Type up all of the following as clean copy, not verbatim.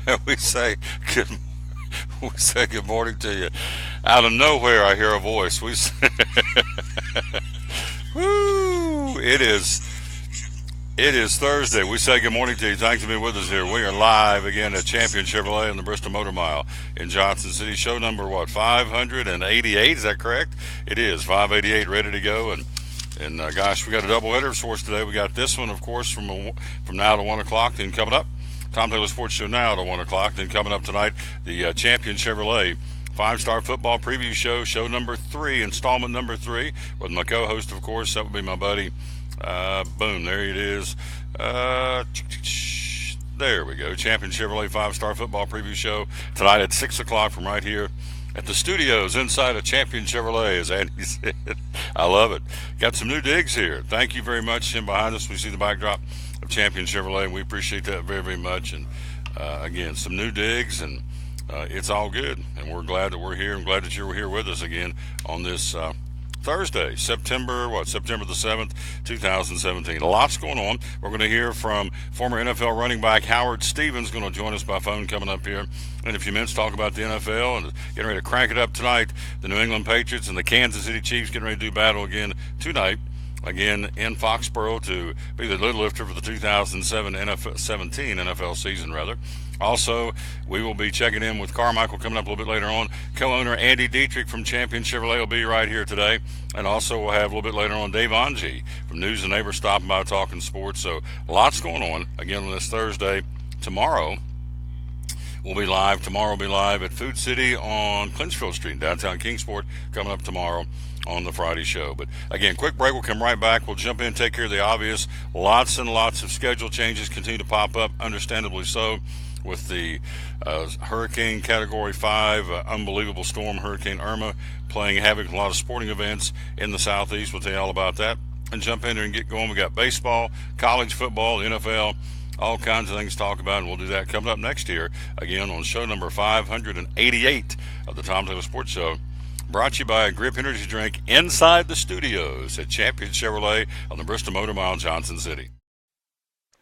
And good we say good morning to you. Out of nowhere, I hear a voice. We say, woo! It is Thursday. We say good morning to you. Thanks for being with us here. We are live again at Champion Chevrolet in the Bristol Motor Mile in Johnson City. Show number 588? Is that correct? It is 588, ready to go. And gosh, we got a double header for us today. We got this one, of course, from now to 1 o'clock. Then coming up, Tom Taylor Sports Show now to 1 o'clock. Then coming up tonight, the Champion Chevrolet 5-Star Football Preview Show number 3, installment number 3, with my co-host, of course. That would be my buddy. Boom, there it is. There we go. Champion Chevrolet 5-Star Football Preview Show tonight at 6 o'clock from right here at the studios inside of Champion Chevrolet, as Andy said. I love it. Got some new digs here. Thank you very much. And behind us, we see the backdrop of Champion Chevrolet, and we appreciate that very, very much. And again, some new digs, and it's all good. And we're glad that we're here. I'm glad that you're here with us again on this Thursday, September the 7th, 2017. Lots going on. We're going to hear from former NFL running back Howard Stevens, going to join us by phone coming up here in a few minutes, talk about the NFL and getting ready to crank it up tonight. The New England Patriots and the Kansas City Chiefs getting ready to do battle again tonight, again in Foxborough, to be the lead lifter for the 2017 NFL season, rather. Also, we will be checking in with Carmichael coming up a little bit later on. Co-owner Andy Dietrich from Champion Chevrolet will be right here today. And also we'll have a little bit later on Dave Onge from News and Neighbor stopping by talking sports. So lots going on again on this Thursday. Tomorrow we'll be live. Tomorrow we'll be live at Food City on Clinchfield Street in downtown Kingsport, coming up tomorrow on the Friday show. But again, quick break. We'll come right back. We'll jump in, take care of the obvious. Lots and lots of schedule changes continue to pop up, understandably so, with the Hurricane Category 5 unbelievable storm, Hurricane Irma, playing havoc with a lot of sporting events in the Southeast. We'll tell you all about that and jump in there and get going. We got baseball, college football, the NFL, all kinds of things to talk about, and we'll do that coming up next year, again on show number 588 of the Tom Taylor Sports Show, brought to you by a Grip Energy Drink inside the studios at Champion Chevrolet on the Bristol Motor Mile in Johnson City.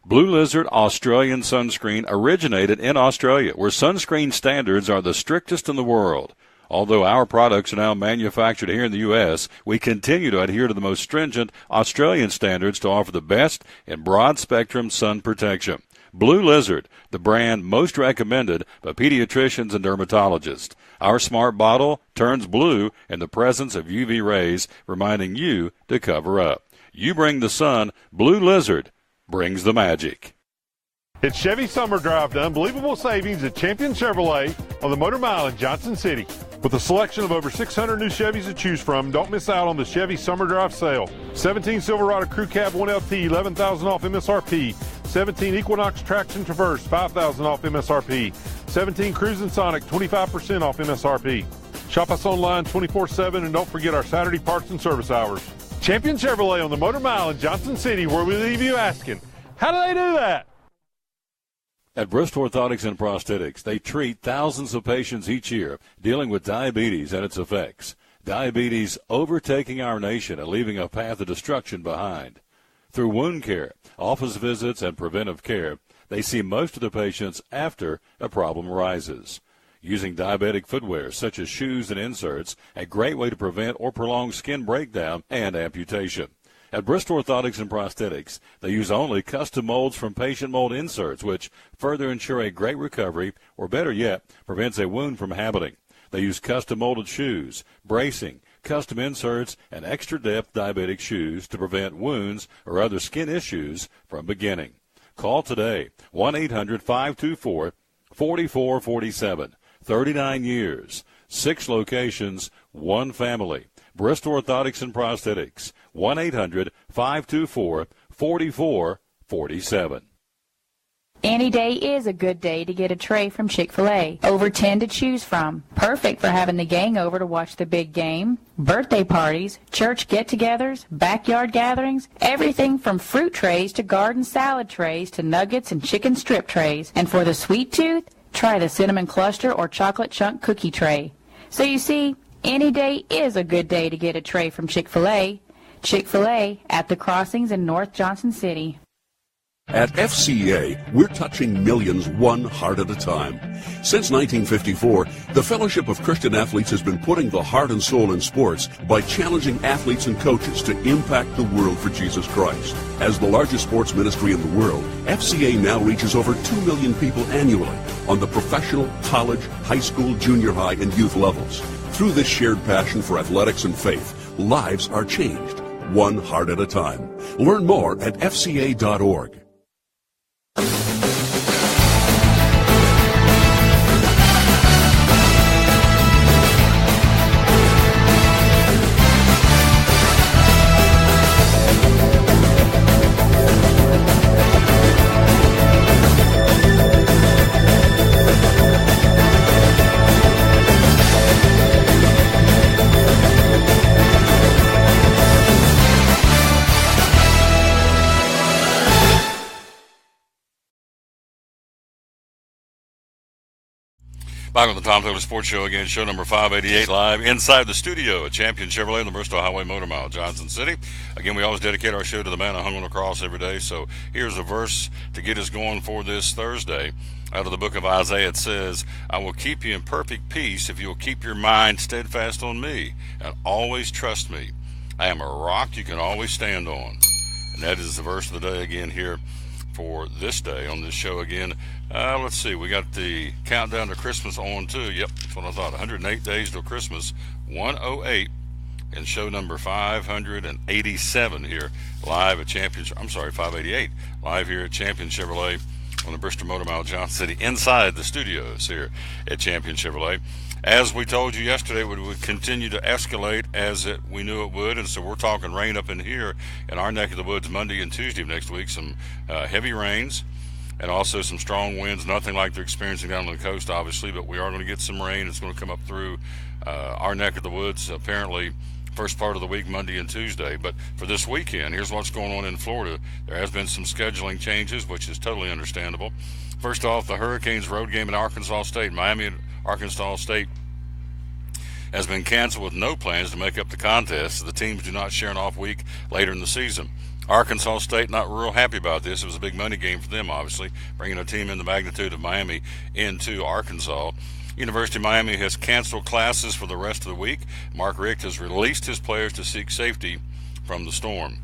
Blue Lizard Australian Sunscreen originated in Australia, where sunscreen standards are the strictest in the world. Although our products are now manufactured here in the U.S., we continue to adhere to the most stringent Australian standards to offer the best in broad-spectrum sun protection. Blue Lizard, the brand most recommended by pediatricians and dermatologists. Our smart bottle turns blue in the presence of UV rays, reminding you to cover up. You bring the sun, Blue Lizard brings the magic. It's Chevy Summer Drive to unbelievable savings at Champion Chevrolet on the Motor Mile in Johnson City. With a selection of over 600 new Chevys to choose from, don't miss out on the Chevy Summer Drive sale. 17 Silverado Crew Cab 1LT, $11,000 off MSRP. 17 Equinox Traction Traverse, $5,000 off MSRP. 17 Cruisin' Sonic, 25% off MSRP. Shop us online 24/7 and don't forget our Saturday parts and service hours. Champion Chevrolet on the Motor Mile in Johnson City, where we leave you asking, how do they do that? At Bristol Orthotics and Prosthetics, they treat thousands of patients each year dealing with diabetes and its effects. Diabetes overtaking our nation and leaving a path of destruction behind. Through wound care, office visits, and preventive care, they see most of the patients after a problem arises. Using diabetic footwear such as shoes and inserts, a great way to prevent or prolong skin breakdown and amputation. At Bristol Orthotics and Prosthetics, they use only custom molds from patient mold inserts, which further ensure a great recovery, or better yet, prevents a wound from happening. They use custom molded shoes, bracing, custom inserts, and extra depth diabetic shoes to prevent wounds or other skin issues from beginning. Call today, 1-800-524-4447. 39 years, 6 locations, 1 family. Bristol Orthotics and Prosthetics, 1-800-524-4447. Any day is a good day to get a tray from Chick-fil-A. Over 10 to choose from. Perfect for having the gang over to watch the big game. Birthday parties, church get-togethers, backyard gatherings, everything from fruit trays to garden salad trays to nuggets and chicken strip trays. And for the sweet tooth, try the cinnamon cluster or chocolate chunk cookie tray. So you see, any day is a good day to get a tray from Chick-fil-A. Chick-fil-A at the Crossings in North Johnson City. At FCA, we're touching millions one heart at a time. Since 1954, the Fellowship of Christian Athletes has been putting the heart and soul in sports by challenging athletes and coaches to impact the world for Jesus Christ. As the largest sports ministry in the world, FCA now reaches over 2 million people annually on the professional, college, high school, junior high, and youth levels. Through this shared passion for athletics and faith, lives are changed, one heart at a time. Learn more at fca.org. Back on the Tom Taylor Sports Show again, show number 588, live inside the studio at Champion Chevrolet in the Bristol Highway Motor Mile, Johnson City. Again, we always dedicate our show to the man who hung on the cross every day. So here's a verse to get us going for this Thursday. Out of the book of Isaiah, it says, I will keep you in perfect peace if you will keep your mind steadfast on me and always trust me. I am a rock you can always stand on. And that is the verse of the day again here for this day on this show again. Let's see, we got the countdown to Christmas on too. Yep, that's what I thought. 108 days till Christmas, 108, and show number 587 here live at Champion. I'm sorry, 588 live here at Champion Chevrolet on the Bristol Motor Mile, Johnson City, inside the studios here at Champion Chevrolet. As we told you yesterday, it would continue to escalate as we knew it would, and so we're talking rain up in here in our neck of the woods Monday and Tuesday of next week. Some heavy rains and also some strong winds, nothing like they're experiencing down on the coast, obviously, but we are going to get some rain. It's going to come up through our neck of the woods, apparently first part of the week, Monday and Tuesday. But for this weekend, here's what's going on in Florida. There has been some scheduling changes, which is totally understandable. First off, the Hurricanes road game in Arkansas State, Miami and Arkansas State, has been canceled with no plans to make up the contest, so the teams do not share an off week later in the season. Arkansas State not real happy about this. It was a big money game for them, obviously, bringing a team in the magnitude of Miami into Arkansas. University of Miami has canceled classes for the rest of the week. Mark Richt has released his players to seek safety from the storm.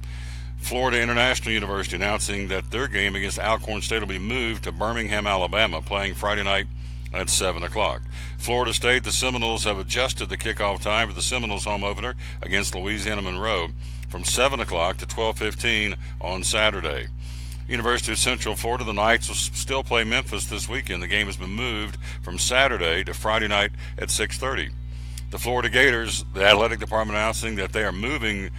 Florida International University announcing that their game against Alcorn State will be moved to Birmingham, Alabama, playing Friday night at 7 o'clock. Florida State, the Seminoles have adjusted the kickoff time for the Seminoles home opener against Louisiana Monroe from 7 o'clock to 12:15 on Saturday. University of Central Florida, the Knights will still play Memphis this weekend. The game has been moved from Saturday to Friday night at 6:30. The Florida Gators, the athletic department announcing that they are moving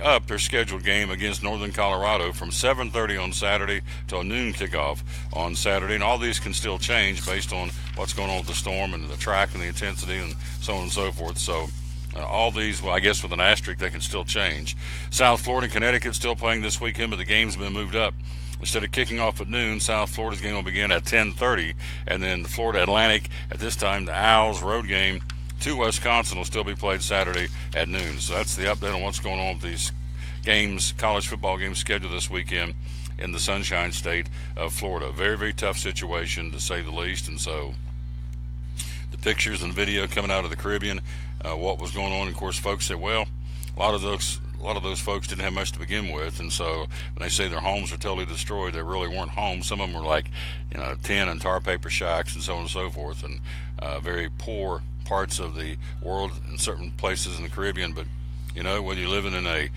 up their scheduled game against Northern Colorado from 7:30 on Saturday to a noon kickoff on Saturday. And all these can still change based on what's going on with the storm and the track and the intensity and so on and so forth. So all these, well, I guess with an asterisk, they can still change. South Florida and Connecticut still playing this weekend, but the game's been moved up. Instead of kicking off at noon, South Florida's game will begin at 10:30. And then the Florida Atlantic, at this time, the Owls road game to Wisconsin will still be played Saturday at noon. So that's the update on what's going on with these games, college football games scheduled this weekend in the Sunshine State of Florida. Very, very tough situation, to say the least. And so the pictures and video coming out of the Caribbean, what was going on, of course, folks said, well, a lot of those folks didn't have much to begin with, and so when they say their homes are totally destroyed, they really weren't homes. Some of them were like, tin and tar paper shacks and so on and so forth, and very poor parts of the world in certain places in the Caribbean. But whether you're living in a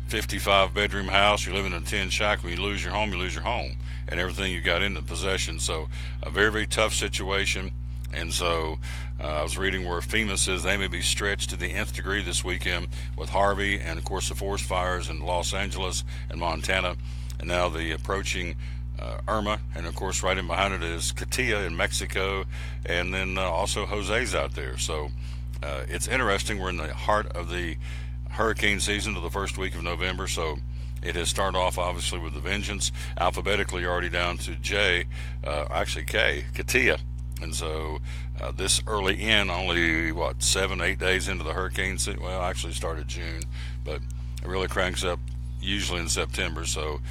55-bedroom house, you're living in a tin shack, when you lose your home, you lose your home and everything you got in the possession. So a very, very tough situation. And so I was reading where FEMA says they may be stretched to the nth degree this weekend with Harvey and, of course, the forest fires in Los Angeles and Montana, and now the approaching Irma, and, of course, right in behind it is Katia in Mexico, and then also Jose's out there. So it's interesting. We're in the heart of the hurricane season to the first week of November, so it has started off, obviously, with a vengeance. Alphabetically, already down to K, Katia. And so this early in, only, 7-8 days into the hurricane season. Well, actually started June, but it really cranks up usually in September. So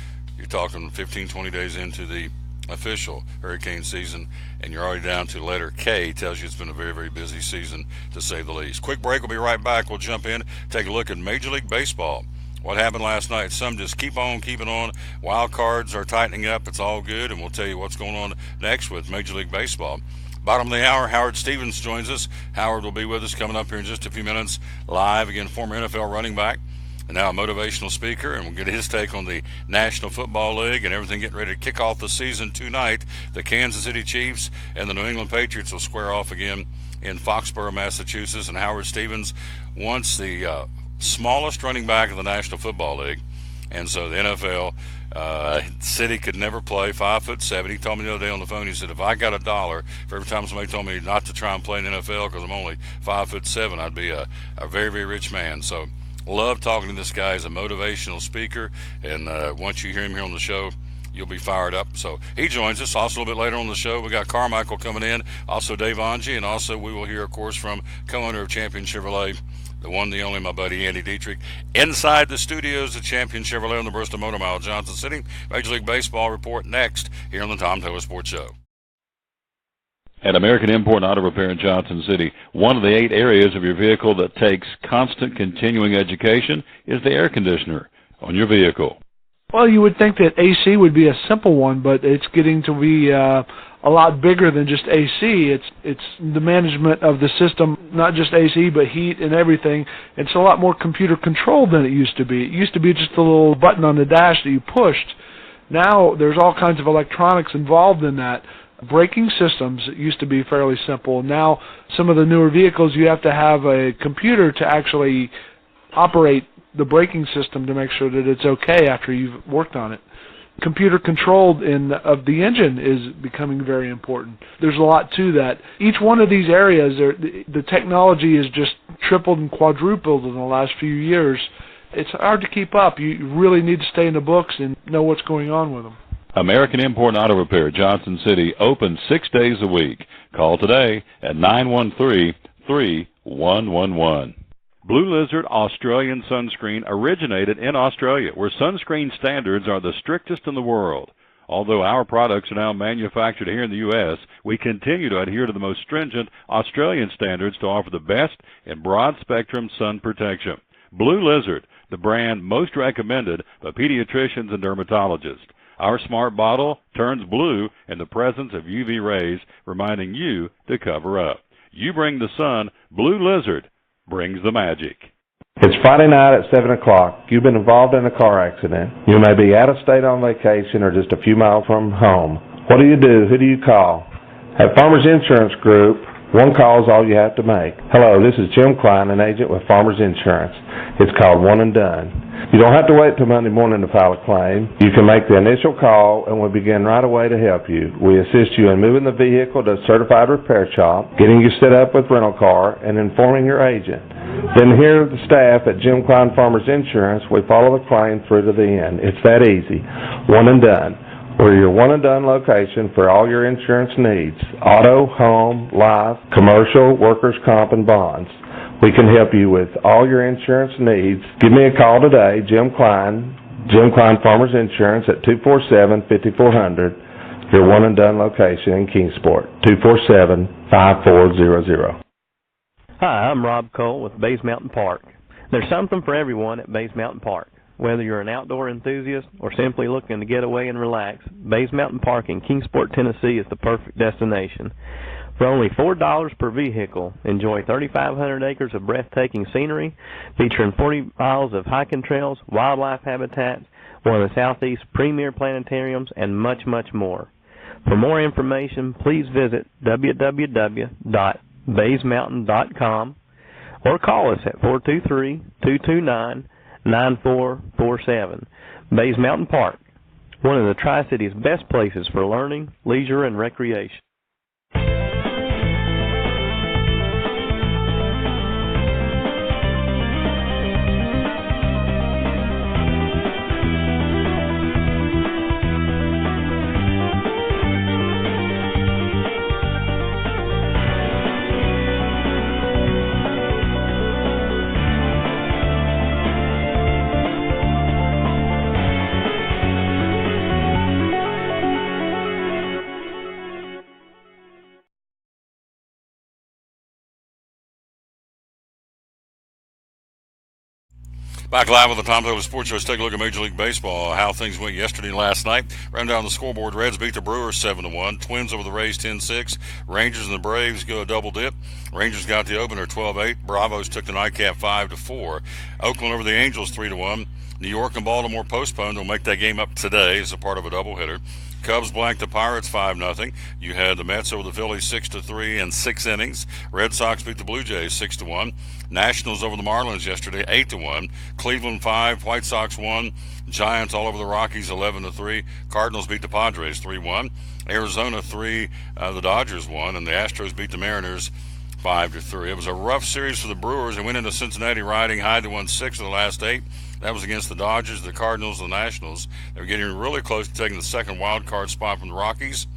You're talking 15, 20 days into the official hurricane season, and you're already down to letter K. Tells you it's been a very, very busy season, to say the least. Quick break. We'll be right back. We'll jump in, take a look at Major League Baseball. What happened last night? Some just keep on keeping on. Wild cards are tightening up. It's all good, and we'll tell you what's going on next with Major League Baseball. Bottom of the hour, Howard Stevens joins us. Howard will be with us coming up here in just a few minutes live. Again, former NFL running back and now a motivational speaker, and we'll get his take on the National Football League and everything getting ready to kick off the season tonight. The Kansas City Chiefs and the New England Patriots will square off again in Foxborough, Massachusetts, and Howard Stevens wants the smallest running back of the National Football League, and so the NFL City could never play. 5'7". He told me the other day on the phone, he said, if I got $1 for every time somebody told me not to try and play in the NFL because I'm only 5'7", I'd be a very, very rich man. So love talking to this guy. He's a motivational speaker, and once you hear him here on the show, you'll be fired up. So he joins us. Also a little bit later on the show, we got Carmichael coming in, also Dave Angie, and also we will hear, of course, from co-owner of Champion Chevrolet, the one, the only, my buddy Andy Dietrich, inside the studios of Champion Chevrolet on the Bristol Motor Mile, Johnson City. Major League Baseball report next here on the Tom Taylor Sports Show. At American Import Auto Repair in Johnson City, one of the 8 areas of your vehicle that takes constant continuing education is the air conditioner on your vehicle. Well, you would think that AC would be a simple one, but it's getting to be a lot bigger than just AC. It's the management of the system, not just AC, but heat and everything. It's a lot more computer controlled than it used to be. It used to be just a little button on the dash that you pushed. Now there's all kinds of electronics involved in that. Braking systems used to be fairly simple. Now some of the newer vehicles, you have to have a computer to actually operate the braking system to make sure that it's okay after you've worked on it. Computer controlled of the engine is becoming very important. There's a lot to that. Each one of these areas, the technology is just tripled and quadrupled in the last few years. It's hard to keep up. You really need to stay in the books and know what's going on with them. American Import Auto Repair, Johnson City, open 6 days a week. Call today at 913-3111. Blue Lizard Australian Sunscreen originated in Australia, where sunscreen standards are the strictest in the world. Although our products are now manufactured here in the U.S., we continue to adhere to the most stringent Australian standards to offer the best in broad-spectrum sun protection. Blue Lizard, the brand most recommended by pediatricians and dermatologists. Our smart bottle turns blue in the presence of UV rays, reminding you to cover up. You bring the sun, Blue Lizard brings the magic. It's Friday night at 7 o'clock. You've been involved in a car accident. You may be out of state on vacation or just a few miles from home. What do? Who do you call? At Farmers Insurance Group, one call is all you have to make. Hello, this is Jim Klein, an agent with Farmers Insurance. It's called One and Done. You don't have to wait till Monday morning to file a claim. You can make the initial call and we'll begin right away to help you. We assist you in moving the vehicle to a certified repair shop, getting you set up with rental car, and informing your agent. Then here the staff at Jim Klein Farmers Insurance, we follow the claim through to the end. It's that easy. One and Done. We're your one and done location for all your insurance needs. Auto, home, life, commercial, workers' comp, and bonds. We can help you with all your insurance needs. Give me a call today, Jim Klein Farmers Insurance at 247-5400, your one and done location in Kingsport, 247-5400. Hi, I'm Rob Cole with Bays Mountain Park. There's something for everyone at Bays Mountain Park. Whether you're an outdoor enthusiast or simply looking to get away and relax, Bays Mountain Park in Kingsport, Tennessee is the perfect destination. For only $4 per vehicle, enjoy 3,500 acres of breathtaking scenery, featuring 40 miles of hiking trails, wildlife habitats, one of the Southeast's premier planetariums, and much, much more. For more information, please visit www.baysmountain.com or call us at 423-229-9447. Bays Mountain Park, one of the Tri-City's best places for learning, leisure, and recreation. Back live with the Tom Taylor Sports Show. Let's take a look at Major League Baseball, how things went yesterday and last night. Run down the scoreboard. Reds beat the Brewers 7-1. Twins over the Rays 10-6. Rangers and the Braves go a double dip. Rangers got the opener 12-8. Bravos took the nightcap 5-4. Oakland over the Angels 3-1. New York and Baltimore postponed. They'll make that game up today as a part of a doubleheader. Cubs blanked the Pirates 5-0. You had the Mets over the Phillies 6-3 in 6 innings. Red Sox beat the Blue Jays 6-1. Nationals over the Marlins yesterday 8-1. Cleveland 5, White Sox 1. Giants all over the Rockies 11-3. Cardinals beat the Padres 3-1. Arizona 3, the Dodgers 1, and the Astros beat the Mariners 5-3. It was a rough series for the Brewers. They went into Cincinnati riding high to win 6 of the last 8. That was against the Dodgers, the Cardinals, and the Nationals. They were getting really close to taking the second wild card spot from the Rockies.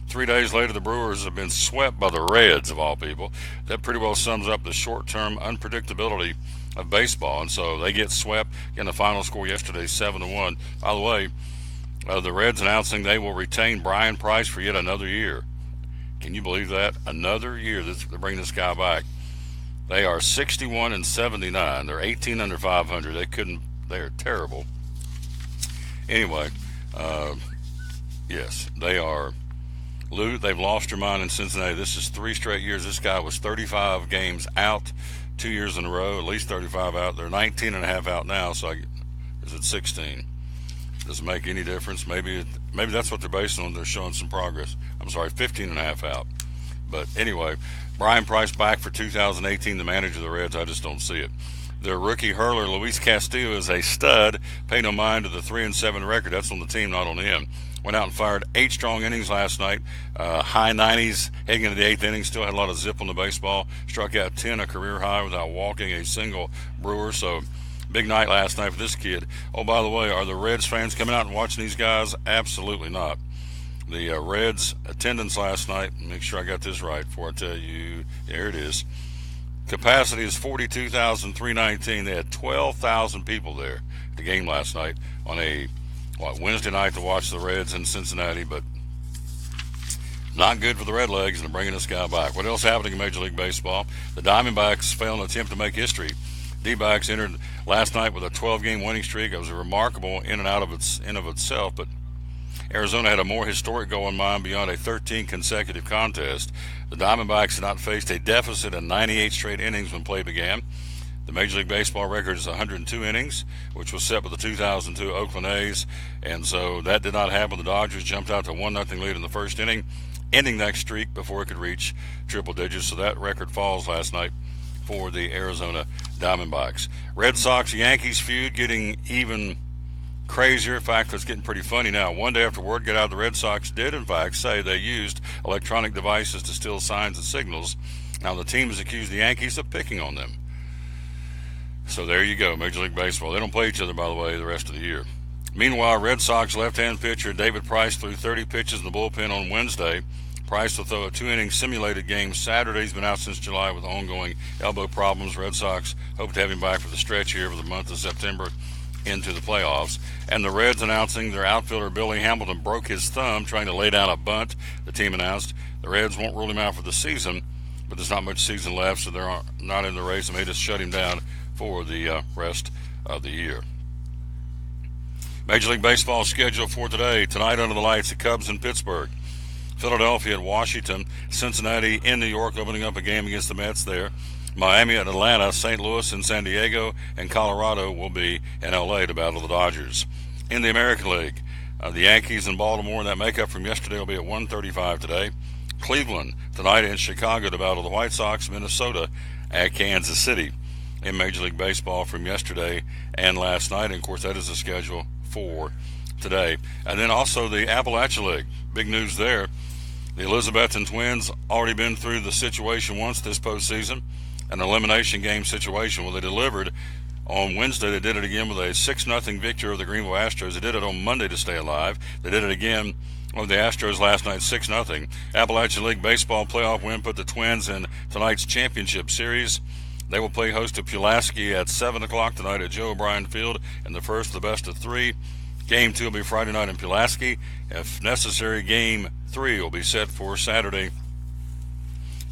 3 days later, the Brewers have been swept by the Reds, of all people. That pretty well sums up the short-term unpredictability of baseball. And so they get swept. Again, the final score yesterday, 7-1. By the way, the Reds announcing they will retain Brian Price for yet another year. Can you believe that? Another year they're bringing this guy back. They are 61-79. They're 18 under 500. They are terrible. Anyway, yes, they are. They've lost their mind in Cincinnati. This is 3 straight years. This guy was 35 games out 2 years in a row, at least 35 out. They're 19 and a half out now, so is it 16? Doesn't make any difference. Maybe that's what they're based on. They're showing some progress. I'm sorry, 15 and a half out. But anyway, Brian Price back for 2018, the manager of the Reds. I just don't see it. Their rookie hurler, Luis Castillo, is a stud. Pay no mind to the 3-7 record. That's on the team, not on him. Went out and fired 8 strong innings last night. High 90s heading into the 8th inning. Still had a lot of zip on the baseball. Struck out 10, a career high, without walking a single Brewer. So big night last night for this kid. Oh, by the way, are the Reds fans coming out and watching these guys? Absolutely not. The Reds attendance last night, make sure I got this right before I tell you. There it is. Capacity is 42,319. They had 12,000 people there at the game last night on a Wednesday night to watch the Reds in Cincinnati, but not good for the Redlegs, and they're bringing this guy back. What else happening in Major League Baseball? The Diamondbacks failed an attempt to make history. D-backs entered last night with a 12-game winning streak. It was a remarkable in and out of itself, but Arizona had a more historic goal in mind beyond a 13 consecutive contest. The Diamondbacks had not faced a deficit in 98 straight innings when play began. The Major League Baseball record is 102 innings, which was set with the 2002 Oakland A's, and so that did not happen. The Dodgers jumped out to 1-0 lead in the first inning, ending that streak before it could reach triple digits, so that record falls last night for the Arizona Diamondbacks. Red Sox-Yankees feud getting even crazier. In fact, it's getting pretty funny now. One day after word got out, the Red Sox did, in fact, say they used electronic devices to steal signs and signals. Now, the team has accused the Yankees of picking on them. So there you go, Major League Baseball. They don't play each other, by the way, the rest of the year. Meanwhile, Red Sox left-hand pitcher David Price threw 30 pitches in the bullpen on Wednesday. Price will throw a 2-inning simulated game Saturday. He's been out since July with ongoing elbow problems. Red Sox hope to have him back for the stretch here for the month of September into the playoffs. And the Reds announcing their outfielder Billy Hamilton broke his thumb trying to lay down a bunt, the team announced. The Reds won't rule him out for the season, but there's not much season left, so they're not in the race, and they just shut him down for the rest of the year. Major League Baseball schedule for today. Tonight under the lights, the Cubs in Pittsburgh. Philadelphia at Washington. Cincinnati in New York opening up a game against the Mets there. Miami at Atlanta. St. Louis and San Diego. And Colorado will be in L.A. to battle the Dodgers. In the American League, the Yankees in Baltimore, and that makeup from yesterday will be at 1:35 today. Cleveland tonight in Chicago to battle the White Sox. Minnesota at Kansas City. In Major League Baseball from yesterday and last night. And, of course, that is the schedule for today. And then also the Appalachia League. Big news there. The Elizabethton Twins already been through the situation once this postseason, an elimination game situation. Well, they delivered on Wednesday. They did it again with a 6-0 victory over the Greenville Astros. They did it on Monday to stay alive. They did it again over the Astros last night, 6-0. Appalachia League baseball playoff win put the Twins in tonight's championship series. They will play host to Pulaski at 7 o'clock tonight at Joe O'Brien Field in the first of the best of 3. Game 2 will be Friday night in Pulaski. If necessary, Game 3 will be set for Saturday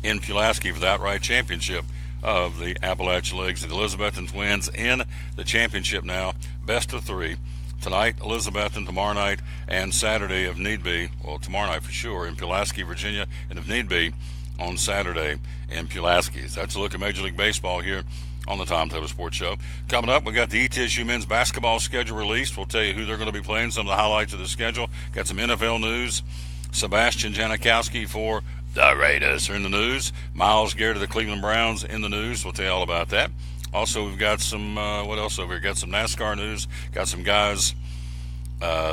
in Pulaski for the outright championship of the Appalachian Leagues. The Elizabethton Twins in the championship now, best of 3. Tonight, Elizabethton, tomorrow night, and Saturday, if need be. Well, tomorrow night for sure in Pulaski, Virginia, and if need be, on Saturday in Pulaski. So that's a look at Major League Baseball here on the Tom Taylor Sports Show. Coming up, we got the ETSU men's basketball schedule released. We'll tell you who they're going to be playing, some of the highlights of the schedule. Got some NFL news. Sebastian Janikowski for the Raiders are in the news. Myles Garrett of the Cleveland Browns in the news. We'll tell you all about that. Also, we've got some, what else over here? Got some NASCAR news. Got some guys,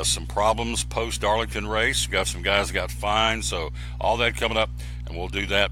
some problems post-Darlington race. Got some guys that got fined. So all that coming up, and we'll do that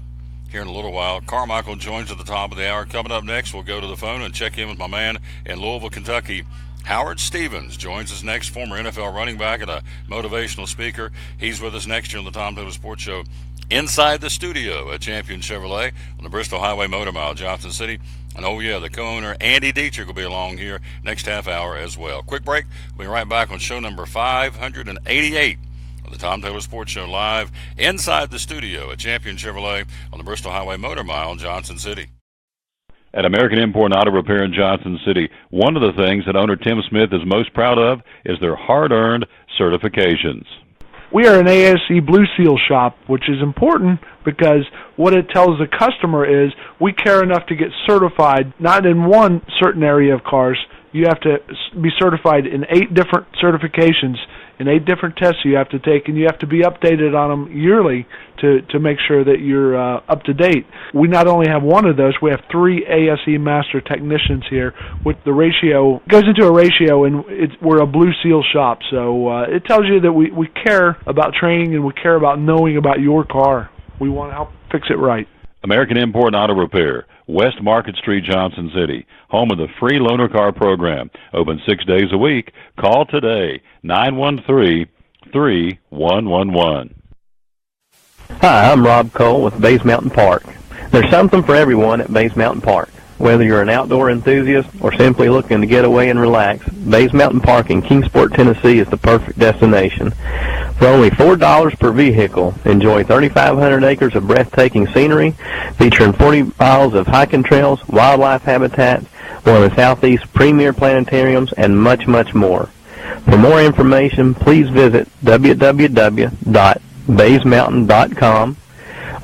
here in a little while. Carmichael joins at the top of the hour. Coming up next, we'll go to the phone and check in with my man in Louisville, Kentucky. Howard Stevens joins us next, former NFL running back and a motivational speaker. He's with us next year on the Tom Taylor Sports Show inside the studio at Champion Chevrolet on the Bristol Highway Motor Mile, Johnson City. And oh yeah, the co-owner Andy Dietrich will be along here next half hour as well. Quick break. We'll be right back on show number 588 of the Tom Taylor Sports Show, live inside the studio at Champion Chevrolet on the Bristol Highway Motor Mile, Johnson City. At American Import Auto Repair in Johnson City, one of the things that owner Tim Smith is most proud of is their hard-earned certifications. We are an ASE Blue Seal shop, which is important because what it tells the customer is we care enough to get certified, not in one certain area of cars. You have to be certified in 8 different certifications, in 8 different tests you have to take, and you have to be updated on them yearly to make sure that you're up to date. We not only have one of those, we have 3 ASE master technicians here. With the ratio, goes into a ratio, and we're a Blue Seal shop. So it tells you that we care about training and we care about knowing about your car. We want to help fix it right. American Import Auto Repair, West Market Street, Johnson City, home of the free loaner car program. Open 6 days a week. Call today, 913-3111. Hi, I'm Rob Cole with Bays Mountain Park. There's something for everyone at Bays Mountain Park. Whether you're an outdoor enthusiast or simply looking to get away and relax, Bays Mountain Park in Kingsport, Tennessee is the perfect destination. For only $4 per vehicle, enjoy 3,500 acres of breathtaking scenery, featuring 40 miles of hiking trails, wildlife habitats, one of the Southeast's premier planetariums, and much, much more. For more information, please visit www.baysmountain.com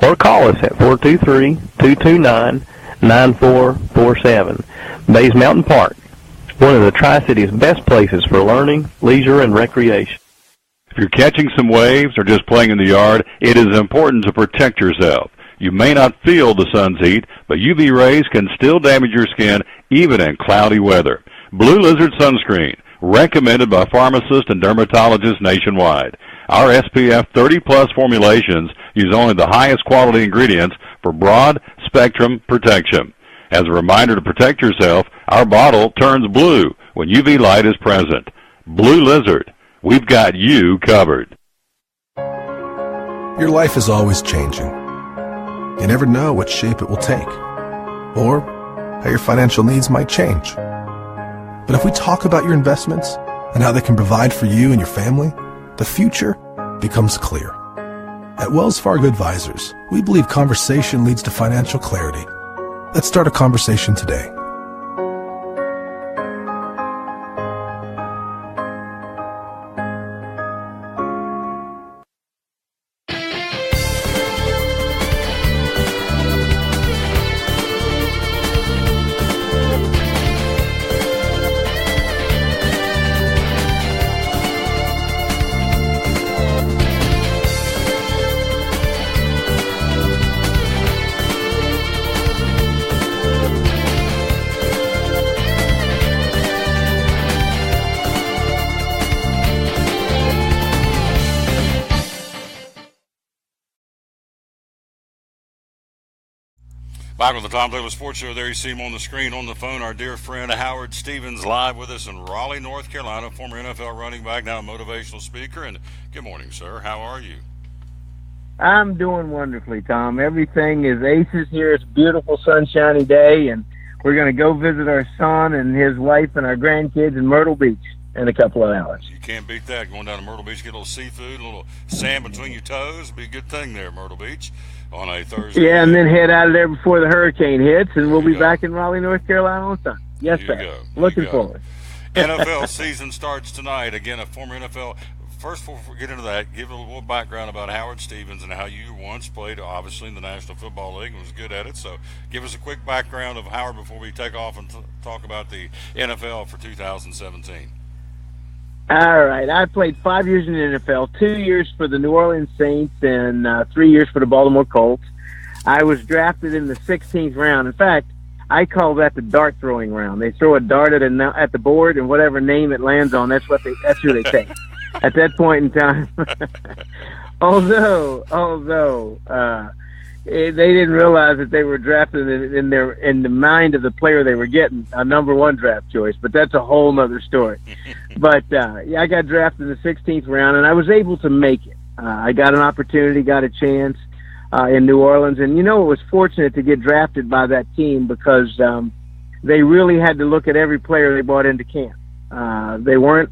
or call us at 423-229-9447. Bays Mountain Park, one of the Tri-City's best places for learning, leisure, and recreation. If you're catching some waves or just playing in the yard, it is important to protect yourself. You may not feel the sun's heat, but UV rays can still damage your skin even in cloudy weather. Blue Lizard Sunscreen, recommended by pharmacists and dermatologists nationwide. Our SPF 30-plus formulations use only the highest quality ingredients for broad spectrum protection. As a reminder to protect yourself, our bottle turns blue when UV light is present. Blue Lizard, we've got you covered. Your life is always changing. You never know what shape it will take, or how your financial needs might change. But if we talk about your investments and how they can provide for you and your family, the future becomes clear. At Wells Fargo Advisors, we believe conversation leads to financial clarity. Let's start a conversation today. Back with the Tom Taylor Sports Show. There you see him on the screen, on the phone, our dear friend Howard Stevens, live with us in Raleigh, North Carolina, former NFL running back, now a motivational speaker. And good morning, sir. How are you? I'm doing wonderfully, Tom. Everything is aces here. It's a beautiful, sunshiny day, and we're going to go visit our son and his wife and our grandkids in Myrtle Beach. and a couple of hours. You can't beat that. Going down to Myrtle Beach, get a little seafood, a little sand between your toes. Be a good thing there, Myrtle Beach, on a Thursday. Yeah, and then head out of there before the hurricane hits, and we'll be back in Raleigh, North Carolina on Sunday. Yes, sir. Looking forward. NFL season starts tonight. Again, a former NFL. First, before we get into that, give a little background about Howard Stevens and how you once played, obviously, in the National Football League and was good at it. So give us a quick background of Howard before we take off and talk about the NFL for 2017. All right. I played 5 years in the NFL, 2 years for the New Orleans Saints, and 3 years for the Baltimore Colts. I was drafted in the 16th round. In fact, I call that the dart throwing round. They throw a dart at the board, and whatever name it lands on, that's who they take. At that point in time, although they didn't realize that they were drafted in the mind of the player they were getting a number one draft choice, but that's a whole nother story. But yeah, I got drafted in the 16th round, and I was able to make it. I got an opportunity, got a chance in New Orleans, and it was fortunate to get drafted by that team because they really had to look at every player they brought into camp. They weren't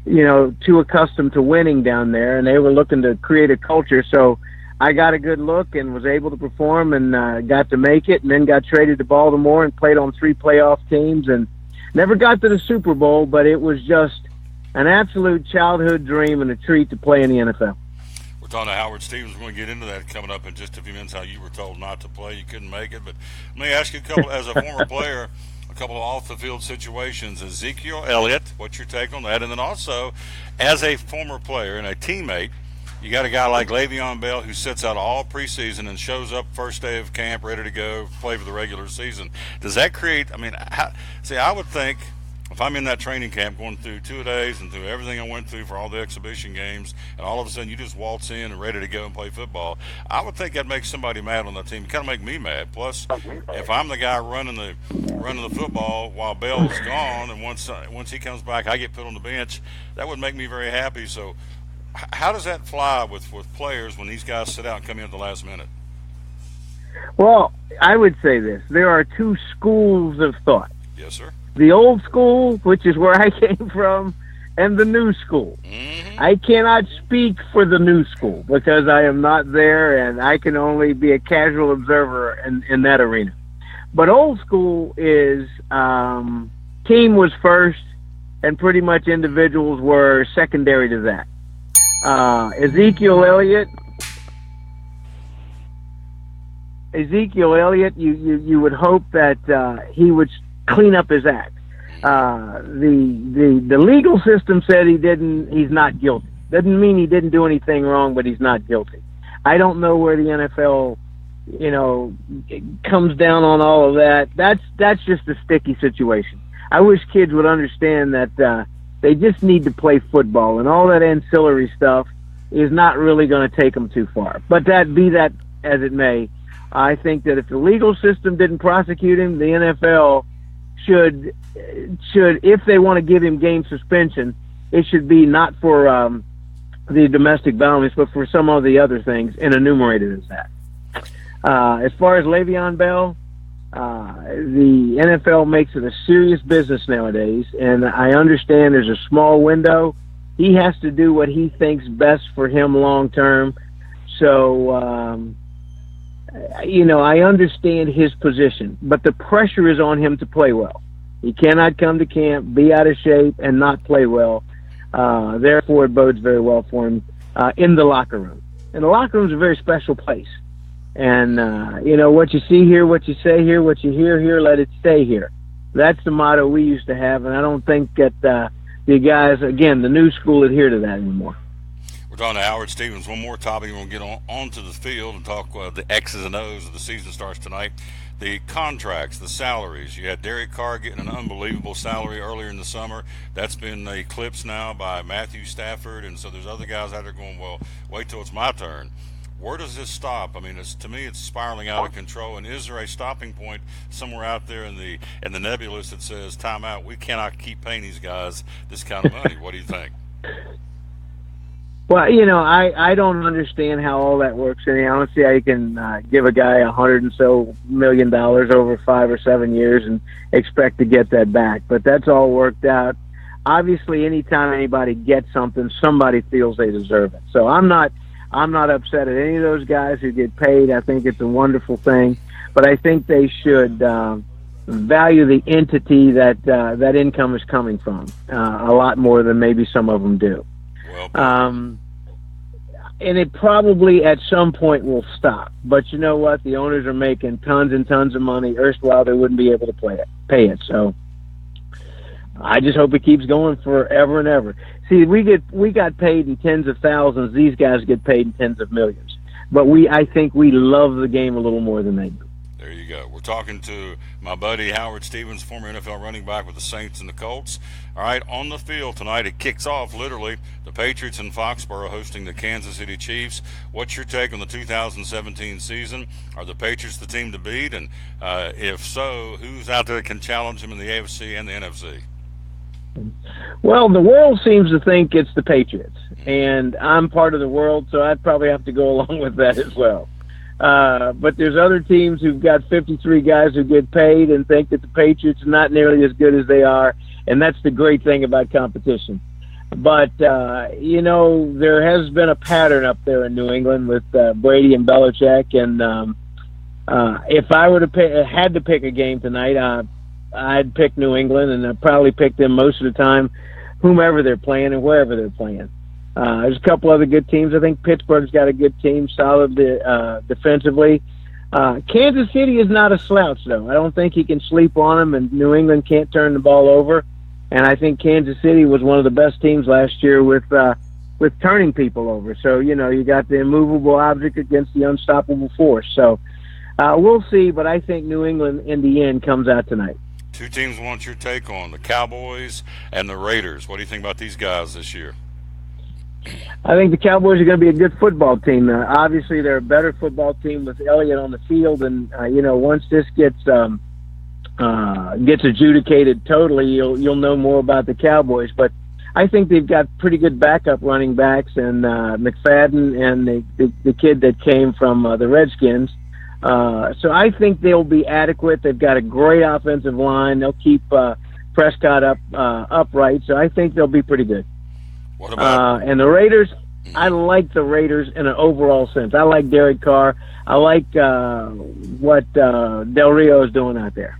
too accustomed to winning down there, and they were looking to create a culture. So I got a good look and was able to perform and got to make it, and then got traded to Baltimore and played on 3 playoff teams and never got to the Super Bowl, but it was just an absolute childhood dream and a treat to play in the NFL. We're talking to Howard Stevens. We're going to get into that coming up in just a few minutes, how you were told not to play. You couldn't make it. But let me ask you a couple, as a former player, a couple of off-the-field situations. Ezekiel Elliott, what's your take on that? And then also, as a former player and a teammate, you got a guy like Le'Veon Bell who sits out all preseason and shows up first day of camp ready to go play for the regular season. Does that create, I would think if I'm in that training camp going through 2 days and through everything I went through for all the exhibition games, and all of a sudden you just waltz in and ready to go and play football, I would think that makes somebody mad on that team. It kind of make me mad. Plus, if I'm the guy running the football while Bell's gone, and once he comes back, I get put on the bench, that would make me very happy. So how does that fly with players when these guys sit out and come in at the last minute? Well, I would say this. There are 2 schools of thought. Yes, sir. The old school, which is where I came from, and the new school. Mm-hmm. I cannot speak for the new school because I am not there, and I can only be a casual observer in that arena. But old school is team was first, and pretty much individuals were secondary to that. Ezekiel Elliott, you would hope that he would clean up his act. The legal system said he's not guilty. Doesn't mean he didn't do anything wrong, but he's not guilty. I don't know where the NFL, comes down on all of that. That's just a sticky situation. I wish kids would understand that they just need to play football, and all that ancillary stuff is not really going to take them too far. But that as it may, I think that if the legal system didn't prosecute him, the NFL should, if they want to give him game suspension, it should be not for the domestic violence, but for some of the other things, and enumerated as that. As far as Le'Veon Bell, the NFL makes it a serious business nowadays, and I understand there's a small window. He has to do what he thinks best for him long term. So, I understand his position, but the pressure is on him to play well. He cannot come to camp, be out of shape, and not play well. Therefore, it bodes very well for him in the locker room. And the locker room is a very special place. And, what you see here, what you say here, what you hear here, let it stay here. That's the motto we used to have, and I don't think that the guys, again, the new school adhere to that anymore. We're talking to Howard Stevens. One more topic. We're going to get onto the field and talk the X's and O's of the season starts tonight. The contracts, the salaries. You had Derek Carr getting an unbelievable salary earlier in the summer. That's been eclipsed now by Matthew Stafford, and so there's other guys out there going, well, wait till it's my turn. Where does this stop? I mean, to me, it's spiraling out of control. And is there a stopping point somewhere out there in the nebulous that says, time out, we cannot keep paying these guys this kind of money? What do you think? Well, I don't understand how all that works. And I don't see how you can give a guy $100 million over 5 or 7 years and expect to get that back. But that's all worked out. obviously anytime anybody gets something, somebody feels they deserve it. So I'm not upset at any of those guys who get paid. I think it's a wonderful thing, but I think they should value the entity that that income is coming from a lot more than maybe some of them do. And it probably at some point will stop. But you know what? The owners are making tons and tons of money. Erstwhile, they wouldn't be able to pay it. So I just hope it keeps going forever and ever. See, we got paid in tens of thousands. These guys get paid in tens of millions. But I think we love the game a little more than they do. There you go. We're talking to my buddy Howard Stevens, former NFL running back with the Saints and the Colts. All right, on the field tonight, it kicks off literally the Patriots in Foxborough hosting the Kansas City Chiefs. What's your take on the 2017 season? Are the Patriots the team to beat? And if so, who's out there that can challenge them in the AFC and the NFC? Well, the world seems to think it's the Patriots, and I'm part of the world, so I'd probably have to go along with that as well. But there's other teams who've got 53 guys who get paid and think that the Patriots are not nearly as good as they are, and that's the great thing about competition. But, there has been a pattern up there in New England with Brady and Belichick, and if I were to had to pick a game tonight, I'd pick New England, and I'd probably pick them most of the time, whomever they're playing and wherever they're playing. There's a couple other good teams. I think Pittsburgh's got a good team, solid defensively. Kansas City is not a slouch, though. I don't think you can sleep on them, and New England can't turn the ball over. And I think Kansas City was one of the best teams last year with turning people over. So, you got the immovable object against the unstoppable force. So we'll see, but I think New England, in the end, comes out tonight. Two teams I want your take on, the Cowboys and the Raiders. What do you think about these guys this year? I think the Cowboys are going to be a good football team. Obviously, they're a better football team with Elliott on the field, and once this gets adjudicated totally, you'll know more about the Cowboys. But I think they've got pretty good backup running backs, and McFadden and the kid that came from the Redskins. So I think they'll be adequate. They've got a great offensive line. They'll keep Prescott upright. So I think they'll be pretty good. What about and the Raiders? I like the Raiders in an overall sense. I like Derek Carr. I like what Del Rio is doing out there.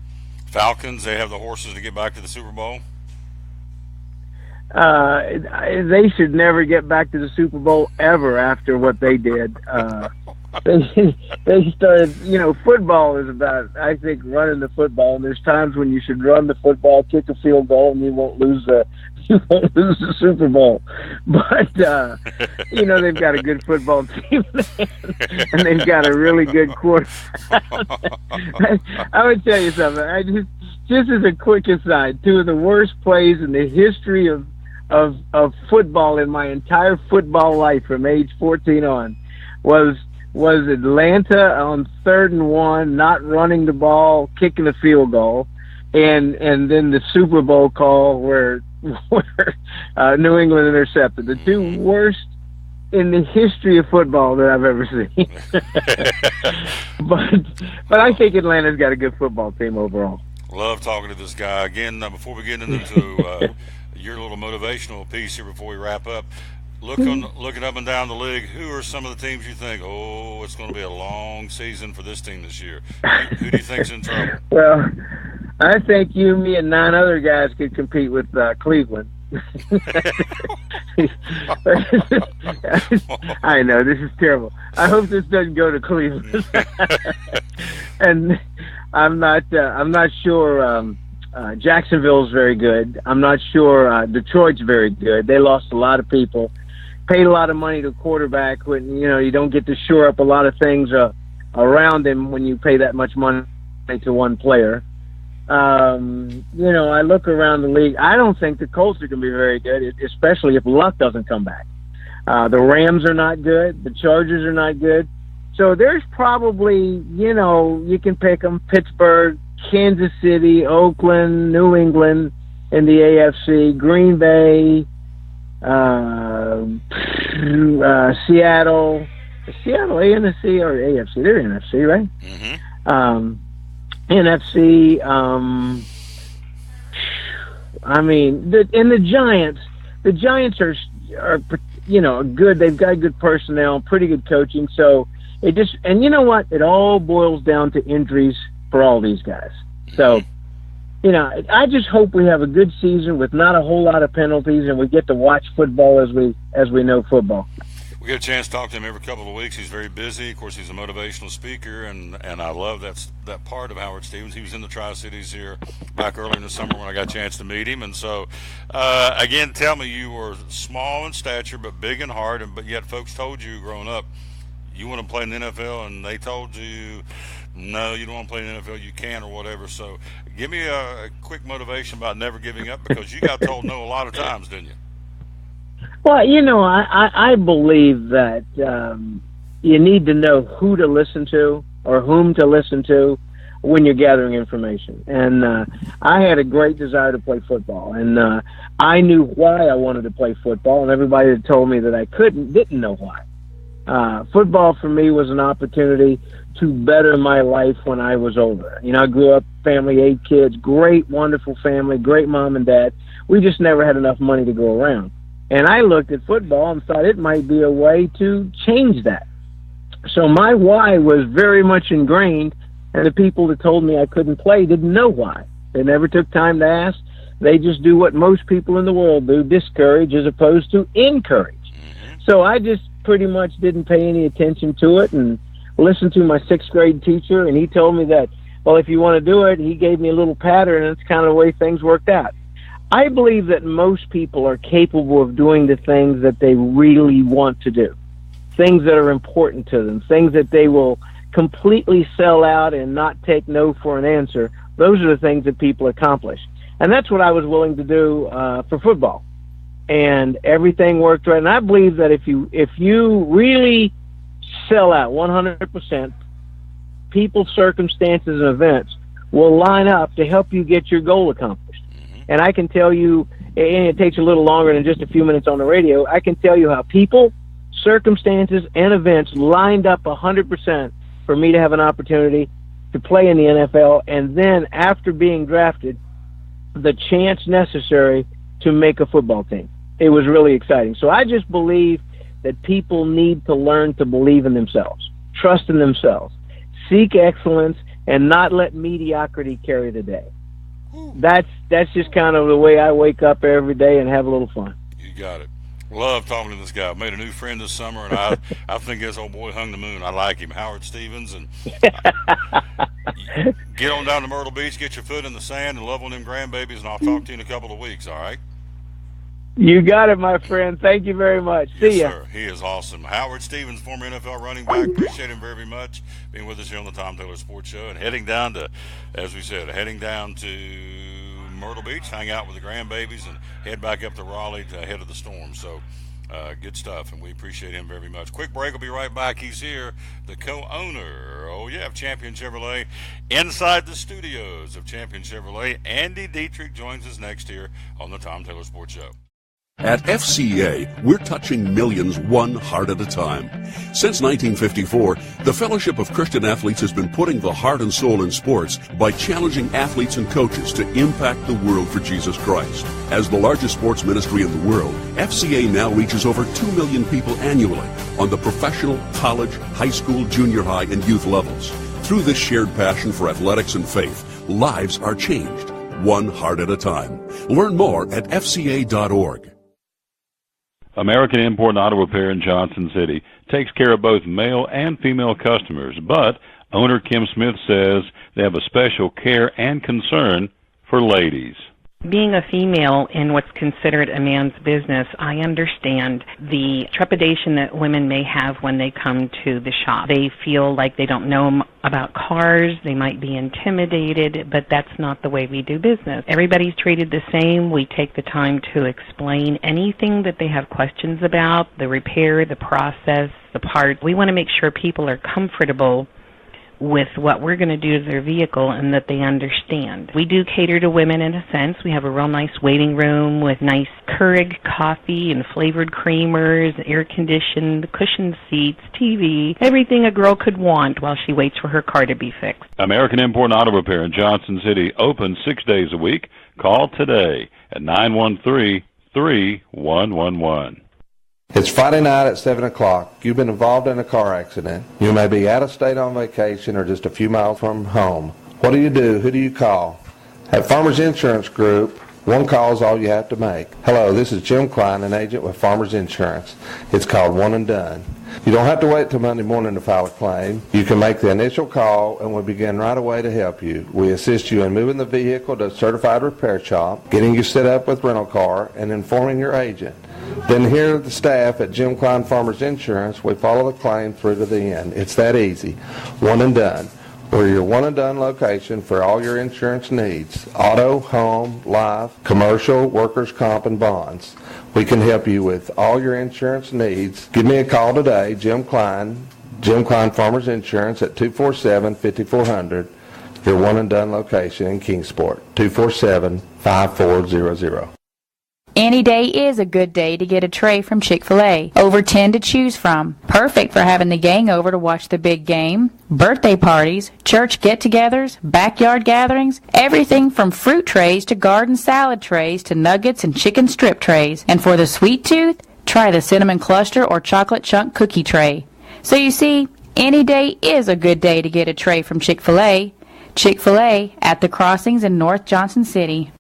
Falcons? They have the horses to get back to the Super Bowl. They should never get back to the Super Bowl ever after what they did. They started. Football is about, I think, running the football. And there's times when you should run the football, kick a field goal, and you won't lose the Super Bowl. But they've got a good football team, and they've got a really good quarterback. I would tell you something. I just as a quick aside, two of the worst plays in the history of football in my entire football life from age 14 on was Atlanta on 3rd and 1, not running the ball, kicking a field goal, and then the Super Bowl call where New England intercepted. The two worst in the history of football that I've ever seen. but I think Atlanta's got a good football team overall. Love talking to this guy. Again, before we get into your little motivational piece here before we wrap up, looking up and down the league, who are some of the teams you think, it's going to be a long season for this team this year? Who do you think's in trouble? Well, I think you, me, and 9 other guys could compete with Cleveland. I know, this is terrible. I hope this doesn't go to Cleveland. And I'm not sure Jacksonville's very good. I'm not sure Detroit's very good. They lost a lot of people, paid a lot of money to a quarterback when you don't get to shore up a lot of things around him when you pay that much money to one player. I look around the league. I don't think the Colts are going to be very good, especially if Luck doesn't come back. The Rams are not good. The Chargers are not good. So there's probably, you can pick them: Pittsburgh, Kansas City, Oakland, New England in the AFC, Green Bay, Seattle. Is Seattle NFC or AFC? They're NFC, right? Mm-hmm. NFC. I mean, the Giants are good. They've got good personnel, pretty good coaching. So and you know what? It all boils down to injuries for all these guys. So, I just hope we have a good season with not a whole lot of penalties, and we get to watch football as we know football. We get a chance to talk to him every couple of weeks. He's very busy. Of course, he's a motivational speaker, and I love that part of Howard Stevens. He was in the Tri-Cities here back early in the summer when I got a chance to meet him. And so, again, tell me, you were small in stature but big in heart, but yet folks told you growing up you want to play in the NFL, and they told you, no, you don't want to play in the NFL, you can or whatever. So give me a quick motivation about never giving up, because you got told no a lot of times, didn't you? Well, I believe that you need to know who to listen to or whom to listen to when you're gathering information. And I had a great desire to play football, and I knew why I wanted to play football, and everybody that told me that I didn't know why. Football for me was an opportunity to better my life when I was older. I grew up, family, 8 kids, great, wonderful family, great mom and dad. We just never had enough money to go around. And I looked at football and thought it might be a way to change that. So my why was very much ingrained, and the people that told me I couldn't play didn't know why. They never took time to ask. They just do what most people in the world do, discourage as opposed to encourage. So I just pretty much didn't pay any attention to it and listened to my 6th grade teacher, and he told me that, well, if you want to do it, he gave me a little pattern, and that's kind of the way things worked out. I believe that most people are capable of doing the things that they really want to do, things that are important to them, things that they will completely sell out and not take no for an answer. Those are the things that people accomplish. And that's what I was willing to do for football. And everything worked right. And I believe that if you really sell out 100%, people, circumstances, and events will line up to help you get your goal accomplished. And I can tell you, and it takes a little longer than just a few minutes on the radio, I can tell you how people, circumstances, and events lined up 100% for me to have an opportunity to play in the NFL, and then after being drafted, the chance necessary to make a football team. It was really exciting. So I just believe that people need to learn to believe in themselves, trust in themselves, seek excellence, and not let mediocrity carry the day. That's just kind of the way I wake up every day and have a little fun. You got it. Love talking to this guy. I made a new friend this summer, and I think this old boy hung the moon. I like him, Howard Stevens. And get on down to Myrtle Beach, get your foot in the sand, and love on them grandbabies, and I'll talk to you in a couple of weeks, all right? You got it, my friend. Thank you very much. See ya. Sir. He is awesome. Howard Stevens, former NFL running back. Appreciate him very much being with us here on the Tom Taylor Sports Show, and heading down to Myrtle Beach, hang out with the grandbabies, and head back up to Raleigh to ahead of the storm. So good stuff, and we appreciate him very much. Quick break. We'll be right back. He's here, the co-owner, of Champion Chevrolet, inside the studios of Champion Chevrolet. Andy Dietrich joins us next here on the Tom Taylor Sports Show. At FCA, we're touching millions one heart at a time. Since 1954, the Fellowship of Christian Athletes has been putting the heart and soul in sports by challenging athletes and coaches to impact the world for Jesus Christ. As the largest sports ministry in the world, FCA now reaches over 2 million people annually on the professional, college, high school, junior high, and youth levels. Through this shared passion for athletics and faith, lives are changed, one heart at a time. Learn more at FCA.org. American Import Auto Repair in Johnson City takes care of both male and female customers, but owner Kim Smith says they have a special care and concern for ladies. Being a female in what's considered a man's business, I understand the trepidation that women may have when they come to the shop. They feel like they don't know about cars, they might be intimidated, but that's not the way we do business. Everybody's treated the same. We take the time to explain anything that they have questions about, the repair, the process, the part. We want to make sure people are comfortable with what we're going to do to their vehicle and that they understand. We do cater to women in a sense. We have a real nice waiting room with nice Keurig coffee and flavored creamers, air-conditioned, cushioned seats, TV, everything a girl could want while she waits for her car to be fixed. American Import Auto Repair in Johnson City, open 6 days a week. Call today at 913-3111. It's Friday night at 7 o'clock. You've been involved in a car accident. You may be out of state on vacation or just a few miles from home. What do? Who do you call? At Farmers Insurance Group, one call is all you have to make. Hello, this is Jim Klein, an agent with Farmers Insurance. It's called One and Done. You don't have to wait till Monday morning to file a claim. You can make the initial call and we'll begin right away to help you. We assist you in moving the vehicle to a certified repair shop, getting you set up with rental car, and informing your agent. Then here at the staff at Jim Klein Farmers Insurance, we follow the claim through to the end. It's that easy. One and Done. We're your one and done location for all your insurance needs. Auto, home, life, commercial, workers' comp, and bonds. We can help you with all your insurance needs. Give me a call today, Jim Klein Farmers Insurance at 247-5400. Your one and done location in Kingsport, 247-5400. Any day is a good day to get a tray from Chick-fil-A. Over 10 to choose from. Perfect for having the gang over to watch the big game, birthday parties, church get-togethers, backyard gatherings, everything from fruit trays to garden salad trays to nuggets and chicken strip trays. And for the sweet tooth, try the cinnamon cluster or chocolate chunk cookie tray. So you see, any day is a good day to get a tray from Chick-fil-A. Chick-fil-A at the Crossings in North Johnson City.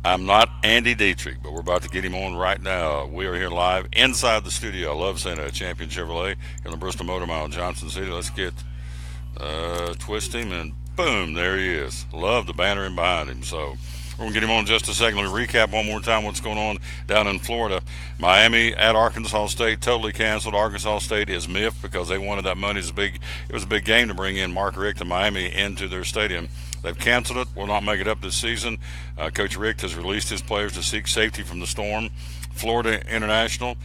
I'm not Andy Dietrich, but we're about to get him on right now. We are here live inside the studio. I love saying that, Champion Chevrolet in the Bristol Motor Mile in Johnson City. Let's get twist him, and boom, there he is. Love the banner in behind him. So we're going to get him on in just a second. Let me recap one more time what's going on down in Florida. Miami at Arkansas State, totally canceled. Arkansas State is miffed because they wanted that money. It was a big game to bring in Mark Richt and Miami into their stadium. They've canceled it, will not make it up this season. Coach Richt has released his players to seek safety from the storm. Florida International,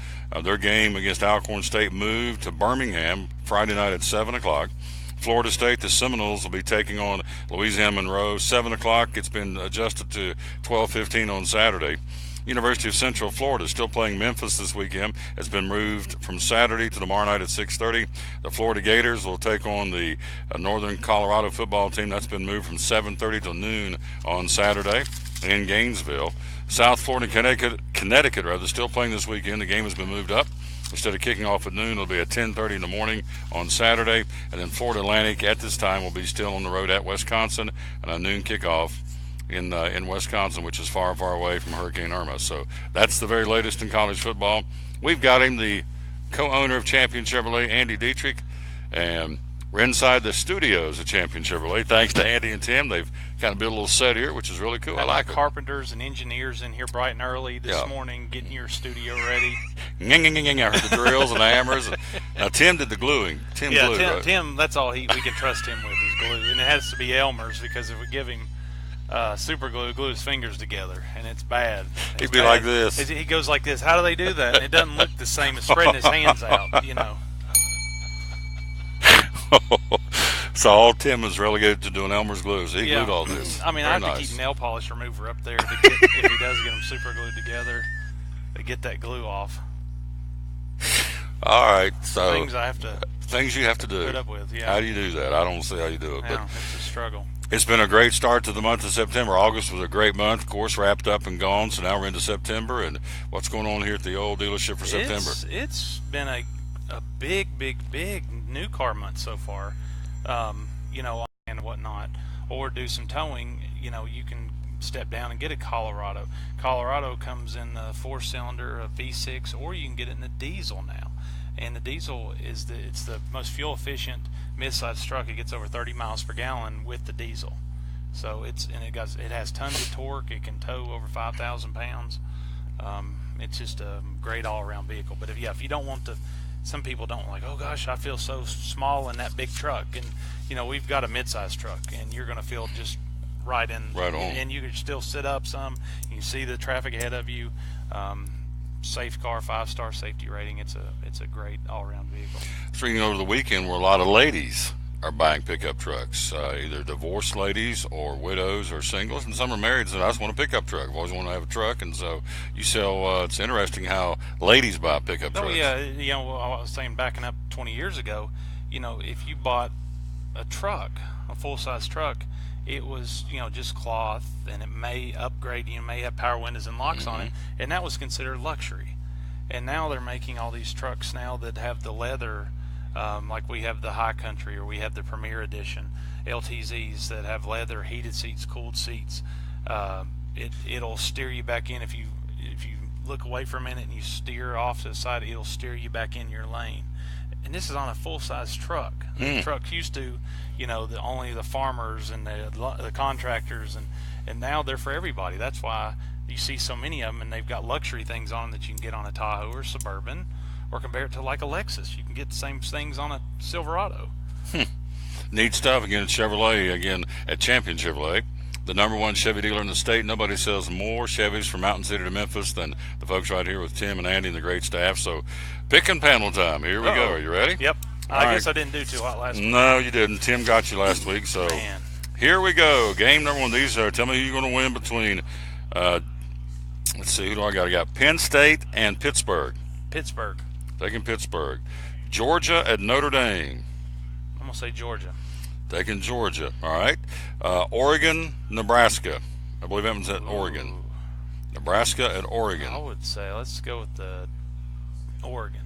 their game against Alcorn State moved to Birmingham Friday night at 7 o'clock. Florida State, the Seminoles, will be taking on Louisiana Monroe, 7 o'clock. It's been adjusted to 12:15 on Saturday. University of Central Florida is still playing Memphis this weekend. It's been moved from Saturday to tomorrow night at 6:30. The Florida Gators will take on the Northern Colorado football team. That's been moved from 7:30 to noon on Saturday in Gainesville. South Florida and Connecticut still playing this weekend. The game has been moved up. Instead of kicking off at noon, it'll be at 10:30 in the morning on Saturday. And then Florida Atlantic at this time will be still on the road at Wisconsin, and a noon kickoff in Wisconsin, which is far, far away from Hurricane Irma. So that's the very latest in college football. We've got him, the co-owner of Champion Chevrolet, Andy Dietrich, and we're inside the studios of Champion Chevrolet. Thanks to Andy and Tim. They've kind of built a little set here, which is really cool. I like carpenters and engineers in here bright and early this morning, getting your studio ready. I heard the drills and the hammers. Now, Tim did the gluing. Tim, Tim, that's all we can trust him with is glue. And it has to be Elmer's, because if we give him super glue his fingers together, and it's bad. He'd be like this. He goes like this. How do they do that? And it doesn't look the same as spreading his hands out, you know. So all Tim is relegated to doing Elmer's glue. So he glued all this. I mean, Very I have nice. to keep nail polish remover up there to get, if he does get them super glued together, to get that glue off. All right, so things you have to do. Put up with, yeah. How do you do that? I don't see how you do it, but it's a struggle. It's been a great start to the month of September. August was a great month, of course, wrapped up and gone. So now we're into September, and what's going on here at the old dealership for September? It's been a big new car month so far. You know, and whatnot, or do some towing. You know, you can step down and get a Colorado. Colorado comes in the 4-cylinder, a V6, or you can get it in the diesel now. And the diesel is it's the most fuel efficient mid-size truck. It gets over 30 miles per gallon with the diesel. So it has tons of torque. It can tow over 5,000 pounds. It's just a great all-around vehicle. But if you don't want the some people don't like, oh gosh, I feel so small in that big truck. And, we've got a mid-sized truck, and you're going to feel just right on. And you can still sit up some. You can see the traffic ahead of you. Safe car, 5-star safety rating. It's a great all-around vehicle. Speaking over the weekend, where a lot of ladies are buying pickup trucks, either divorced ladies or widows or singles, and some are married and said, I just want a pickup truck. I've always wanted to have a truck, and so you sell. It's interesting how ladies buy pickup trucks. Oh yeah, I was saying backing up 20 years ago, if you bought a truck, a full-size truck, it was just cloth, and it may upgrade. May have power windows and locks on it, and that was considered luxury. And now they're making all these trucks now that have the leather. Like we have the High Country, or we have the Premier Edition LTZs that have leather, heated seats, cooled seats. It'll steer you back in if you look away for a minute and you steer off to the side. It'll steer you back in your lane. And this is on a full-size truck. The trucks used to, only the farmers and the contractors, and now they're for everybody. That's why you see so many of them, and they've got luxury things on them that you can get on a Tahoe or Suburban. Or compare it to like a Lexus. You can get the same things on a Silverado. Neat stuff. Again, Chevrolet, again, at Champion Chevrolet, the #1 Chevy dealer in the state. Nobody sells more Chevys from Mountain City to Memphis than the folks right here with Tim and Andy and the great staff. So pick and panel time. Here we go. Are you ready? Yep. I guess I didn't do too hot last week. No, you didn't. Tim got you last week. So here we go. Game #1. These are, tell me who you're going to win between, let's see, who do I got? I got Penn State and Pittsburgh. Pittsburgh. Taking Pittsburgh. Georgia at Notre Dame. I'm going to say Georgia. Taking Georgia. All right. Oregon, Nebraska. I believe that one's at Oregon. Nebraska at Oregon. I would say let's go with the Oregon.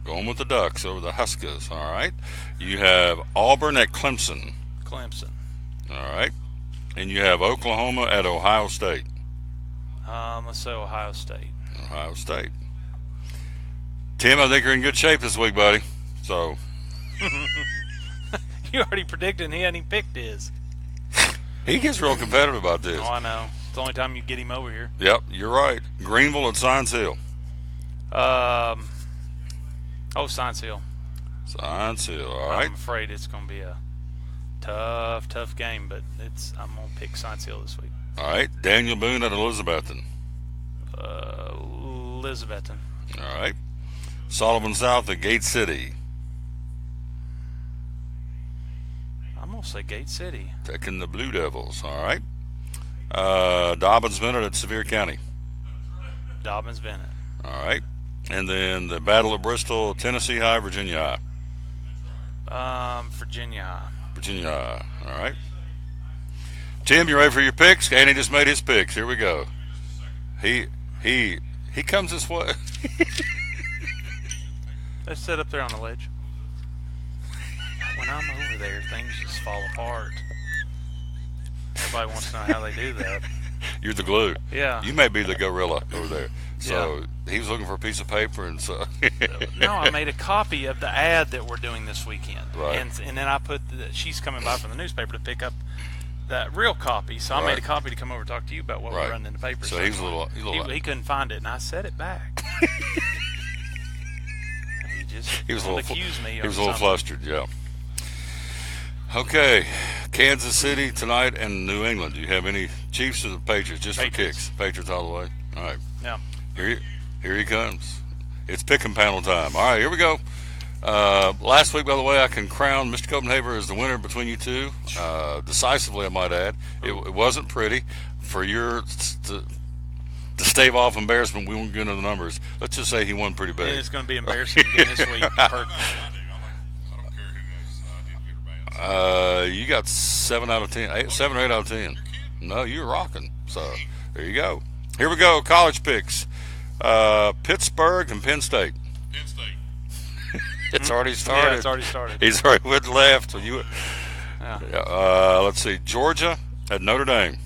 Going with the Ducks over the Huskers. All right. You have Auburn at Clemson. Clemson. All right. And you have Oklahoma at Ohio State. Let's say Ohio State. Ohio State. Tim, I think you're in good shape this week, buddy. So you already predicted, and he hadn't even picked his. He gets real competitive about this. Oh, I know. It's the only time you get him over here. Yep, you're right. Greenville at Science Hill. Science Hill. Science Hill, all right. I'm afraid it's going to be a tough game, but I'm going to pick Science Hill this week. All right. Daniel Boone at Elizabethton. Elizabethton. All right. Sullivan South at Gate City. I'm going to say Gate City. Taking the Blue Devils. All right. Dobbins Bennett at Sevier County. Dobbins Bennett. All right. And then the Battle of Bristol, Tennessee High, Virginia High. Virginia High. Virginia High. All right. Tim, you ready for your picks? Andy just made his picks. Here we go. He comes this way. Let's sit up there on the ledge. When I'm over there, things just fall apart. Everybody wants to know how they do that. You're the glue. Yeah. You may be the gorilla over there. So he was looking for a piece of paper, and so. No, I made a copy of the ad that we're doing this weekend. Right. And then I put she's coming by from the newspaper to pick up that real copy. So I made a copy to come over and talk to you about what we're running in the paper. So he's a little. He couldn't find it, and I set it back. He was a little flustered, yeah. Okay, Kansas City tonight and New England. Do you have any Chiefs or the Patriots? Just Patriots. For kicks. Patriots all the way. All right. Yeah. Here he comes. It's pick and panel time. All right, here we go. Last week, by the way, I can crown Mr. Copenhaver as the winner between you two. Decisively, I might add. It wasn't pretty. For your to stave off embarrassment, we won't get into the numbers. Let's just say he won pretty big. And it's going to be embarrassing again this week. You got 7 out of 10, 7 or 8 out of 10. No, you're rocking. So there you go. Here we go. College picks. Pittsburgh and Penn State. Penn State. It's already started. Yeah, it's already started. He's already went left. So let's see. Georgia at Notre Dame.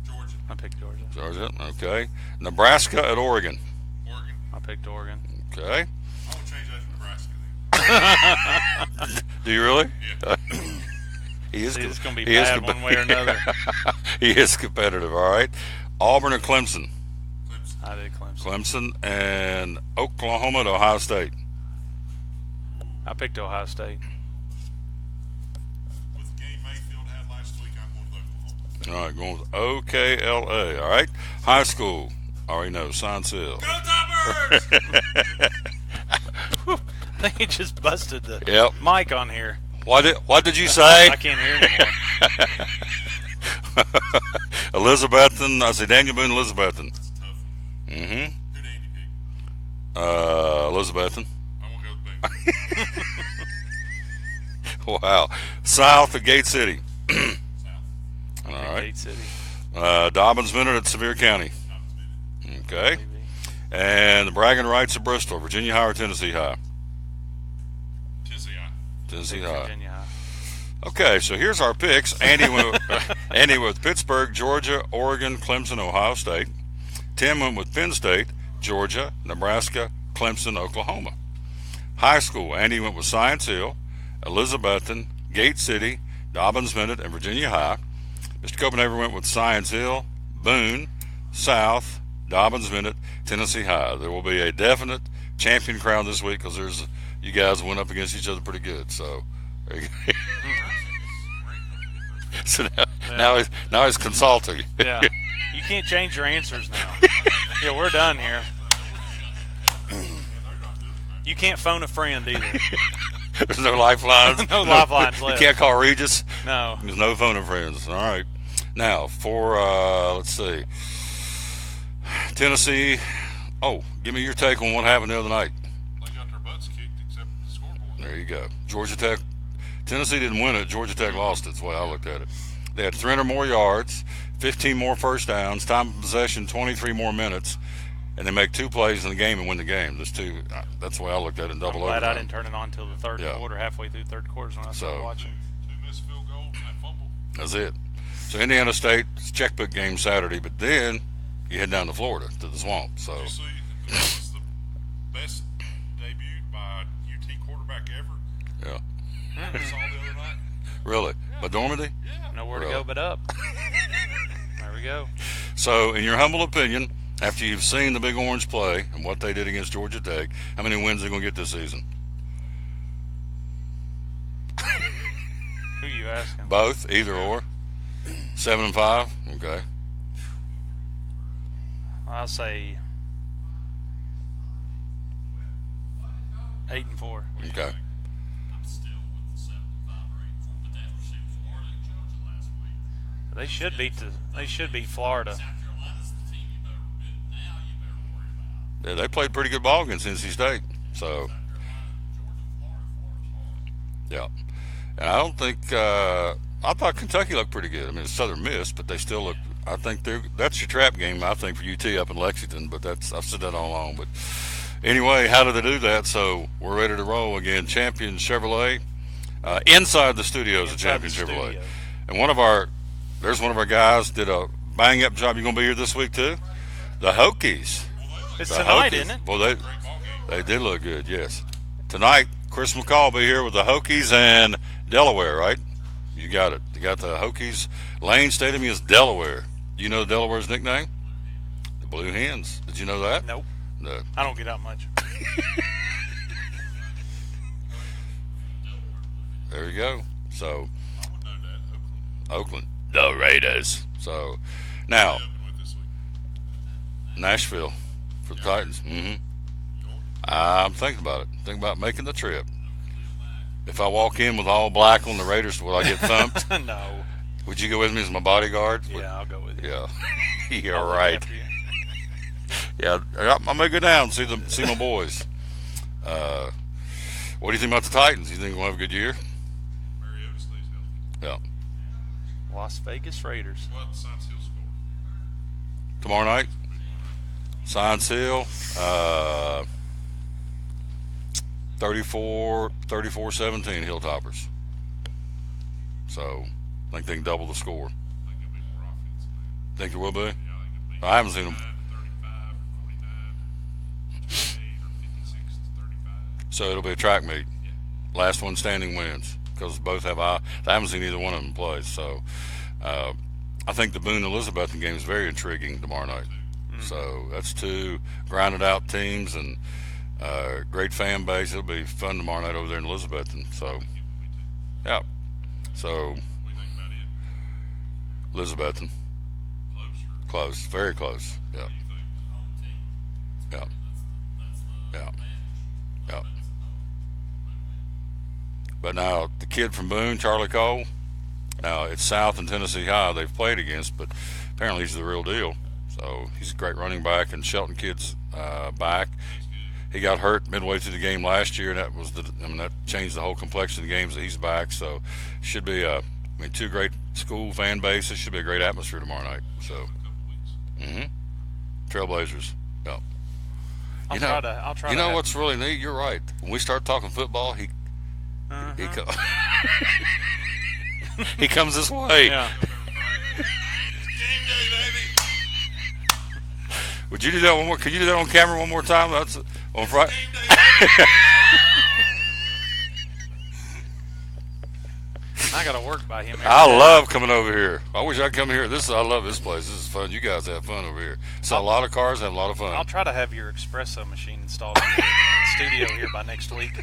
Georgia. I picked Georgia. Georgia. Okay. Nebraska at Oregon. Oregon. I picked Oregon. Okay. I will change that to Nebraska. Do you really? Yeah. It's going to be bad one way or another. He is competitive. All right. Auburn and Clemson. Clemson. I did Clemson. Clemson and Oklahoma to Ohio State. I picked Ohio State. With the game Mayfield had last week, I'm going to Oklahoma. All right, going with OKLA. All right. High school. Already know. Science Hill. Go Toppers! I think he just busted the Yep. mic on here. What did you say? I can't hear anymore. Elizabethton. I say Daniel Boone, Elizabethton. Mm-hmm. Who did Andy pick? Elizabethton. I'm going to go with Bengals. Wow. South of Gate City. South. All right. Gate City. Dobbins Minute at Sevier County. Okay. And the bragging rights of Bristol, Virginia High or Tennessee High? Tennessee High. Tennessee High. Virginia High. Okay, so here's our picks. Andy went with Pittsburgh, Georgia, Oregon, Clemson, Ohio State. Tim went with Penn State, Georgia, Nebraska, Clemson, Oklahoma. High school, Andy went with Science Hill, Elizabethton, Gate City, Dobbins Minute, and Virginia High. Mr. Copenhaver went with Science Hill, Boone, South, Dobbins Minute, Tennessee High. There will be a definite champion crown this week because you guys went up against each other pretty good. So, there you go. So now he's consulting. Yeah. You can't change your answers now. Yeah, we're done here. You can't phone a friend either. There's no lifelines. No lifelines left. You can't call Regis. No. There's no phone a friends. All right. Now for let's see, Tennessee. Oh, give me your take on what happened the other night. They got their butts kicked except the scoreboard. There you go. Georgia Tech. Tennessee didn't win it. Georgia Tech lost it. That's the way I looked at it. They had 300 more yards, 15 more first downs, time of possession 23 more minutes, and they make 2 plays in the game and win the game. That's the way I looked at it in double I'm glad overtime. I didn't turn it on until the third quarter, halfway through third quarter when I started watching. 2 missed field goals and that fumble. That's it. So Indiana State, it's a checkbook game Saturday, but then you head down to Florida to the Swamp. So Did you see that was the best debut by UT quarterback ever? yeah, I saw the other night. really. By Normandy? Yeah. Nowhere to go but up. There we go. So, in your humble opinion, after you've seen the Big Orange play and what they did against Georgia Tech, how many wins are they going to get this season? Who are you asking? Both, either or. 7 and 5. Okay. I'll say 8 and 4. Okay. I'm still with the 7-5 or 8-4, but that was Florida and Georgia last week. They should beat Florida. South Carolina's the team you better worry about. Yeah, they played pretty good ball against NC State. So, yeah. And I don't think I thought Kentucky looked pretty good. I mean, Southern Miss, but they still look. I think that's your trap game. I think for UT up in Lexington, but I've said that all along. But anyway, how did they do that? So we're ready to roll again. Champion Chevrolet inside the studios of Champion Chevrolet, and there's one of our guys did a bang up job. You gonna be here this week too? The Hokies. It's The tonight, Hokies. isn't it? Well, they did look good. Yes. Tonight, Chris McCall will be here with the Hokies and Delaware, right? You got it. You got the Hokies. Lane Stadium is Delaware. Do you know Delaware's nickname? The Blue Hens. Did you know that? Nope. No. I don't get out much. There you go. So, Oakland. The Raiders. So, now, Nashville for the Titans. Mm-hmm. I'm thinking about it. Thinking about making the trip. If I walk in with all black on the Raiders, will I get thumped? No. Would you go with me as my bodyguard? Yeah, I'll go with you. Yeah. You're right. Yeah, I'm gonna go down and see my boys. What do you think about the Titans? You think we'll have a good year? Mariota stays healthy. Yeah. Las Vegas Raiders. What Science Hill score? Tomorrow night, Science Hill, 34-17 Hilltoppers. So, I think they can double the score. Think there will be? I haven't seen them. So it'll be a track meet. Last one standing wins because both have. I haven't seen either one of them play. So I think the Boone Elizabethton game is very intriguing tomorrow night. So that's 2 grounded out teams, and Great fan base. It'll be fun tomorrow night over there in Elizabethton. So, yeah. So, Elizabethton. Close. Very close. Yeah. Yeah. Yeah. Yeah. But now, the kid from Boone, Charlie Cole, now it's South and Tennessee High they've played against, but apparently he's the real deal. So he's a great running back, and Shelton kid's back. He got hurt midway through the game last year, and that changed the whole complexion of the games that he's back. So should be two great school fan bases. Should be a great atmosphere tomorrow night. So, Trailblazers. Yeah. I'll try. You know what's really neat? You're right. When we start talking football, he comes this way. Yeah. Would you do that one more? Could you do that on camera one more time? That's on Friday. I got to work by him. I love coming over here. I wish I'd come here. I love this place. This is fun. You guys have fun over here. Saw a lot of cars, have a lot of fun. I'll try to have your espresso machine installed in the studio here by next week.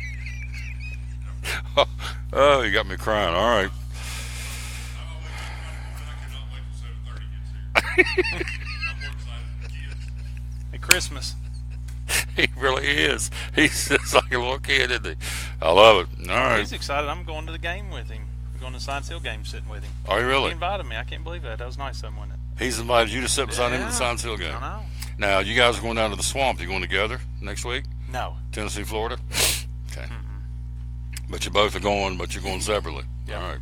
Oh, you got me crying. All right. At Christmas. He really is. He's just like a little kid, isn't he? I love it. All right. He's excited. I'm going to the game with him. I'm going to the Science Hill game sitting with him. Are you really? He invited me. I can't believe that. That was nice of him, wasn't it? He's invited you to sit beside him at the Science Hill game. I know. Now, you guys are going down to the swamp. You going together next week? No. Tennessee, Florida? Okay. But you both are going, but you're going separately. Yeah. All right.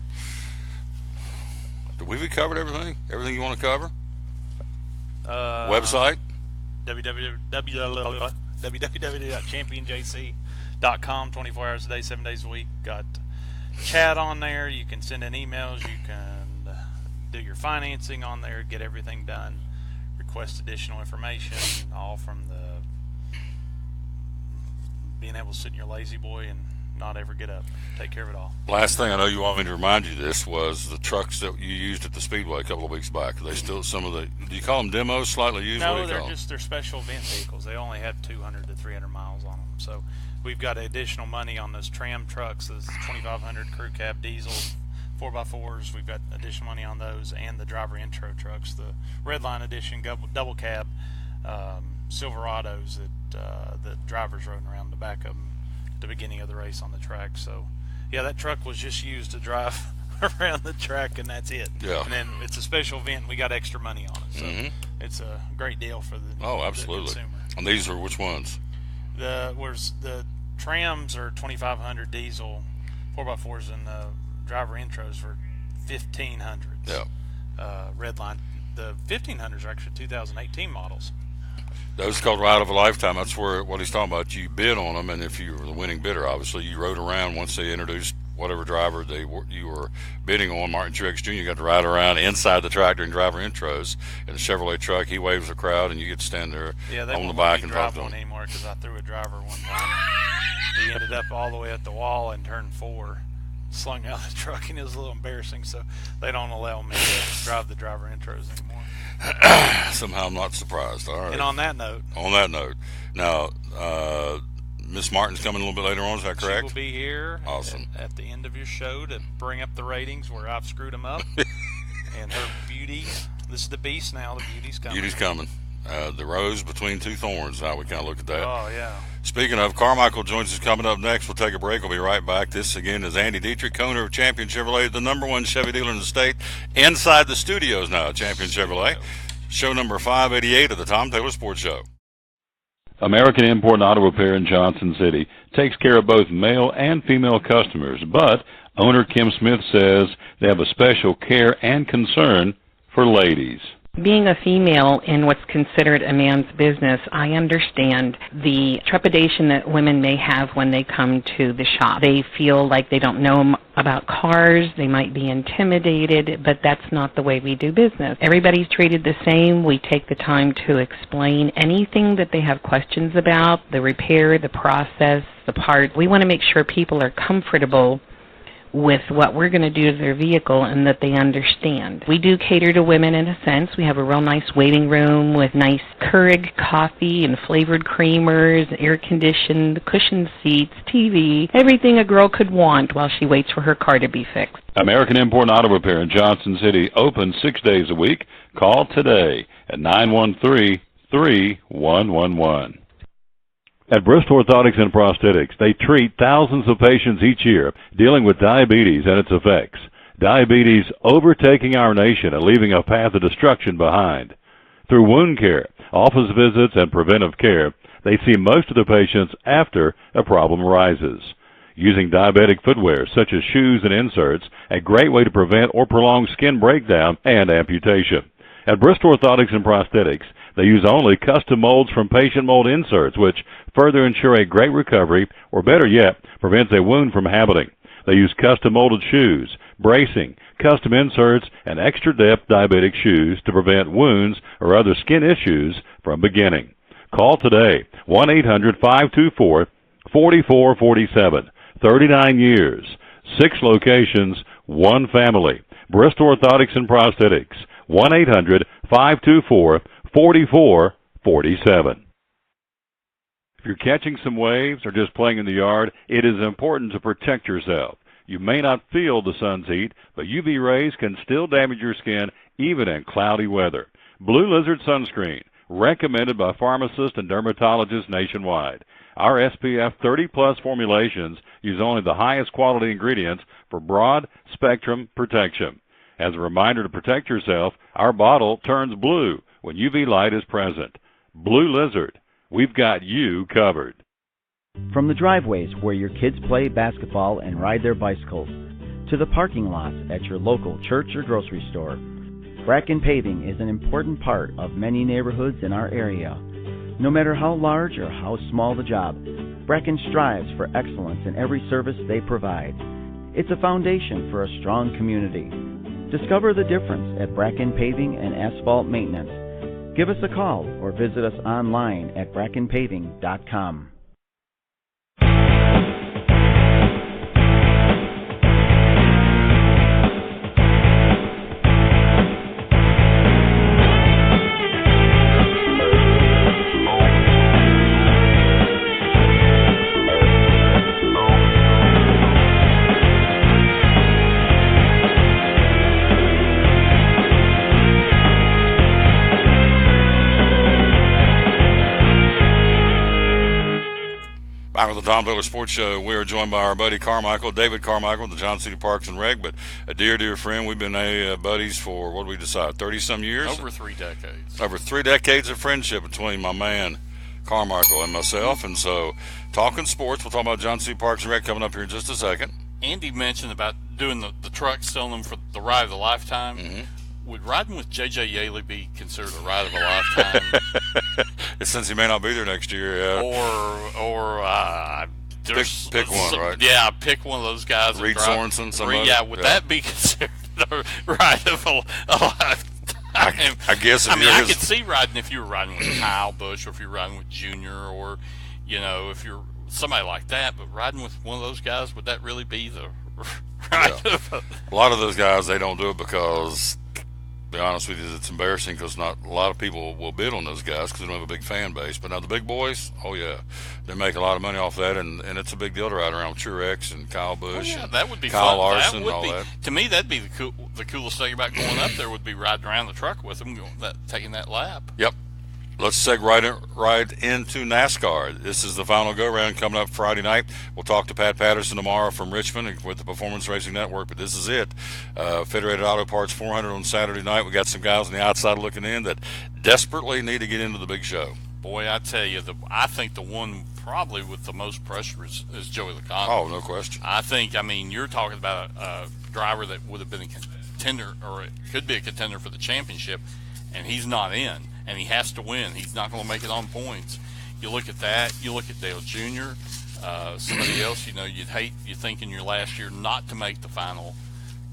Did we covered everything? Everything you want to cover? Website? www.championjc.com, 24 hours a day, 7 days a week. Got chat on there. You can send in emails. You can do your financing on there, get everything done. Request additional information, all from the being able to sit in your lazy boy and not ever get up. Take care of it all. Last thing I know you want me to remind you this was the trucks that you used at the Speedway a couple of weeks back. Are they still some of the, do you call them demos, slightly used? No, they're special event vehicles. They only have 200 to 300 miles on them. So we've got additional money on those tram trucks, those 2500 crew cab diesels, 4x4s. We've got additional money on those, and the driver intro trucks, the Redline Edition double cab Silverados that the drivers rode around the back of them at the beginning of the race on the track. So yeah, that truck was just used to drive around the track, and that's it. Yeah. And then it's a special event, and we got extra money on it. So it's a great deal for the absolutely. the consumer. And these are which ones? The trams are 2500 diesel 4x4s, and the driver intros were 1500s. Yeah. Redline. The 1500s are actually 2018 models. Those called Ride of a Lifetime. That's where what he's talking about. You bid on them, and if you were the winning bidder, obviously, you rode around once they introduced whatever driver you were bidding on. Martin Truex Jr. got to ride around inside the tractor and driver intros in a Chevrolet truck. He waves the crowd, and you get to stand there on the back and drive talk to one him. anymore because I threw a driver one time. He ended up all the way at the wall in turn 4, slung out of the truck, and it was a little embarrassing. So they don't allow me to drive the driver intros anymore. Somehow I'm not surprised. All right. And on that note, now Miss Martin's coming a little bit later on. Is that correct? She will be here. Awesome. At the end of your show to bring up the ratings where I've screwed them up. And her beauty. This is the beast now. The beauty's coming. Beauty's coming. The rose between two thorns. How we kind of look at that. Oh yeah. Speaking of, Carmichael joins us coming up next. We'll take a break. We'll be right back. This again is Andy Dietrich, owner of Champion Chevrolet, the #1 Chevy dealer in the state. Inside the studios now at Champion Chevrolet. Show number 588 of the Tom Taylor Sports Show. American Import and Auto Repair in Johnson City takes care of both male and female customers, but owner Kim Smith says they have a special care and concern for ladies. Being a female in what's considered a man's business, I understand the trepidation that women may have when they come to the shop. They feel like they don't know about cars, they might be intimidated, but that's not the way we do business. Everybody's treated the same. We take the time to explain anything that they have questions about, the repair, the process, the part. We want to make sure people are comfortable with what we're going to do to their vehicle and that they understand. We do cater to women in a sense. We have a real nice waiting room with nice Keurig coffee and flavored creamers, air-conditioned, cushioned seats, TV, everything a girl could want while she waits for her car to be fixed. American Import Auto Repair in Johnson City, open 6 days a week. Call today at 913-3111. At Bristol Orthotics and Prosthetics, they treat thousands of patients each year dealing with diabetes and its effects. Diabetes overtaking our nation and leaving a path of destruction behind. Through wound care, office visits, and preventive care, they see most of the patients after a problem arises. Using diabetic footwear such as shoes and inserts, a great way to prevent or prolong skin breakdown and amputation. At Bristol Orthotics and Prosthetics, they use only custom molds from patient mold inserts, which further ensure a great recovery, or better yet, prevents a wound from happening. They use custom molded shoes, bracing, custom inserts, and extra depth diabetic shoes to prevent wounds or other skin issues from beginning. Call today, 1-800-524-4447. 39 years, 6 locations, 1 family. Bristol Orthotics and Prosthetics, 1-800-524-4447. If you're catching some waves or just playing in the yard, it is important to protect yourself. You may not feel the sun's heat, but UV rays can still damage your skin even in cloudy weather. Blue Lizard Sunscreen, recommended by pharmacists and dermatologists nationwide. Our SPF 30-plus formulations use only the highest quality ingredients for broad spectrum protection. As a reminder to protect yourself, our bottle turns blue when UV light is present. Blue Lizard, we've got you covered. From the driveways where your kids play basketball and ride their bicycles, to the parking lots at your local church or grocery store, Bracken Paving is an important part of many neighborhoods in our area. No matter how large or how small the job, Bracken strives for excellence in every service they provide. It's a foundation for a strong community. Discover the difference at Bracken Paving and Asphalt Maintenance. Give us a call or visit us online at brackenpaving.com. Back with the Tom Baylor Sports Show, we are joined by our buddy Carmichael, David Carmichael, the Johnson City Parks and Rec, but a dear, dear friend. We've been buddies for, what did we decide, 30-some years? Over 3 decades. Over 3 decades of friendship between my man Carmichael and myself. And so, talking sports, we'll talk about Johnson City Parks and Rec coming up here in just a second. Andy mentioned about doing the trucks, selling them for the ride of a lifetime. Mm-hmm. Would riding with J.J. Yaley be considered a ride of a lifetime? Since he may not be there next year, yeah. Pick one, right? Yeah, pick one of those guys. Reed Sorensen, somebody. Yeah, would that be considered a ride of a lifetime? I guess. I could see riding if you were riding with Kyle Busch, or if you're riding with Junior, or if you're somebody like that. But riding with one of those guys, would that really be the ride of a lot of those guys? They don't do it because, to be honest with you, it's embarrassing because not a lot of people will bid on those guys because they don't have a big fan base. But now the big boys, oh yeah, they make a lot of money off that, and it's a big deal to ride around with Truex and Kyle Busch. Oh, yeah, and that would be Kyle fun. Larson That would and all be, that. To me, that'd be the coolest thing about going up there would be riding around the truck with them, taking that lap. Yep. Let's seg right into NASCAR. This is the final go-round coming up Friday night. We'll talk to Pat Patterson tomorrow from Richmond with the Performance Racing Network, but this is it. Federated Auto Parts 400 on Saturday night. We got some guys on the outside looking in that desperately need to get into the big show. Boy, I tell you, I think the one probably with the most pressure is Joey LaConte. Oh, no question. You're talking about a driver that would have been a contender, or it could be a contender for the championship, and he's not in. And he has to win. He's not going to make it on points. You look at that. You look at Dale Jr., somebody else. You think in your last year not to make the final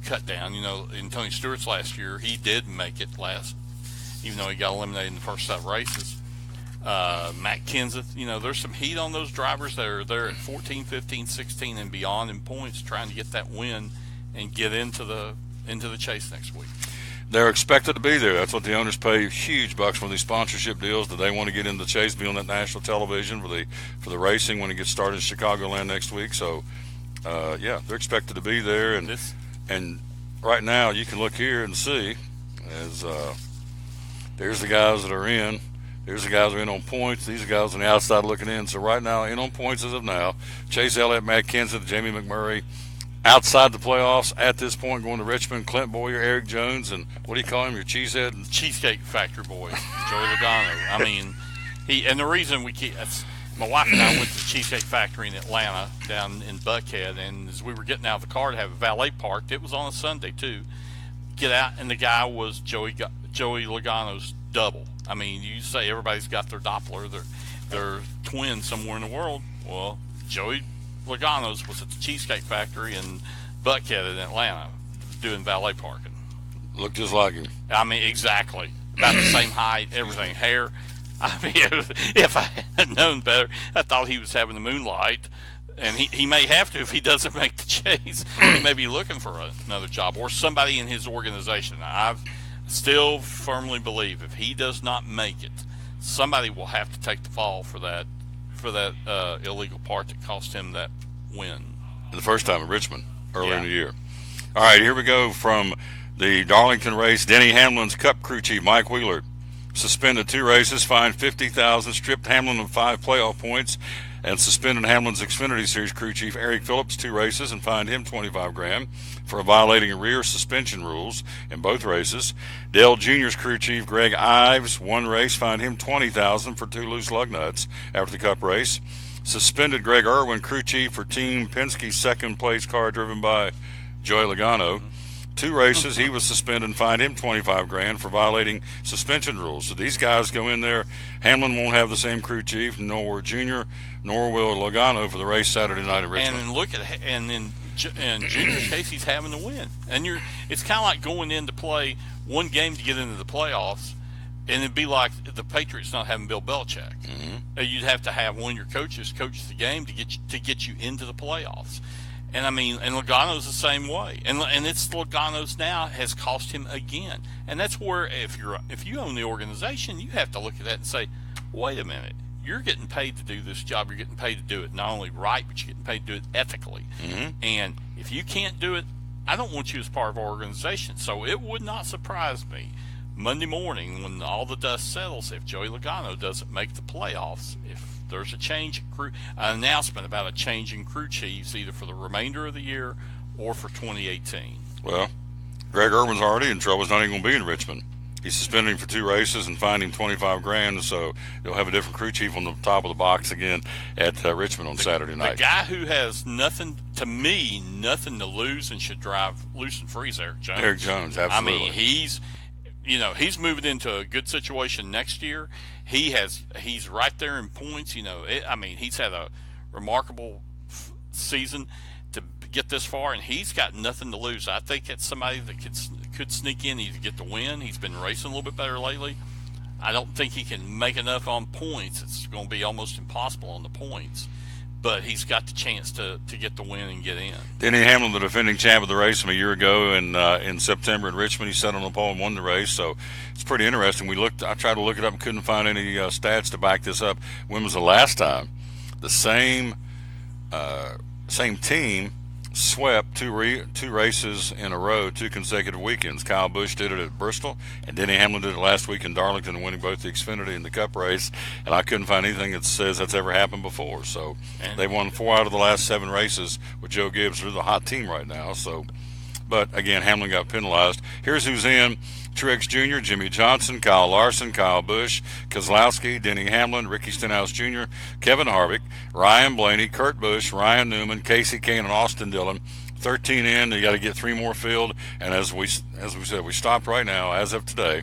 cut down. In Tony Stewart's last year, he did make it last, even though he got eliminated in the first 7 races. Matt Kenseth. You know, there's some heat on those drivers that are there at 14, 15, 16 and beyond in points, trying to get that win and get into the chase next week. They're expected to be there. That's what the owners pay huge bucks for these sponsorship deals, that they want to get into the chase, be on that national television for the racing when it gets started in Chicagoland next week. So, yeah, they're expected to be there. And right now you can look here and see, as there's the guys that are in. There's the guys that are in on points. These are guys on the outside looking in. So right now, in on points as of now, Chase Elliott, Matt Kenseth, Jamie McMurray. Outside the playoffs at this point, going to Richmond, Clint Boyer, Eric Jones, and what do you call him, your cheesehead? Cheesecake Factory boy, Joey Logano. I mean, and the reason my wife and I went to the Cheesecake Factory in Atlanta, down in Buckhead, and as we were getting out of the car to have a valet parked, it was on a Sunday too, get out, and the guy was Joey Logano's double. I mean, you say everybody's got their Doppler, their twin somewhere in the world. Well, Joey Logano's was at the Cheesecake Factory in Buckhead in Atlanta doing valet parking. Looked just like him. I mean, exactly. About the same height, everything. Hair. I mean, if I had known better, I thought he was having the moonlight. And he may have to if he doesn't make the chase. He may be looking for another job or somebody in his organization. I still firmly believe if he does not make it, somebody will have to take the fall for that illegal part that cost him that win. The first time in Richmond earlier in the year. All right, here we go from the Darlington race. Denny Hamlin's Cup crew chief, Mike Wheeler, suspended 2 races, fined $50,000, stripped Hamlin of 5 playoff points, and suspended Hamlin's Xfinity Series crew chief, Eric Phillips, 2 races and fined him $25,000 for violating rear suspension rules in both races. Dale Jr.'s crew chief, Greg Ives, 1 race, fined him $20,000 for 2 loose lug nuts after the Cup race. Suspended Greg Irwin, crew chief for Team Penske's second place car driven by Joey Logano. 2 races, he was suspended and fined him $25,000 for violating suspension rules. So these guys go in there. Hamlin won't have the same crew chief, nor Junior, nor will Logano for the race Saturday night at Richmond. And look at in Junior's case, he's having to win. And it's kind of like going in to play one game to get into the playoffs, and it'd be like the Patriots not having Bill Belichick. Mm-hmm. You'd have to have one of your coaches coach the game to get you into the playoffs. And I mean, and Logano's the same way. And it's Logano's now has cost him again. And that's where if you own the organization, you have to look at that and say, wait a minute, you're getting paid to do this job. You're getting paid to do it not only right, but you're getting paid to do it ethically. Mm-hmm. And if you can't do it, I don't want you as part of our organization. So it would not surprise me Monday morning when all the dust settles if Joey Logano doesn't make the playoffs, if there's an announcement about a change in crew chiefs either for the remainder of the year or for 2018. Well, Greg Irwin's already in trouble. He's not even going to be in Richmond. He's suspended him for 2 races and fined him $25,000. So you'll have a different crew chief on the top of the box again at Richmond on Saturday night. The guy who has nothing to lose and should drive loose and free is Eric Jones. Eric Jones, absolutely. I mean, he's moving into a good situation next year. He's right there in points. He's had a remarkable season to get this far, and he's got nothing to lose. I think it's somebody that could sneak in, either get the win. He's been racing a little bit better lately. I don't think he can make enough on points. It's going to be almost impossible on the points. But he's got the chance to get the win and get in. Denny Hamlin, the defending champ of the race from a year ago in September in Richmond, he sat on the pole and won the race. So it's pretty interesting. I tried to look it up and couldn't find any stats to back this up. When was the last time the same team swept two races in a row, 2 consecutive weekends? Kyle Busch did it at Bristol, and Denny Hamlin did it last week in Darlington, winning both the Xfinity and the Cup race. And I couldn't find anything that says that's ever happened before. So they won 4 out of the last 7 races with Joe Gibbs. They're the hot team right now. So, but again, Hamlin got penalized. Here's who's in: Truex Jr., Jimmy Johnson, Kyle Larson, Kyle Busch, Keselowski, Denny Hamlin, Ricky Stenhouse Jr., Kevin Harvick, Ryan Blaney, Kurt Busch, Ryan Newman, Casey Kane, and Austin Dillon. 13 in. You got to get 3 more filled. And as we said, we stopped right now as of today.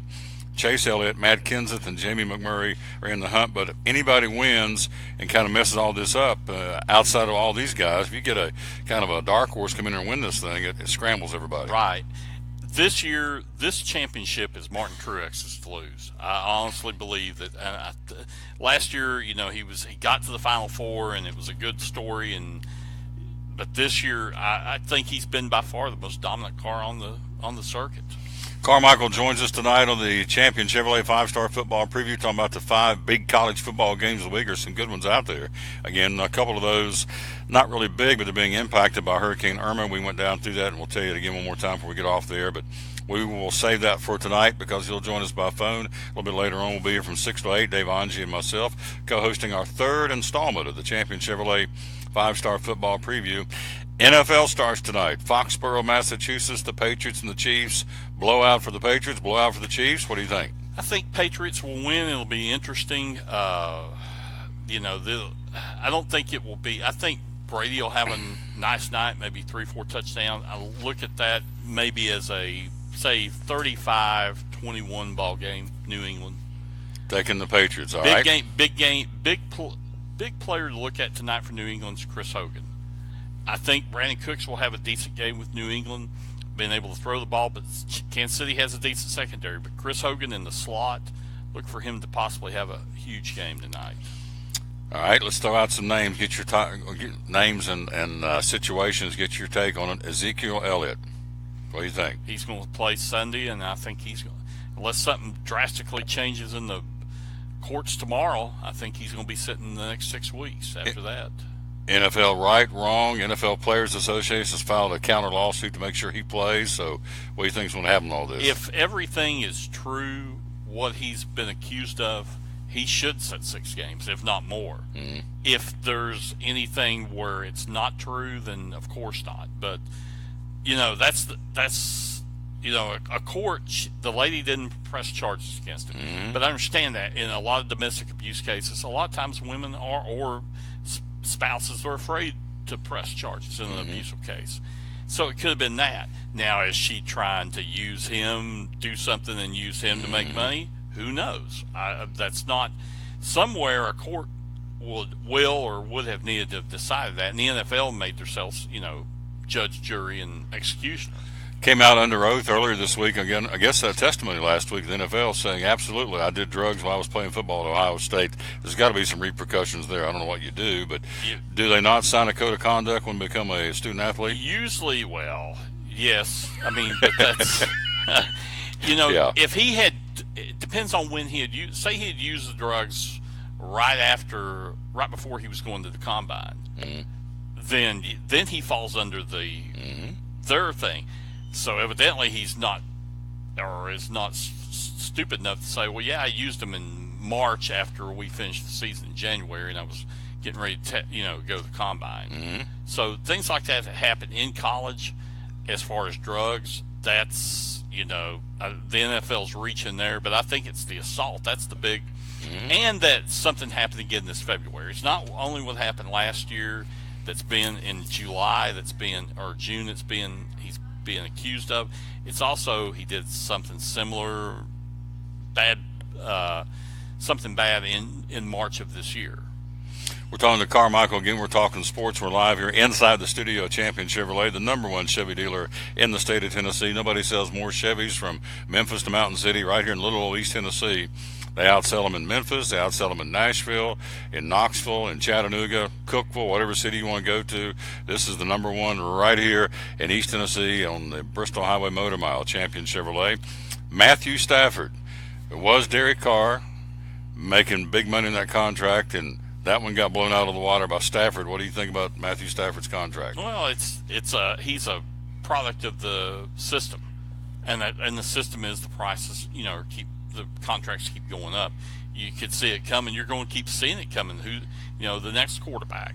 Chase Elliott, Matt Kenseth, and Jamie McMurray are in the hunt. But if anybody wins and kind of messes all this up, outside of all these guys, if you get a kind of a dark horse come in and win this thing, it scrambles everybody. Right. this year, this championship is Martin Truex's to lose. I honestly believe that. Last year, he got to the Final Four, and it was a good story. But this year, I think he's been by far the most dominant car on the circuit. Carmichael joins us tonight on the Champion Chevrolet 5-Star Football Preview, talking about the 5 big college football games of the week. There's some good ones out there. Again, a couple of those not really big, but they're being impacted by Hurricane Irma. We went down through that, and we'll tell you it again one more time before we get off the air. But we will save that for tonight because he'll join us by phone. A little bit later on, we'll be here from 6 to 8, Dave Angie and myself, co-hosting our 3rd installment of the Champion Chevrolet 5-Star Football Preview. NFL starts tonight. Foxborough, Massachusetts, the Patriots and the Chiefs. Blowout for the Patriots, blowout for the Chiefs. What do you think? I think Patriots will win. It'll be interesting. I don't think it will be. I think Brady will have a nice night, maybe 3-4 touchdowns. I look at that maybe as a, say, 35-21 ball game, New England. Taking the Patriots, all right. Big player to look at tonight for New England is Chris Hogan. I think Brandon Cooks will have a decent game with New England, being able to throw the ball, but Kansas City has a decent secondary. But Chris Hogan in the slot, look for him to possibly have a huge game tonight. All right, let's throw out some names. Get your names and situations. Get your take on it. Ezekiel Elliott. What do you think? He's going to play Sunday, and I think he's going, unless something drastically changes in the courts tomorrow, I think he's going to be sitting the next 6 weeks after that. NFL right, wrong. NFL Players Association has filed a counter lawsuit to make sure he plays. So what do you think is going to happen to all this? If everything is true, what he's been accused of, he should sit 6 games, if not more. Mm-hmm. If there's anything where it's not true, then of course not. But, that's a court, the lady didn't press charges against him. Mm-hmm. But I understand that in a lot of domestic abuse cases, a lot of times women are, or spouses are afraid to press charges in an abusive case. So it could have been that. Now, is she trying to use him, do something and use him to make money? Who knows? That's not somewhere a court will or would have needed to have decided that. And the NFL made themselves, judge, jury, and executioner. Came out under oath earlier this week. Again, I guess that testimony last week, the NFL saying, absolutely, I did drugs while I was playing football at Ohio State. There's got to be some repercussions there. I don't know what you do, but do they not sign a code of conduct when they become a student athlete? Usually, well, yes. I mean, but that's, if he had, it depends on when he had used, say he had used the drugs right before he was going to the combine, then he falls under the their thing. So evidently he's not, or is not stupid enough to say, well, yeah, I used them in March after we finished the season in January, and I was getting ready to, go to the combine. So things like that happen in college. As far as drugs, that's, the NFL's reaching there, but I think it's the assault. That's the big, and that something happened again this February. It's not only what happened last year that's been in July, June, he's being accused of. It's also he did something similar, something bad in March of this year. We're talking to Carmichael again. We're talking sports. We're live here inside the studio at Champion Chevrolet, the #1 Chevy dealer in the state of Tennessee. Nobody sells more Chevys from Memphis to Mountain City, right here in little old East Tennessee. They outsell them in Memphis. They outsell them in Nashville, in Knoxville, in Chattanooga, Cookeville, whatever city you want to go to. This is the #1 right here in East Tennessee on the Bristol Highway Motor Mile, Champion Chevrolet. Matthew Stafford. It was Derek Carr making big money in that contract, and that one got blown out of the water by Stafford. What do you think about Matthew Stafford's contract? Well, he's a product of the system, and the system is the prices, the contracts keep going up. You could see it coming. You're going to keep seeing it coming. The next quarterback.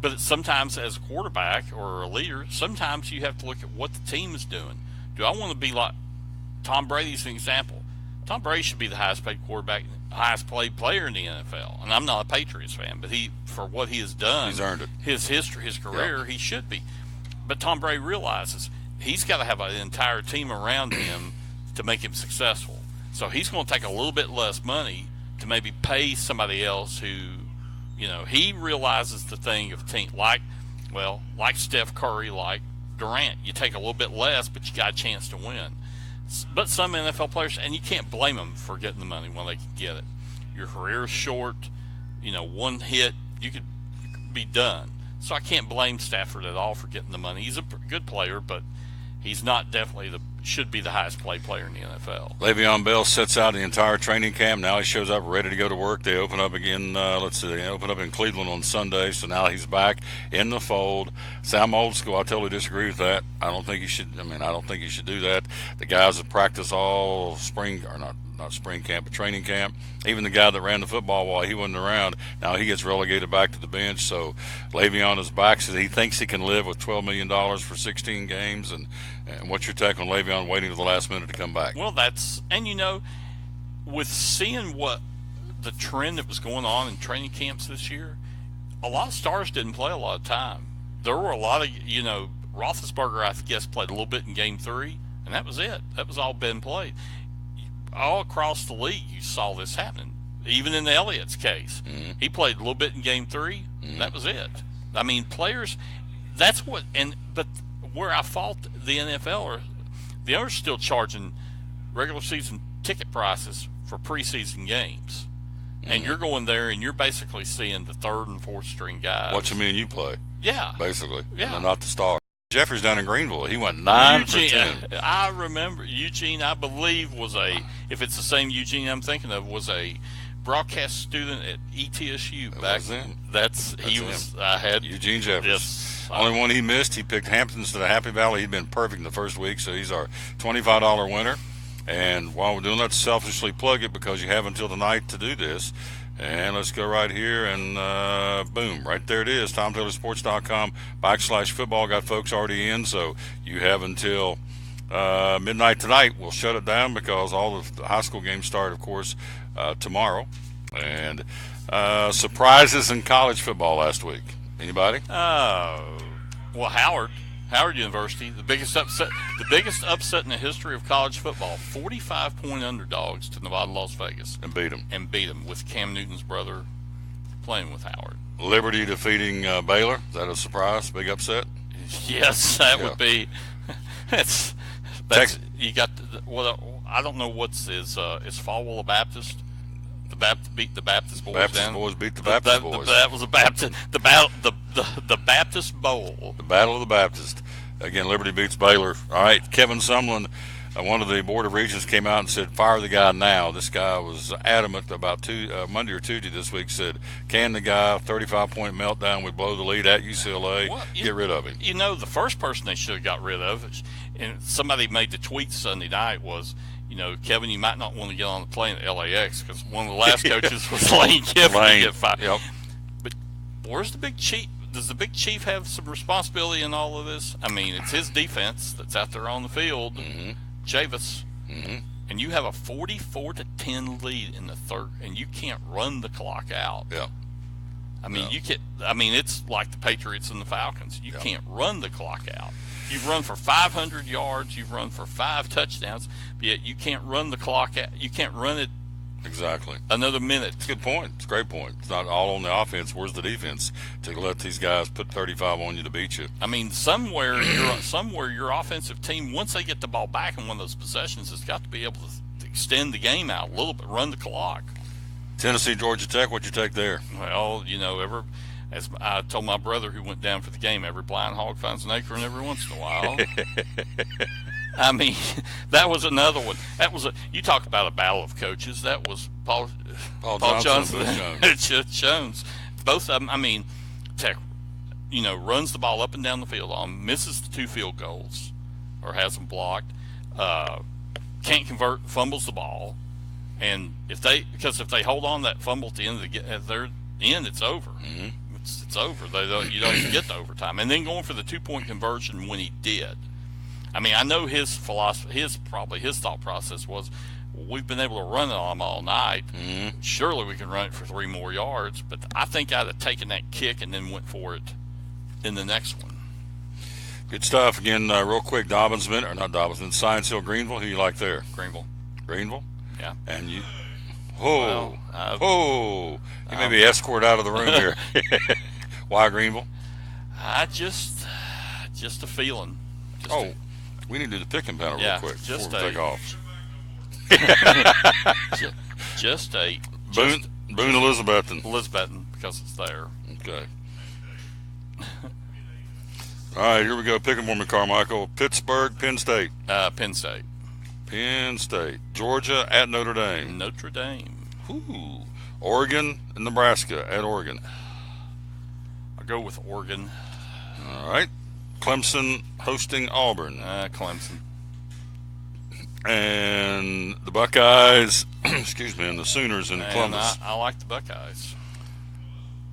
But sometimes as a quarterback or a leader, sometimes you have to look at what the team is doing. Do I want to be like Tom Brady's an example? Tom Brady should be the highest paid quarterback, highest paid player in the NFL. And I'm not a Patriots fan, but for what he has done, he's earned it. His history, his career, he should be. But Tom Brady realizes he's got to have an entire team around him to make him successful. So he's going to take a little bit less money to maybe pay somebody else who, he realizes the thing of team, like Steph Curry, like Durant. You take a little bit less, but you got a chance to win. But some NFL players, and you can't blame them for getting the money when they can get it. Your career is short. One hit, you could be done. So I can't blame Stafford at all for getting the money. He's a good player, but he's not definitely should be the highest paid player in the NFL. Le'Veon Bell sits out the entire training camp. Now he shows up ready to go to work. They open up again. They open up in Cleveland on Sunday. So now he's back in the fold. So I'm old school. I totally disagree with that. I don't think he should. I don't think he should do that. The guys that practice all spring, or not spring camp, but training camp. Even the guy that ran the football while he wasn't around, now he gets relegated back to the bench. So Le'Veon is back. So he thinks he can live with $12 million for 16 games. And what's your take on Le'Veon waiting to the last minute to come back? Well, with seeing what the trend that was going on in training camps this year, a lot of stars didn't play a lot of time. There were a lot of, Roethlisberger, I guess, played a little bit in Game 3, and that was it. That was all been played. All across the league, you saw this happening. Even in Elliott's case, he played a little bit in Game 3. That was it. Players. That's what. But where I fault the NFL the owners still charging regular season ticket prices for preseason games, and you're going there and you're basically seeing the third and fourth string guys. Watching me and you play. Yeah. Basically. Yeah. And not the star. Jeffers down in Greenville, he went 9 for 10. I remember Eugene, I believe, if it's the same Eugene I'm thinking of, was a broadcast student at ETSU back then. I had Eugene Jeffers. Yes. Only one he missed, he picked Hamptons to the Happy Valley. He'd been perfect in the first week, so he's our $25 winner. And while we're doing that, selfishly plug it because you have until tonight to do this. And let's go right here and boom, right there it is. TomTaylorSports.com/football. Got folks already in, so you have until midnight tonight. We'll shut it down because all of the high school games start, of course, tomorrow. And surprises in college football last week. Anybody? Well, Howard University, the biggest upset in the history of college football. 45-point underdogs to Nevada, Las Vegas, and beat them with Cam Newton's brother playing with Howard. Liberty defeating Baylor. Is that a surprise? Big upset? Yes, that would be. That's you got. I don't know what's is Falwell a Baptist. Beat the Baptist boys. Baptist boys beat the Baptist boys. That was the Baptist Bowl. The Battle of the Baptist. Again, Liberty beats Baylor. All right, Kevin Sumlin, one of the Board of Regents, came out and said, "Fire the guy now." This guy was adamant about Monday or Tuesday this week. Said, "Can the guy? 35-point meltdown. We blow the lead at UCLA. Get rid of him." The first person they should have got rid of, and somebody made the tweet Sunday night was, Kevin, you might not want to get on the plane at LAX because one of the last coaches was Lane Kiffin to get fired. Yep. But where's the Big Chief? Does the Big Chief have some responsibility in all of this? It's his defense that's out there on the field, Chavis, and you have a 44-10 lead in the third, and you can't run the clock out. Yeah. You can. It's like the Patriots and the Falcons. You can't run the clock out. You've run for 500 yards. You've run for 5 touchdowns. But yet you can't run the clock out. You can't run it exactly another minute. It's a good point. It's a great point. It's not all on the offense. Where's the defense to let these guys put 35 on you to beat you? Somewhere your offensive team, once they get the ball back in one of those possessions, has got to be able to extend the game out a little bit, run the clock. Tennessee, Georgia Tech, what'd you take there? Well, as I told my brother who went down for the game, every blind hog finds an acorn every once in a while. That was another one. You talk about a battle of coaches. That was Paul Johnson and Jones. Both of them, Tech, runs the ball up and down the field misses the 2 field goals or has them blocked, can't convert, fumbles the ball. And if they hold on that fumble at the end of their end, it's over. Mm-hmm. It's over. You don't even get to overtime. And then going for the 2-point conversion when he did. I know his philosophy, his thought process was, we've been able to run it on them all night. Mm-hmm. Surely we can run it for 3 more yards. But I think I'd have taken that kick and then went for it in the next one. Good stuff. Again, real quick, Science Hill, Greenville. Who you like there? Greenville? Yeah. And you... You may be escorted out of the room here. Why Greenville? Just a feeling. We need to do the picking panel Yeah, real quick just before we take off. Just eight. Boone Elizabethan. Elizabethan, because it's there. Okay. All right, here we go. Pick 'em for me, Carmichael. Pittsburgh, Penn State. Penn State. Penn State. Georgia at Notre Dame. Notre Dame. Ooh. Oregon and Nebraska at Oregon. I'll go with Oregon. All right. Clemson hosting Auburn. Clemson. And the Buckeyes, excuse me, and the Sooners in Columbus. I like the Buckeyes.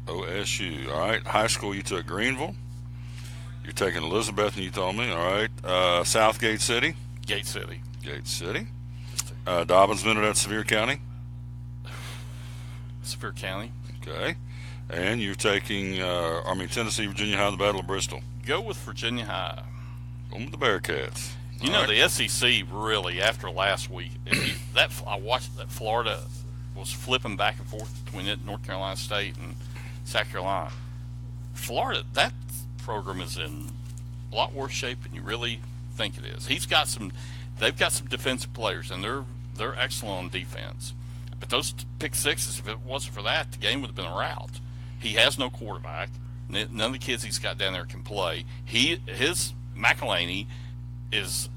OSU. All right. High school, you took Greenville. You're taking Elizabeth, and you told me. All right. Southgate City. Gate City. Gate City. Dobbins Minute at Sevier County. Sevier County. Okay. And you're taking, Tennessee, Virginia High, the Battle of Bristol. Go with Virginia High. Going with the Bearcats. You know, the SEC really, after last week, I watched that Florida was flipping back and forth between it, North Carolina State and South Carolina. Florida, that program is in a lot worse shape than you really think it is. They've got some defensive players, and they're excellent on defense. But those pick sixes, if it wasn't for that, the game would have been a rout. He has no quarterback. None of the kids he's got down there can play. His McElhaney is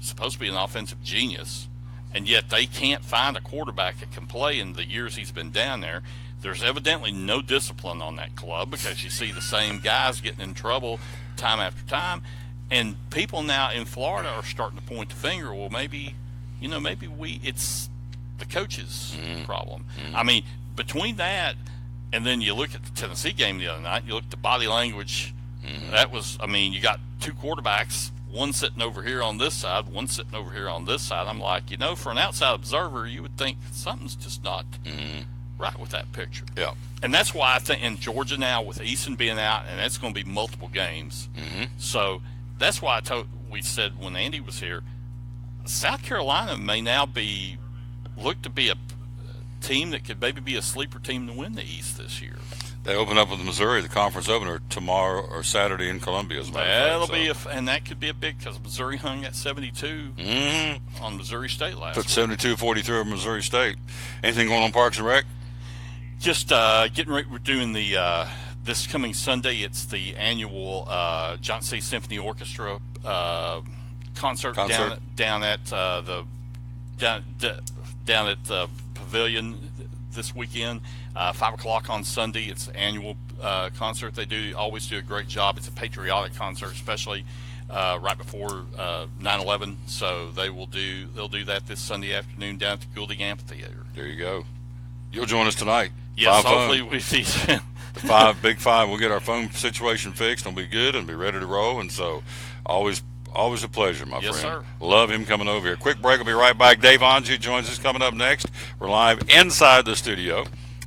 supposed to be an offensive genius, and yet they can't find a quarterback that can play in the years he's been down there. There's evidently no discipline on that club because you see the same guys getting in trouble time after time, and people now in Florida are starting to point the finger. Well, maybe it's the coach's problem. I mean, between that and then you look at the Tennessee game the other night, you look at the body language. That was, you got two quarterbacks, one sitting over here on this side, one sitting over here on this side. I'm like, for an outside observer, you would think something's just not right with that picture. Yeah. And that's why I think in Georgia now, with Eason being out, and it's going to be multiple games. So that's why we said when Andy was here, South Carolina may now look to be a team that could maybe be a sleeper team to win the East this year. They open up with Missouri, the conference opener, tomorrow or Saturday in Columbia. And that could be a big, because Missouri hung at 72 on Missouri State last week. 72-43 over Missouri State. Anything going on Parks and Rec? Just getting ready. We're doing this coming Sunday. It's the annual Johnson City Symphony Orchestra concert. down at the Pavilion this weekend. 5 o'clock on Sunday. It's an annual concert. They always do a great job. It's a patriotic concert, especially right before 9/11. So they'll do that this Sunday afternoon down at the Goulding Amphitheater. There you go. You'll join us tonight. Yes, hopefully we see the Big Five. We'll get our phone situation fixed. We'll be good and be ready to roll. And so always a pleasure, my friend. Yes, sir. Love him coming over here. Quick break. We'll be right back. Dave Angie joins us coming up next. We're live inside the studio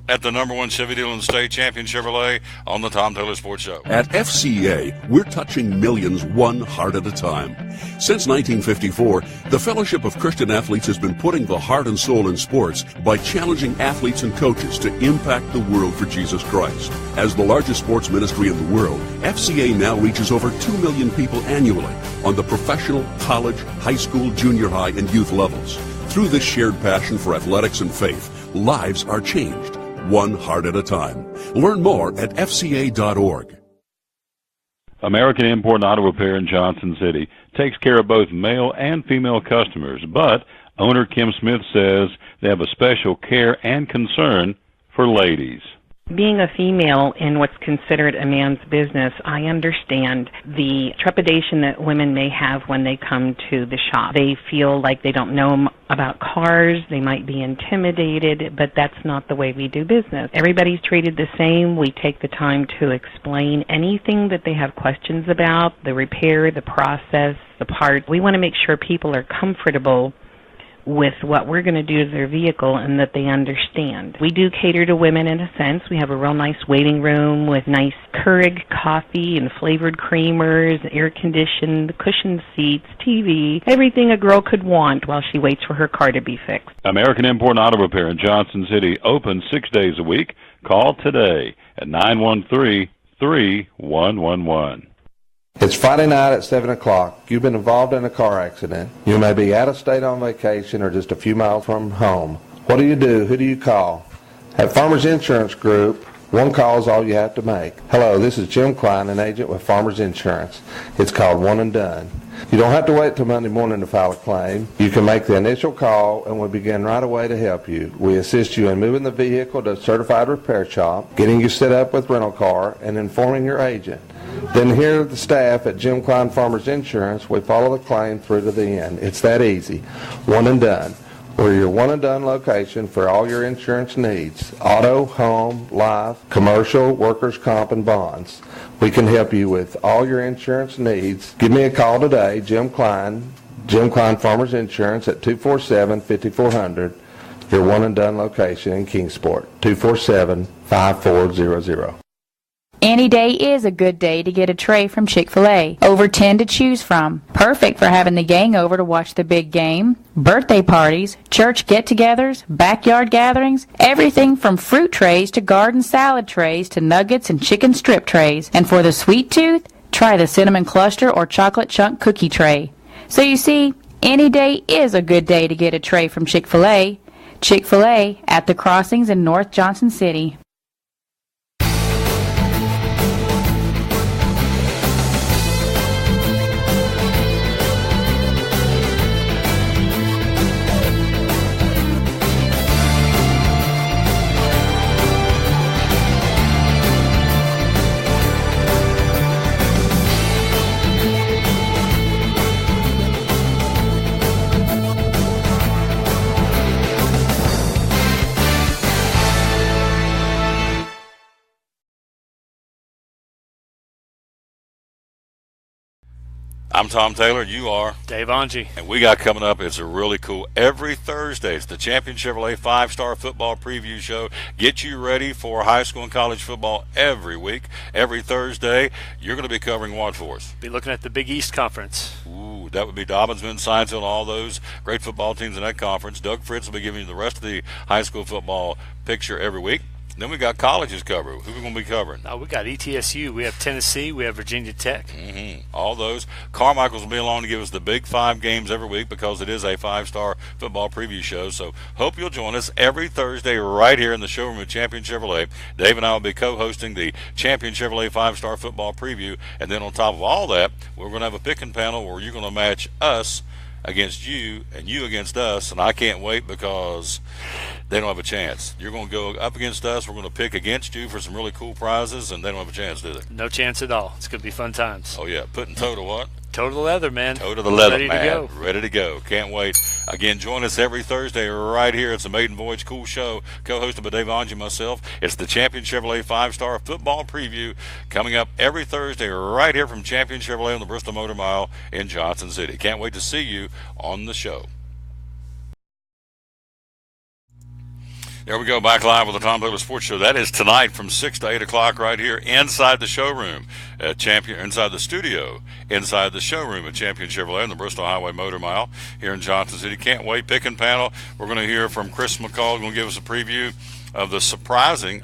at the #1 Chevy dealer in the state, Champion Chevrolet, on the Tom Taylor Sports Show. At FCA, we're touching millions one heart at a time. Since 1954, the Fellowship of Christian Athletes has been putting the heart and soul in sports by challenging athletes and coaches to impact the world for Jesus Christ. As the largest sports ministry in the world, FCA now reaches over 2 million people annually on the professional, college, high school, junior high, and youth levels. Through this shared passion for athletics and faith, lives are changed, one heart at a time. Learn more at FCA.org. American Import and Auto Repair in Johnson City takes care of both male and female customers, but owner Kim Smith says they have a special care and concern for ladies. Being a female in what's considered a man's business, I understand the trepidation that women may have when they come to the shop. They feel like they don't know about cars, they might be intimidated, but that's not the way we do business. Everybody's treated the same. We take the time to explain anything that they have questions about, the repair, the process, the parts. We want to make sure people are comfortable with what we're going to do to their vehicle and that they understand. We do cater to women in a sense. We have a real nice waiting room with nice Keurig coffee and flavored creamers, air-conditioned, cushioned seats, TV, everything a girl could want while she waits for her car to be fixed. American Import and Auto Repair in Johnson City, open 6 days a week. Call today at 913-3111. It's Friday night at 7 o'clock. You've been involved in a car accident. You may be out of state on vacation or just a few miles from home. What do you do? Who do you call? At Farmers Insurance Group, one call is all you have to make. Hello, this is Jim Klein, an agent with Farmers Insurance. It's called One and Done. You don't have to wait till Monday morning to file a claim. You can make the initial call and we'll begin right away to help you. We assist you in moving the vehicle to a certified repair shop, getting you set up with rental car, and informing your agent. Then here at the staff at Jim Klein Farmers Insurance, we follow the claim through to the end. It's that easy. One and Done. We're your one and done location for all your insurance needs. Auto, home, life, commercial, workers' comp, and bonds. We can help you with all your insurance needs. Give me a call today, Jim Klein Farmers Insurance at 247-5400. Your one and done location in Kingsport, 247-5400. Any day is a good day to get a tray from Chick-fil-A. Over 10 to choose from. Perfect for having the gang over to watch the big game, birthday parties, church get-togethers, backyard gatherings, everything from fruit trays to garden salad trays to nuggets and chicken strip trays. And for the sweet tooth, try the cinnamon cluster or chocolate chunk cookie tray. So you see, any day is a good day to get a tray from Chick-fil-A. Chick-fil-A at the Crossings in North Johnson City. I'm Tom Taylor, you are Dave Angie. And we got coming up, it's a really cool, every Thursday, it's the Champion Chevrolet 5-Star Football Preview Show. Get you ready for high school and college football every week. Every Thursday, you're going to be covering what for us? Be looking at the Big East Conference. Ooh, that would be Dobbinsville, Sciencefield, all those great football teams in that conference. Doug Fritz will be giving you the rest of the high school football picture every week. Then we got colleges covered. Who are we going to be covering? Oh, we got ETSU. We have Tennessee. We have Virginia Tech. All those. Carmichael's will be along to give us the big 5 games every week because it is a 5-star football preview show. So hope you'll join us every Thursday right here in the showroom of Champion Chevrolet. Dave and I will be co-hosting the Champion Chevrolet 5-Star football preview. And then on top of all that, we're going to have a picking panel where you're going to match us against you and you against us, and I can't wait because they don't have a chance. You're going to go up against us, we're going to pick against you for some really cool prizes, and they don't have a chance, do they? No chance at all. It's going to be fun times. Oh yeah, putting toe to what? Toe to the leather, man. Toe to the leather, Ready man. to go. Ready to go. Can't wait. Again, join us every Thursday right here. It's a Maiden Voyage Cool Show, co-hosted by Dave Angie and myself. It's the Champion Chevrolet 5-Star Football Preview coming up every Thursday right here from Champion Chevrolet on the Bristol Motor Mile in Johnson City. Can't wait to see you on the show. There we go, back live with the Tom Taylor Sports Show. That is tonight from 6 to 8 o'clock right here inside the showroom at inside the studio, inside the showroom at Champion Chevrolet on the Bristol Highway Motor Mile here in Johnson City. Can't wait. Picking panel. We're going to hear from Chris McCall. Going to give us a preview of the surprising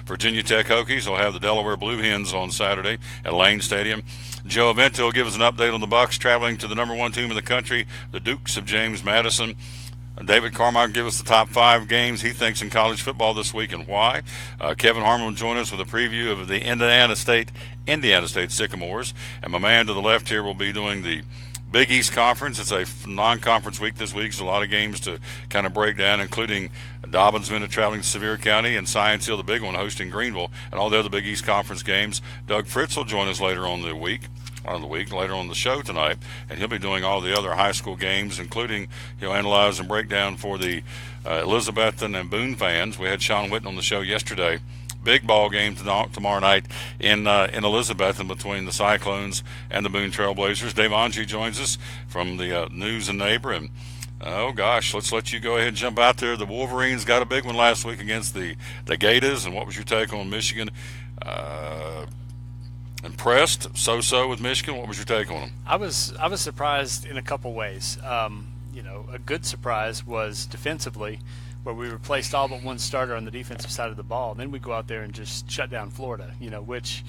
Virginia Tech Hokies. They'll have the Delaware Blue Hens on Saturday at Lane Stadium. Joe Avento will give us an update on the Bucks traveling to the number 1 team in the country, the Dukes of James Madison. David Carmichael will give us the top 5 games he thinks in college football this week and why. Kevin Harmon will join us with a preview of the Indiana State Sycamores. And my man to the left here will be doing the Big East Conference. It's a non-conference week this week, so a lot of games to kind of break down, including Dobbinsville traveling to Sevier County and Sciencefield, the big one, hosting Greenville, and all the other Big East Conference games. Doug Fritz will join us later on later on the show tonight, and he'll be doing all the other high school games, including he'll analyze and break down for the Elizabethton and Boone fans. We had Sean Witten on the show yesterday. Big ball game tomorrow night in Elizabethton between the Cyclones and the Boone Trailblazers. Dave Angie joins us from the News and Neighbor, and oh gosh, let's let you go ahead and jump out there. The Wolverines got a big one last week against the Gators, and what was your take on Michigan? Impressed, so with Michigan. What was your take on them? I was surprised in a couple ways. A good surprise was defensively, where we replaced all but one starter on the defensive side of the ball, and then we go out there and just shut down Florida. Which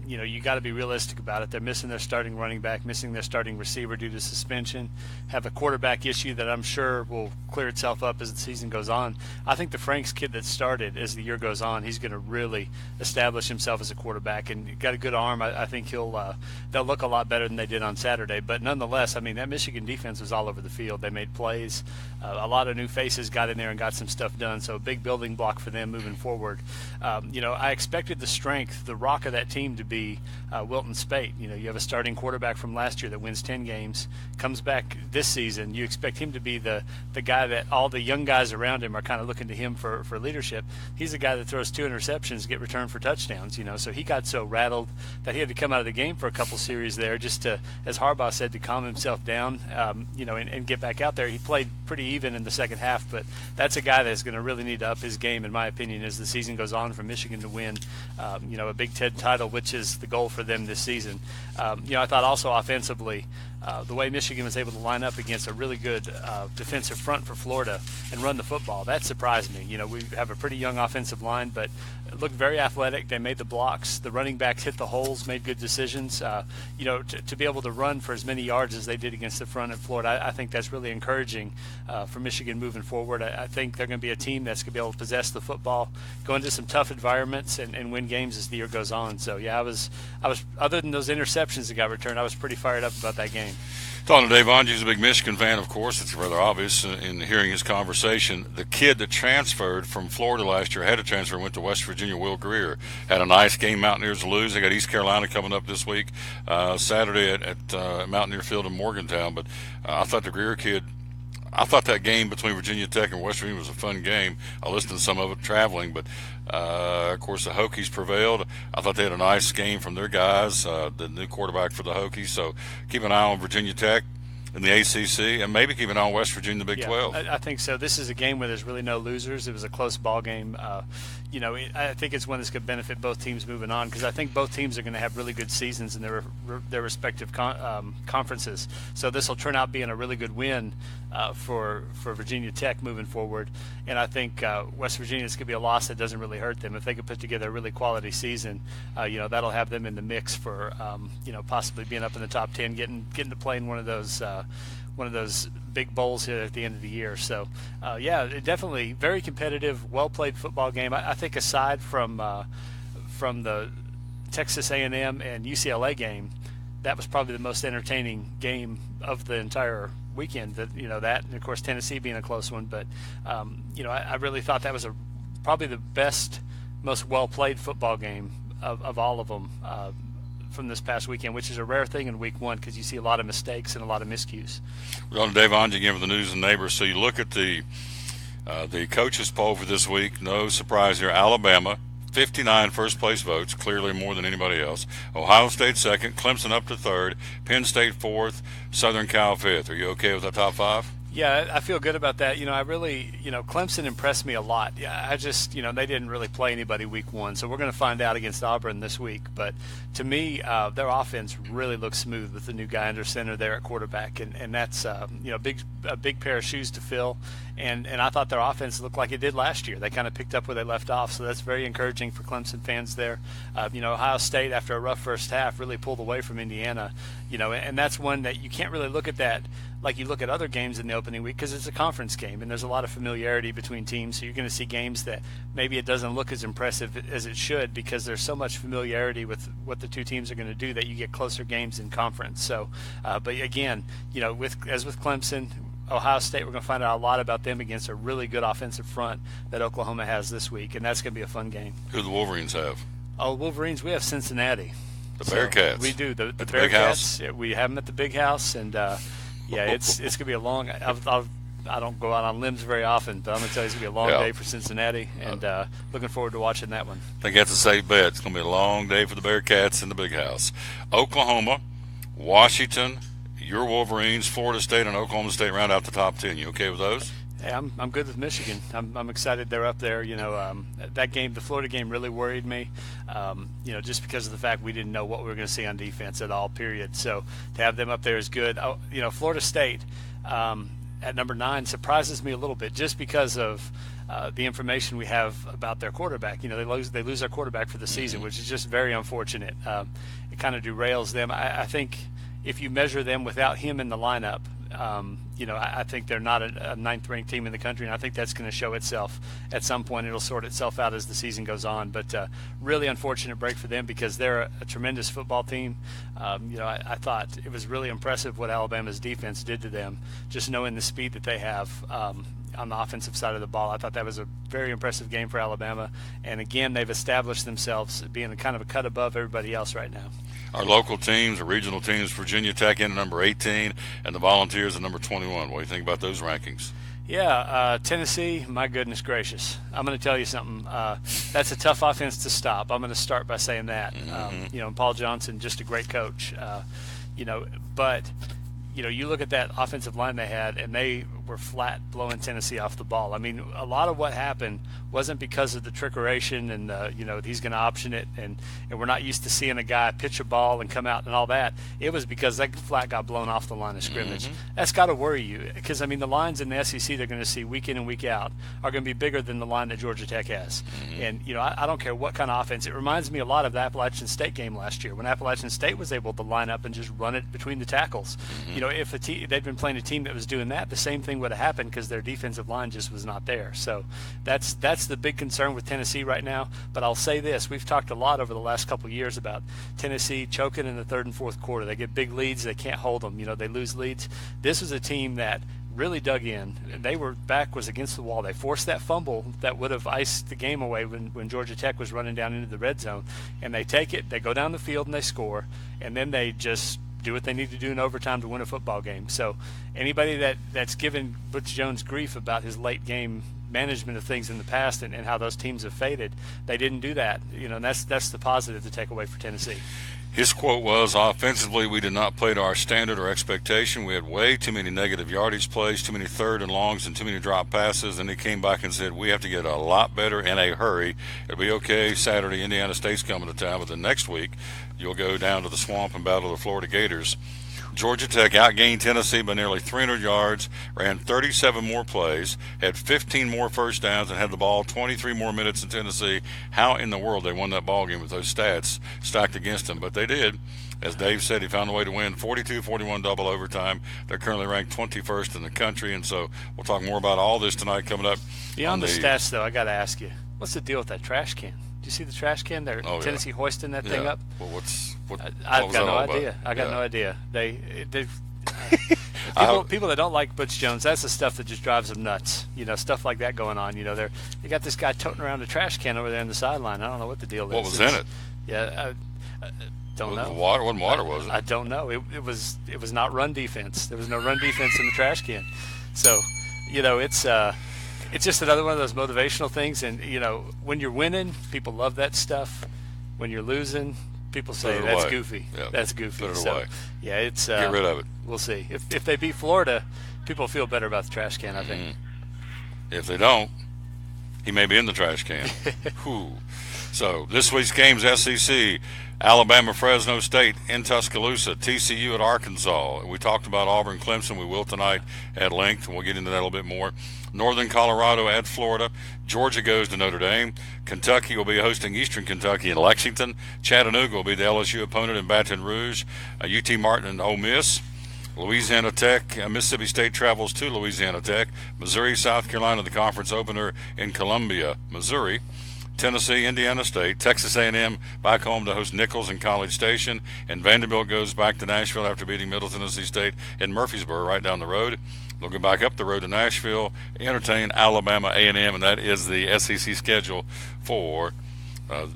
You got to be realistic about it. They're missing their starting running back, missing their starting receiver due to suspension, have a quarterback issue that I'm sure will clear itself up as the season goes on. I think the Franks kid that started as the year goes on, he's going to really establish himself as a quarterback, and got a good arm. I think they'll look a lot better than they did on Saturday. But nonetheless, I mean, that Michigan defense was all over the field. They made plays. A lot of new faces got in there and got some stuff done, so a big building block for them moving forward. I expected the strength, the rock of that team to be Wilton Speight. You have a starting quarterback from last year that wins 10 games, comes back this season. You expect him to be the guy that all the young guys around him are kind of looking to him for leadership. He's the guy that throws 2 interceptions, get returned for touchdowns. So he got so rattled that he had to come out of the game for a couple series there just to, as Harbaugh said, to calm himself down, and get back out there. He played pretty even in the second half, but that's a guy that's going to really need to up his game, in my opinion, as the season goes on, for Michigan to win, a Big Ten title, which is the goal for them this season. I thought also offensively, the way Michigan was able to line up against a really good defensive front for Florida and run the football, that surprised me. We have a pretty young offensive line, but it looked very athletic. They made the blocks. The running backs hit the holes, made good decisions. To be able to run for as many yards as they did against the front in Florida, I think that's really encouraging for Michigan moving forward. I think they're going to be a team that's going to be able to possess the football, go into some tough environments, and win games as the year goes on. So, I was other than those interceptions that got returned, I was pretty fired up about that game. Talking to Dave Onge, he's a big Michigan fan, of course. It's rather obvious in hearing his conversation. The kid that transferred from Florida last year, had to transfer, went to West Virginia, Will Greer. Had a nice game. Mountaineers lose. They got East Carolina coming up this week, Saturday at Mountaineer Field in Morgantown. But I thought the Greer kid, I thought that game between Virginia Tech and West Virginia was a fun game. I listened to some of it traveling, but of course the Hokies prevailed. I thought they had a nice game from their guys, the new quarterback for the Hokies. So keep an eye on Virginia Tech in the ACC, and maybe keep an eye on West Virginia, the Big 12. I think so. This is a game where there's really no losers. It was a close ball game. I think it's one that's going to benefit both teams moving on, because I think both teams are going to have really good seasons in their respective conferences. So this will turn out being a really good win for Virginia Tech moving forward. And I think West Virginia is going to be a loss that doesn't really hurt them. If they could put together a really quality season, that'll have them in the mix for possibly being up in the top 10, getting to play in one of those big bowls here at the end of the year. So, definitely very competitive, well-played football game. I think aside from the Texas A&M and UCLA game, that was probably the most entertaining game of the entire weekend. That and of course Tennessee being a close one. But I really thought that was probably the best, most well-played football game of all of them from this past weekend, which is a rare thing in week one, because you see a lot of mistakes and a lot of miscues. We're on to Dave Onge again with the news and neighbors. So you look at the coaches poll for this week. No surprise here. Alabama, 59 first-place votes, clearly more than anybody else. Ohio State second, Clemson up to third, Penn State fourth, Southern Cal fifth. Are you okay with that top five? Yeah, I feel good about that. I really, Clemson impressed me a lot. Yeah, I just, they didn't really play anybody week one, so we're going to find out against Auburn this week. But to me, their offense really looks smooth with the new guy under center there at quarterback, and that's, a big pair of shoes to fill. And I thought their offense looked like it did last year. They kind of picked up where they left off, so that's very encouraging for Clemson fans there. Ohio State, after a rough first half, really pulled away from Indiana, and that's one that you can't really look at that like you look at other games in the opening week, because it's a conference game and there's a lot of familiarity between teams. So you're going to see games that maybe it doesn't look as impressive as it should, because there's so much familiarity with what the two teams are going to do that you get closer games in conference. So, but again, as with Clemson, Ohio State, we're going to find out a lot about them against a really good offensive front that Oklahoma has this week, and that's going to be a fun game. Who do the Wolverines have? Oh, Wolverines, we have Cincinnati. The Bearcats. We do. The Bearcats. Big House? We have them at the Big House, and it's going to be a long. I don't go out on limbs very often, but I'm going to tell you it's going to be a long day for Cincinnati, and looking forward to watching that one. I think that's a safe bet. It's going to be a long day for the Bearcats in the Big House. Oklahoma, Washington, your Wolverines, Florida State, and Oklahoma State round out the top 10. You okay with those? Hey, I'm good with Michigan. I'm excited they're up there. That game, the Florida game, really worried me. Just because of the fact we didn't know what we were going to see on defense at all. Period. So to have them up there is good. Florida State at number 9 surprises me a little bit, just because of the information we have about their quarterback. They lose their quarterback for the season, which is just very unfortunate. It kind of derails them. I think if you measure them without him in the lineup, I think they're not a ninth-ranked team in the country, and I think that's going to show itself at some point. It'll sort itself out as the season goes on. But really unfortunate break for them because they're a tremendous football team. I thought it was really impressive what Alabama's defense did to them, just knowing the speed that they have on the offensive side of the ball. I thought that was a very impressive game for Alabama. And, again, they've established themselves being kind of a cut above everybody else right now. Our local teams, our regional teams, Virginia Tech in at number 18 and the Volunteers at number 21. What do you think about those rankings? Yeah, Tennessee, my goodness gracious. I'm going to tell you something. That's a tough offense to stop. I'm going to start by saying that. And Paul Johnson, just a great coach. But you look at that offensive line they had, and they were flat blowing Tennessee off the ball. I mean, a lot of what happened wasn't because of the trickeration and, he's going to option it, and we're not used to seeing a guy pitch a ball and come out and all that. It was because that flat got blown off the line of scrimmage. That's got to worry you because, the lines in the SEC they're going to see week in and week out are going to be bigger than the line that Georgia Tech has. And, I don't care what kind of offense. It reminds me a lot of the Appalachian State game last year when Appalachian State was able to line up and just run it between the tackles. If they'd been playing a team that was doing that, the same thing would have happened because their defensive line just was not there. So that's the big concern with Tennessee right now. But I'll say this. We've talked a lot over the last couple of years about Tennessee choking in the third and fourth quarter. They get big leads. They can't hold them. They lose leads. This was a team that really dug in. They were back was against the wall. They forced that fumble that would have iced the game away when Georgia Tech was running down into the red zone. And they take it. They go down the field and they score. And then they just do what they need to do in overtime to win a football game. So anybody that's given Butch Jones grief about his late game management of things in the past and how those teams have faded, they didn't do that. And that's the positive to take away for Tennessee. His quote was, offensively, we did not play to our standard or expectation. We had way too many negative yardage plays, too many third and longs, and too many drop passes. And he came back and said, we have to get a lot better in a hurry. It'll be okay. Saturday, Indiana State's coming to town, but the next week you'll go down to the swamp and battle the Florida Gators. Georgia Tech outgained Tennessee by nearly 300 yards, ran 37 more plays, had 15 more first downs, and had the ball 23 more minutes than Tennessee. How in the world they won that ball game with those stats stacked against them? But they did. As Dave said, he found a way to win 42-41 double overtime. They're currently ranked 21st in the country, and so we'll talk more about all this tonight coming up. Beyond the stats, though, I got to ask you, what's the deal with that trash can? Do you see the trash can? Tennessee hoisting that thing up? Well, I've got no idea. I got no idea. People that don't like Butch Jones, that's the stuff that just drives them nuts. Stuff like that going on. They got this guy toting around a trash can over there on the sideline. I don't know what the deal is. What was in it? Yeah, don't know. What water was it? I don't know. It was not run defense. There was no run defense in the trash can. So, it's just another one of those motivational things. And, when you're winning, people love that stuff. When you're losing, people say that's goofy. Yeah. That's goofy. Put it away. Yeah, it's get rid of it. We'll see. If they beat Florida, people feel better about the trash can, I think. If they don't, he may be in the trash can. So this week's games: SEC, Alabama, Fresno State in Tuscaloosa, TCU at Arkansas. We talked about Auburn, Clemson. We will tonight at length, and we'll get into that a little bit more. Northern Colorado at Florida. Georgia goes to Notre Dame. Kentucky will be hosting Eastern Kentucky in Lexington. Chattanooga will be the LSU opponent in Baton Rouge. UT Martin and Ole Miss. Louisiana Tech, Mississippi State travels to Louisiana Tech. Missouri, South Carolina, the conference opener in Columbia, Missouri. Tennessee, Indiana State. Texas A&M back home to host Nichols and College Station. And Vanderbilt goes back to Nashville after beating Middle Tennessee State in Murfreesboro right down the road. They'll go back up the road to Nashville, entertain Alabama A&M, and that is the SEC schedule for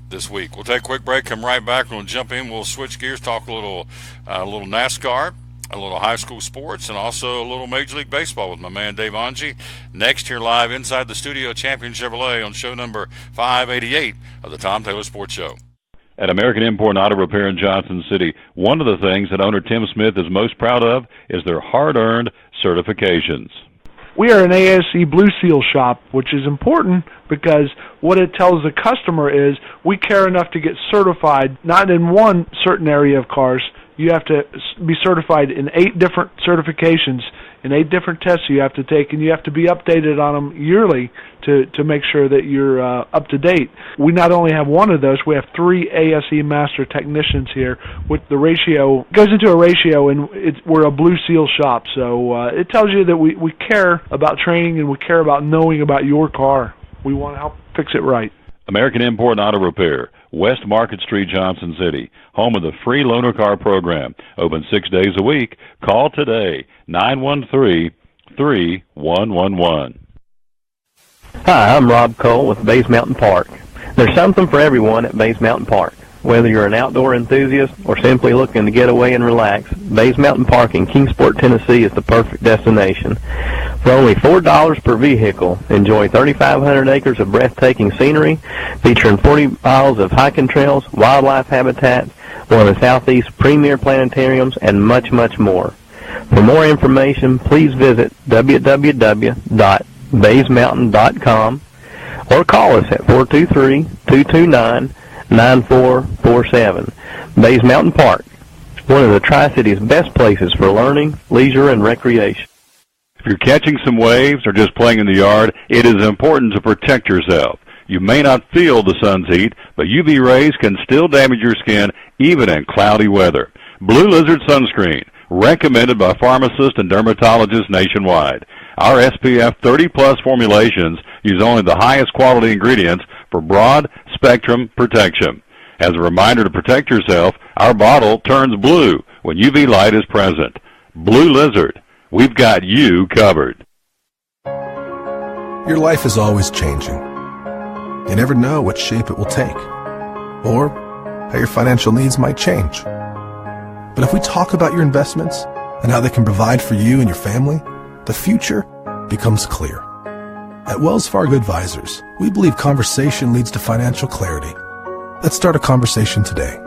this week. We'll take a quick break, come right back, we'll jump in, we'll switch gears, talk a little NASCAR, a little high school sports, and also a little Major League Baseball with my man Dave Angie. Next here live inside the studio, Champion Chevrolet on show number 588 of the Tom Taylor Sports Show. At American Import Auto Repair in Johnson City, one of the things that owner Tim Smith is most proud of is their hard-earned certifications. We are an ASE Blue Seal shop, which is important because what it tells the customer is we care enough to get certified, not in one certain area of cars. You have to be certified in 8 different certifications and 8 different tests you have to take, and you have to be updated on them yearly to make sure that you're up to date. We not only have one of those, we have 3 ASE master technicians here. With the ratio, goes into a ratio, and we're a Blue Seal shop, so it tells you that we care about training and we care about knowing about your car. We want to help fix it right. American Import Auto Repair, West Market Street, Johnson City, home of the free loaner car program. Open 6 days a week. Call today, 913-3111. Hi, I'm Rob Cole with Bays Mountain Park. There's something for everyone at Bays Mountain Park. Whether you're an outdoor enthusiast or simply looking to get away and relax, Bays Mountain Park in Kingsport, Tennessee is the perfect destination. For only $4 per vehicle, enjoy 3,500 acres of breathtaking scenery, featuring 40 miles of hiking trails, wildlife habitat, one of the Southeast's premier planetariums, and much, much more. For more information, please visit www.baysmountain.com or call us at 423-229-9447. Bays Mountain Park, one of the Tri-City's best places for learning, leisure, and recreation. If you're catching some waves or just playing in the yard, it is important to protect yourself. You may not feel the sun's heat, but UV rays can still damage your skin even in cloudy weather. Blue Lizard Sunscreen, recommended by pharmacists and dermatologists nationwide. Our SPF 30-plus formulations use only the highest quality ingredients for broad spectrum protection. As a reminder to protect yourself, our bottle turns blue when UV light is present. Blue Lizard, we've got you covered. Your life is always changing. You never know what shape it will take, or how your financial needs might change. But if we talk about your investments and how they can provide for you and your family, the future becomes clear. At Wells Fargo Advisors, we believe conversation leads to financial clarity. Let's start a conversation today.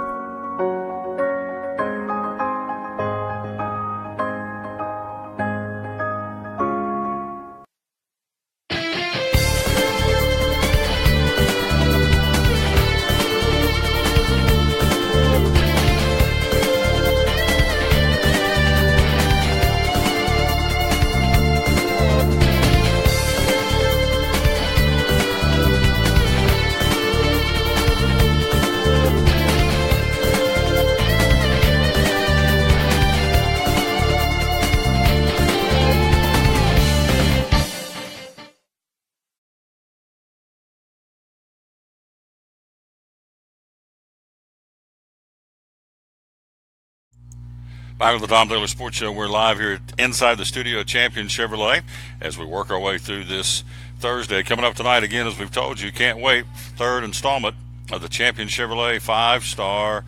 Back with the Tom Taylor Sports Show. We're live here inside the studio at Champion Chevrolet as we work our way through this Thursday. Coming up tonight, again, as we've told you, can't wait, third installment of the Champion Chevrolet 5-star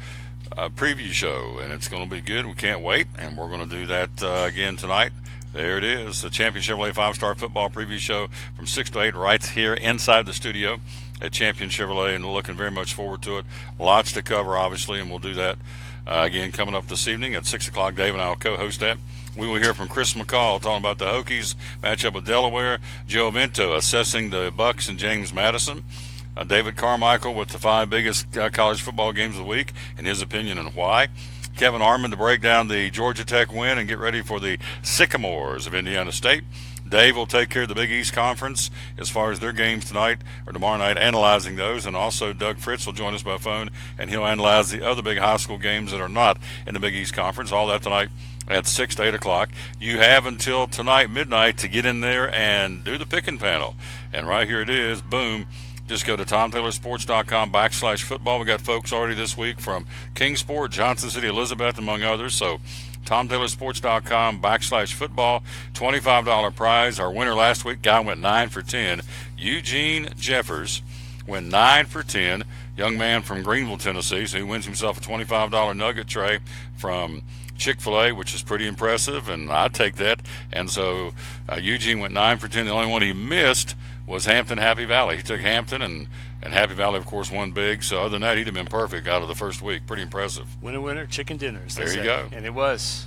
preview show, and it's going to be good. We can't wait, and we're going to do that again tonight. There it is, the Champion Chevrolet 5-star football preview show from 6 to 8 right here inside the studio at Champion Chevrolet, and we're looking very much forward to it. Lots to cover, obviously, and we'll do that again coming up this evening at 6 o'clock. Dave and I will co-host that. We will hear from Chris McCall talking about the Hokies matchup with Delaware. Joe Vento assessing the Bucks and James Madison. David Carmichael with the 5 biggest college football games of the week and his opinion and why. Kevin Harmon to break down the Georgia Tech win and get ready for the Sycamores of Indiana State. Dave will take care of the Big East Conference as far as their games tonight or tomorrow night, analyzing those. And also Doug Fritz will join us by phone, and he'll analyze the other big high school games that are not in the Big East Conference. All that tonight at 6 to 8 o'clock. You have until tonight, midnight, to get in there and do the picking panel. And right here it is. Boom. Just go to TomTaylorSports.com/football. We got folks already this week from Kingsport, Johnson City, Elizabeth, among others. So TomTaylorSports.com/football. $25 prize. Our winner last week, guy went 9 for 10. Eugene Jeffers went 9 for 10. Young man from Greenville, Tennessee. So he wins himself a $25 nugget tray from Chick-fil-A, which is pretty impressive, and I'd take that. And so Eugene went 9 for 10. The only one he missed was Hampton Happy Valley. He took Hampton, and Happy Valley, of course, won big. So other than that, he'd have been perfect out of the first week. Pretty impressive. Winner, chicken dinners. There you go. And it was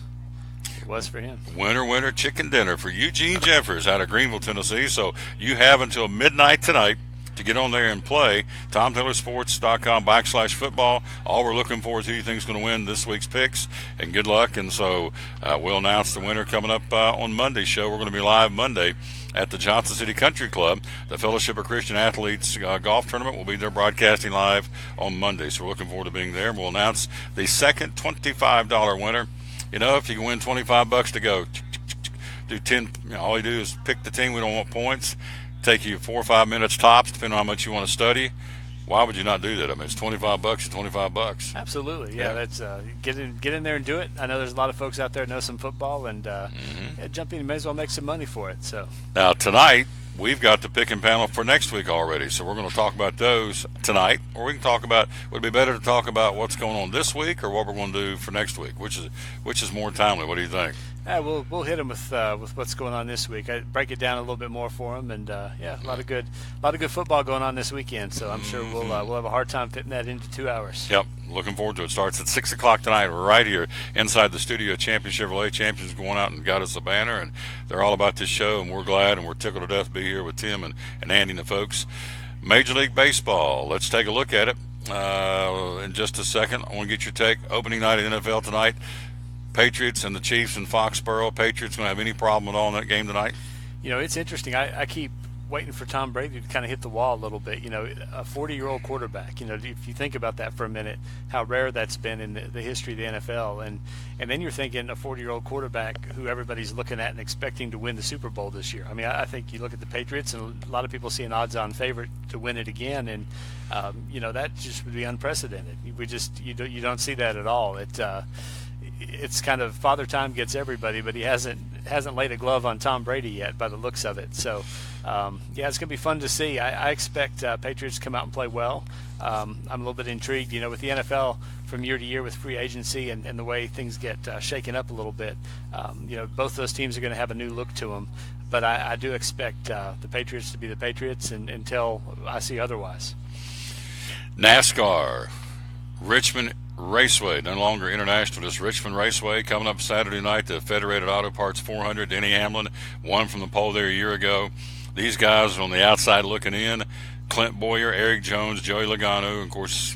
for him. Winner, chicken dinner for Eugene Jeffers out of Greenville, Tennessee. So you have until midnight tonight to get on there and play. TomTaylorSports.com/football. All we're looking for is who you think is going to win this week's picks, and good luck. And so we'll announce the winner coming up on Monday's show. We're going to be live Monday at the Johnson City Country Club. The Fellowship of Christian Athletes golf tournament will be there broadcasting live on Monday. So we're looking forward to being there. We'll announce the second $25 winner. You know, if you can win $25 to go, do 10. All you do is pick the team. We don't want points. Take you 4 or 5 minutes tops, depending on how much you want to study. Why would you not do that? I mean, it's $25 to $25. Absolutely, yeah. That's get in there and do it. I know there's a lot of folks out there that know some football, and jump in. You may as well make some money for it. So now tonight we've got the picking panel for next week already, so we're going to talk about those tonight, or we can talk about. Would it be better to talk about what's going on this week, or what we're going to do for next week? Which is more timely? What do you think? We'll hit them with what's going on this week. I break it down a little bit more for them, and a lot of good football going on this weekend. So I'm sure we'll have a hard time fitting that into 2 hours. Yep, looking forward to it. Starts at 6 o'clock tonight, right here inside the studio at Champion Chevrolet. Champions going out and got us a banner, and they're all about this show, and we're glad and we're tickled to death to be here with Tim and Andy and the folks. Major League Baseball. Let's take a look at it in just a second. I want to get your take. Opening night of the NFL tonight. Patriots and the Chiefs in Foxborough. Patriots going to have any problem at all in that game tonight? You know, it's interesting. I keep waiting for Tom Brady to kind of hit the wall a little bit. You know, a 40-year-old quarterback. You know, if you think about that for a minute, how rare that's been in the history of the NFL. And then you're thinking a 40-year-old quarterback who everybody's looking at and expecting to win the Super Bowl this year. I mean, I think you look at the Patriots, and a lot of people see an odds-on favorite to win it again. And, you know, that just would be unprecedented. You don't see that at all. It's kind of Father Time gets everybody, but he hasn't laid a glove on Tom Brady yet by the looks of it. So, it's going to be fun to see. I expect Patriots to come out and play well. I'm a little bit intrigued, you know, with the NFL from year to year with free agency and the way things get shaken up a little bit. You know, both those teams are going to have a new look to them, but I do expect the Patriots to be the Patriots until I see otherwise. NASCAR, Richmond Raceway, no longer international, just Richmond Raceway, coming up Saturday night, the Federated Auto Parts 400. Denny Hamlin won from the pole there a year ago. These guys are on the outside looking in. Clint Boyer, Eric Jones, Joey Logano, and of course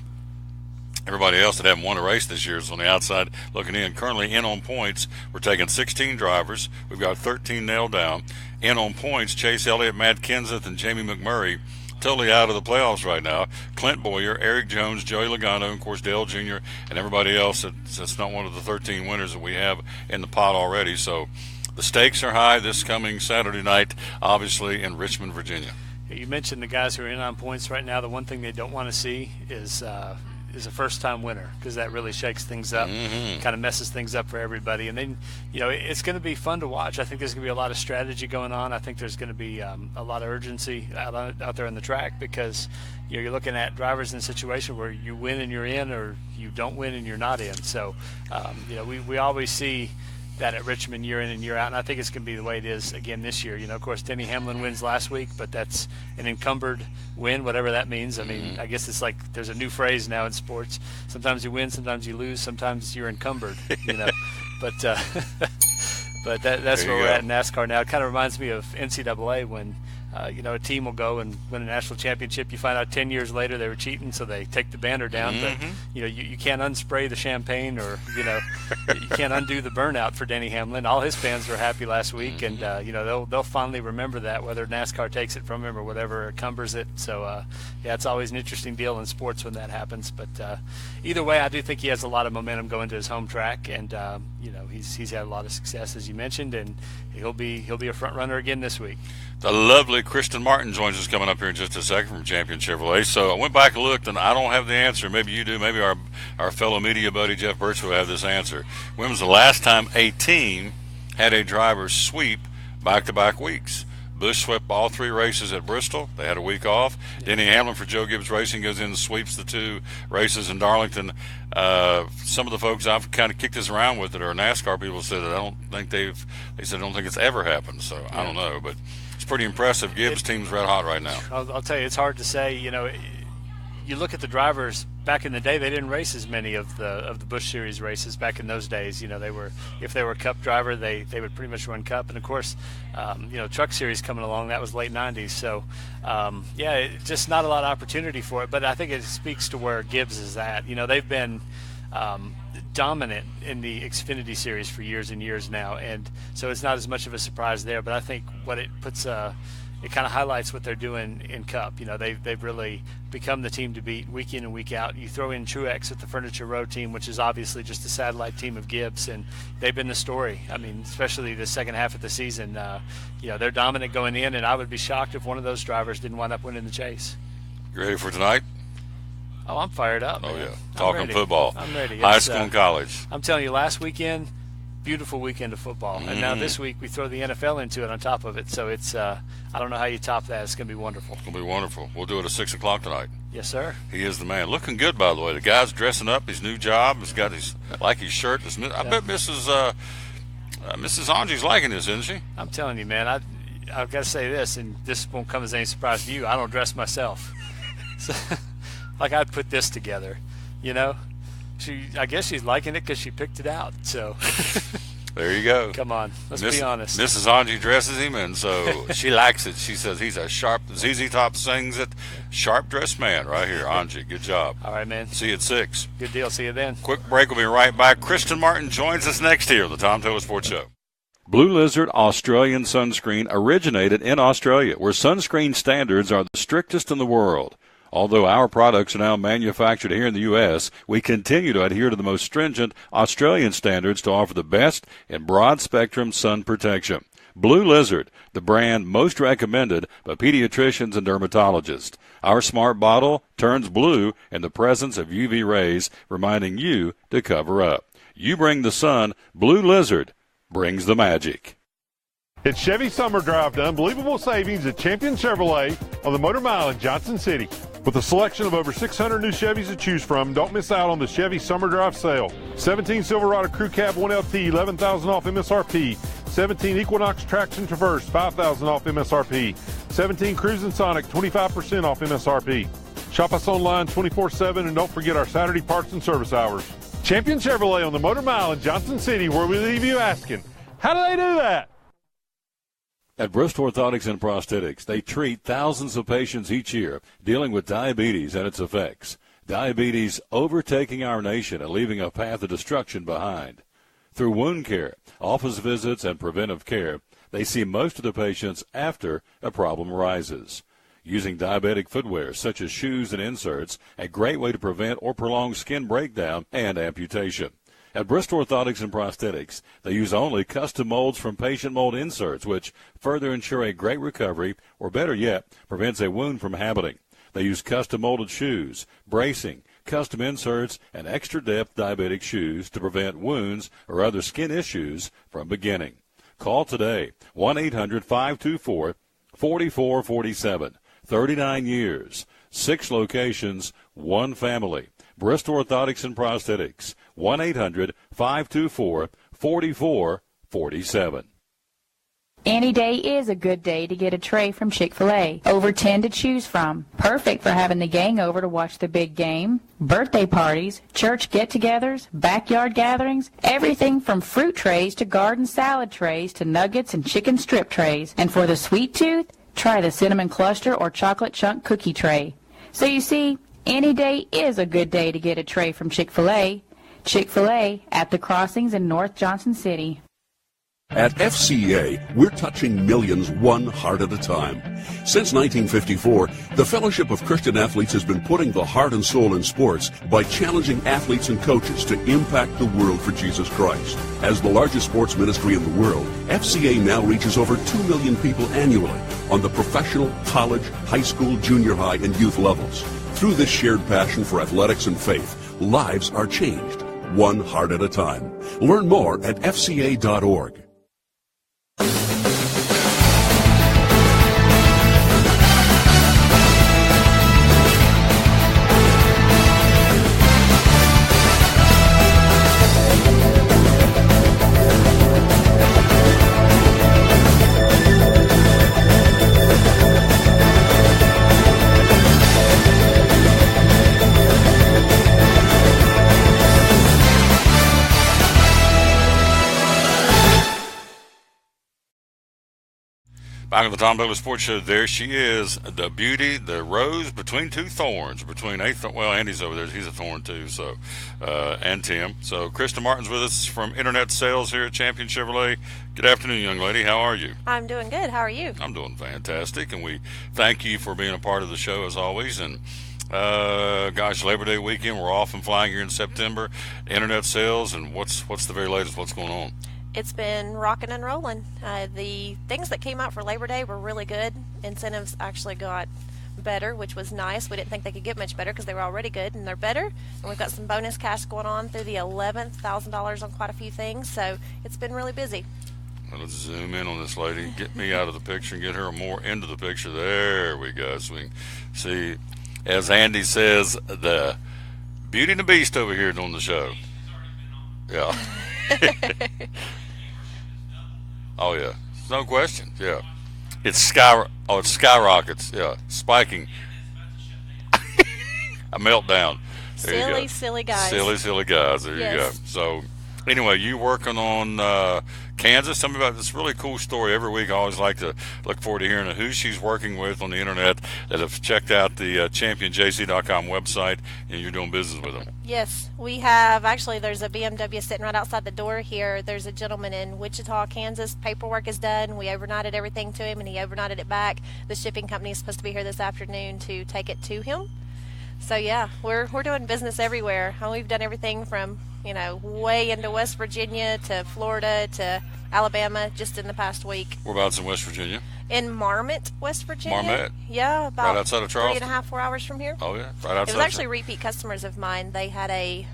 everybody else that haven't won a race this year is on the outside looking in. Currently in on points, we're taking 16 drivers. We've got 13 nailed down. In on points, Chase Elliott, Matt Kenseth, and Jamie McMurray totally out of the playoffs right now. Clint Boyer, Eric Jones, Joey Logano, and of course Dale Jr., and everybody else that's not one of the 13 winners that we have in the pot already. So the stakes are high this coming Saturday night, obviously in Richmond, Virginia. You mentioned the guys who are in on points right now. The one thing they don't want to see is a first-time winner, because that really shakes things up, kind of messes things up for everybody. And then, you know, it's going to be fun to watch. I think there's going to be a lot of strategy going on. I think there's going to be a lot of urgency out there on the track, because, you know, you're looking at drivers in a situation where you win and you're in, or you don't win and you're not in. So, you know, we always see that at Richmond year in and year out, and I think it's going to be the way it is again this year. You know, of course, Denny Hamlin wins last week, but that's an encumbered win, whatever that means. I mean, I guess it's like there's a new phrase now in sports. Sometimes you win, sometimes you lose, sometimes you're encumbered, you know. But that's where we're at in NASCAR now. It kind of reminds me of NCAA when, you know, a team will go and win a national championship. You find out 10 years later they were cheating, so they take the banner down. But, you know, you can't unspray the champagne, or, you know, you can't undo the burnout for Denny Hamlin. All his fans were happy last week, and, you know, they'll fondly remember that, whether NASCAR takes it from him or whatever encumbers it. So, it's always an interesting deal in sports when that happens. But either way, I do think he has a lot of momentum going to his home track, and, you know, he's had a lot of success, as you mentioned, and he'll be a front runner again this week. The lovely Kristen Martin joins us coming up here in just a second from Champion Chevrolet. So I went back and looked, and I don't have the answer. Maybe you do. Maybe our fellow media buddy Jeff Birch will have this answer. When was the last time a team had a driver sweep back-to-back weeks? Busch swept all 3 races at Bristol. They had a week off. Yeah. Denny Hamlin for Joe Gibbs Racing goes in and sweeps the 2 races in Darlington. Some of the folks I've kind of kicked this around with that are NASCAR people said that I don't think it's ever happened. So I don't know, but it's pretty impressive. Gibbs team's red hot right now. I'll tell you, it's hard to say. You know, you look at the drivers back in the day, they didn't race as many of the Busch Series races back in those days. If they were a Cup driver, they would pretty much run Cup. And of course, Truck Series coming along, that was late 90s. So just not a lot of opportunity for it. But I think it speaks to where Gibbs is at. They've been dominant in the Xfinity Series for years and years now, and so it's not as much of a surprise there. But I think what it puts it kind of highlights what they're doing in Cup. They've really become the team to beat week in and week out. You throw in Truex with the Furniture Road team, which is obviously just a satellite team of Gibbs, and they've been the story. I mean, especially the second half of the season. They're dominant going in, and I would be shocked if one of those drivers didn't wind up winning the chase. You ready for tonight? Oh, I'm fired up, man. Oh, yeah. Talking football. I'm ready. High school and college. I'm telling you, last weekend, beautiful weekend of football. And now this week we throw the NFL into it on top of it. So it's, I don't know how you top that. It's going to be wonderful. It's going to be wonderful. We'll do it at 6 o'clock tonight. Yes, sir. He is the man. Looking good, by the way. The guy's dressing up. His new job. He's got his shirt. I bet Mrs. Angi's liking this, isn't she? I'm telling you, man. I've got to say this, and this won't come as any surprise to you. I don't dress myself. So, I'd put this together, I guess she's liking it because she picked it out. So there you go. Come on, let's be honest. Mrs. Angie dresses him, and so she likes it. She says he's a sharp. ZZ Top sings it. Sharp dressed man, right here, Angie. Good job. All right, man. See you at 6. Good deal. See you then. Quick break. We'll be right back. Kristen Martin joins us next here on the Tom Taylor Sports Show. Blue Lizard Australian sunscreen originated in Australia, where sunscreen standards are the strictest in the world. Although our products are now manufactured here in the U.S., we continue to adhere to the most stringent Australian standards to offer the best in broad-spectrum sun protection. Blue Lizard, the brand most recommended by pediatricians and dermatologists. Our smart bottle turns blue in the presence of UV rays, reminding you to cover up. You bring the sun, Blue Lizard brings the magic. It's Chevy Summer Drive to unbelievable savings at Champion Chevrolet on the Motor Mile in Johnson City. With a selection of over 600 new Chevys to choose from, don't miss out on the Chevy Summer Drive sale. 17 Silverado Crew Cab 1LT, $11,000 off MSRP. 17 Equinox Traction Traverse, $5,000 off MSRP. 17 Cruisin' Sonic, 25% off MSRP. Shop us online 24/7 and don't forget our Saturday parts and service hours. Champion Chevrolet on the Motor Mile in Johnson City, where we leave you asking, how do they do that? At Bristol Orthotics and Prosthetics, they treat thousands of patients each year dealing with diabetes and its effects. Diabetes overtaking our nation and leaving a path of destruction behind. Through wound care, office visits, and preventive care, they see most of the patients after a problem arises. Using diabetic footwear such as shoes and inserts, a great way to prevent or prolong skin breakdown and amputation. At Bristol Orthotics and Prosthetics, they use only custom molds from patient mold inserts, which further ensure a great recovery, or better yet, prevents a wound from happening. They use custom molded shoes, bracing, custom inserts, and extra depth diabetic shoes to prevent wounds or other skin issues from beginning. Call today, 1-800-524-4447. 39 years, 6 locations, 1 family. Bristol Orthotics and Prosthetics, 1-800-524-4447. Any day is a good day to get a tray from Chick-fil-A. Over 10 to choose from. Perfect for having the gang over to watch the big game. Birthday parties, church get-togethers, backyard gatherings. Everything from fruit trays to garden salad trays to nuggets and chicken strip trays. And for the sweet tooth, try the cinnamon cluster or chocolate chunk cookie tray. So you see, any day is a good day to get a tray from Chick-fil-A. Chick-fil-A at the Crossings in North Johnson City. At FCA, we're touching millions one heart at a time. Since 1954, the Fellowship of Christian Athletes has been putting the heart and soul in sports by challenging athletes and coaches to impact the world for Jesus Christ. As the largest sports ministry in the world, FCA now reaches over 2 million people annually on the professional, college, high school, junior high, and youth levels. Through this shared passion for athletics and faith, lives are changed, one heart at a time. Learn more at fca.org. Back on the Tom Douglas Sports Show, there she is, the beauty, the rose between two thorns, Andy's over there, he's a thorn too, so, and Tim. So Krista Martin's with us from Internet Sales here at Champion Chevrolet. Good afternoon, young lady. How are you? I'm doing good. How are you? I'm doing fantastic, and we thank you for being a part of the show as always. And Labor Day weekend, we're off and flying here in September. Internet Sales, and what's the very latest? What's going on? It's been rocking and rolling. The things that came out for Labor Day were really good. Incentives actually got better, which was nice. We didn't think they could get much better because they were already good, and they're better. And we've got some bonus cash going on through the 11th, $1,000 on quite a few things. So it's been really busy. Well, let's zoom in on this lady. Get me out of the picture and get her more into the picture. There we go. So we can see, as Andy says, the Beauty and the Beast over here doing the show. Yeah. Oh yeah, no question. Yeah, it's skyrockets. Yeah, spiking. A meltdown. There Silly guys. Silly guys. There Yes. you go. So anyway, you working on Kansas? Tell me about this really cool story. Every week I always like to look forward to hearing who she's working with on the internet that have checked out the championjc.com website, and you're doing business with them. Yes, we have. Actually, there's a BMW sitting right outside the door here. There's a gentleman in Wichita, Kansas. Paperwork is done. We overnighted everything to him, and he overnighted it back. The shipping company is supposed to be here this afternoon to take it to him. So yeah, we're doing business everywhere. And we've done everything from way into West Virginia to Florida to Alabama just in the past week. Whereabouts in West Virginia? In Marmot, West Virginia. Marmot? Yeah, about right outside of Charleston. 3.5, 4 hours from here. Oh yeah, right outside. It was actually repeat customers of mine. They had a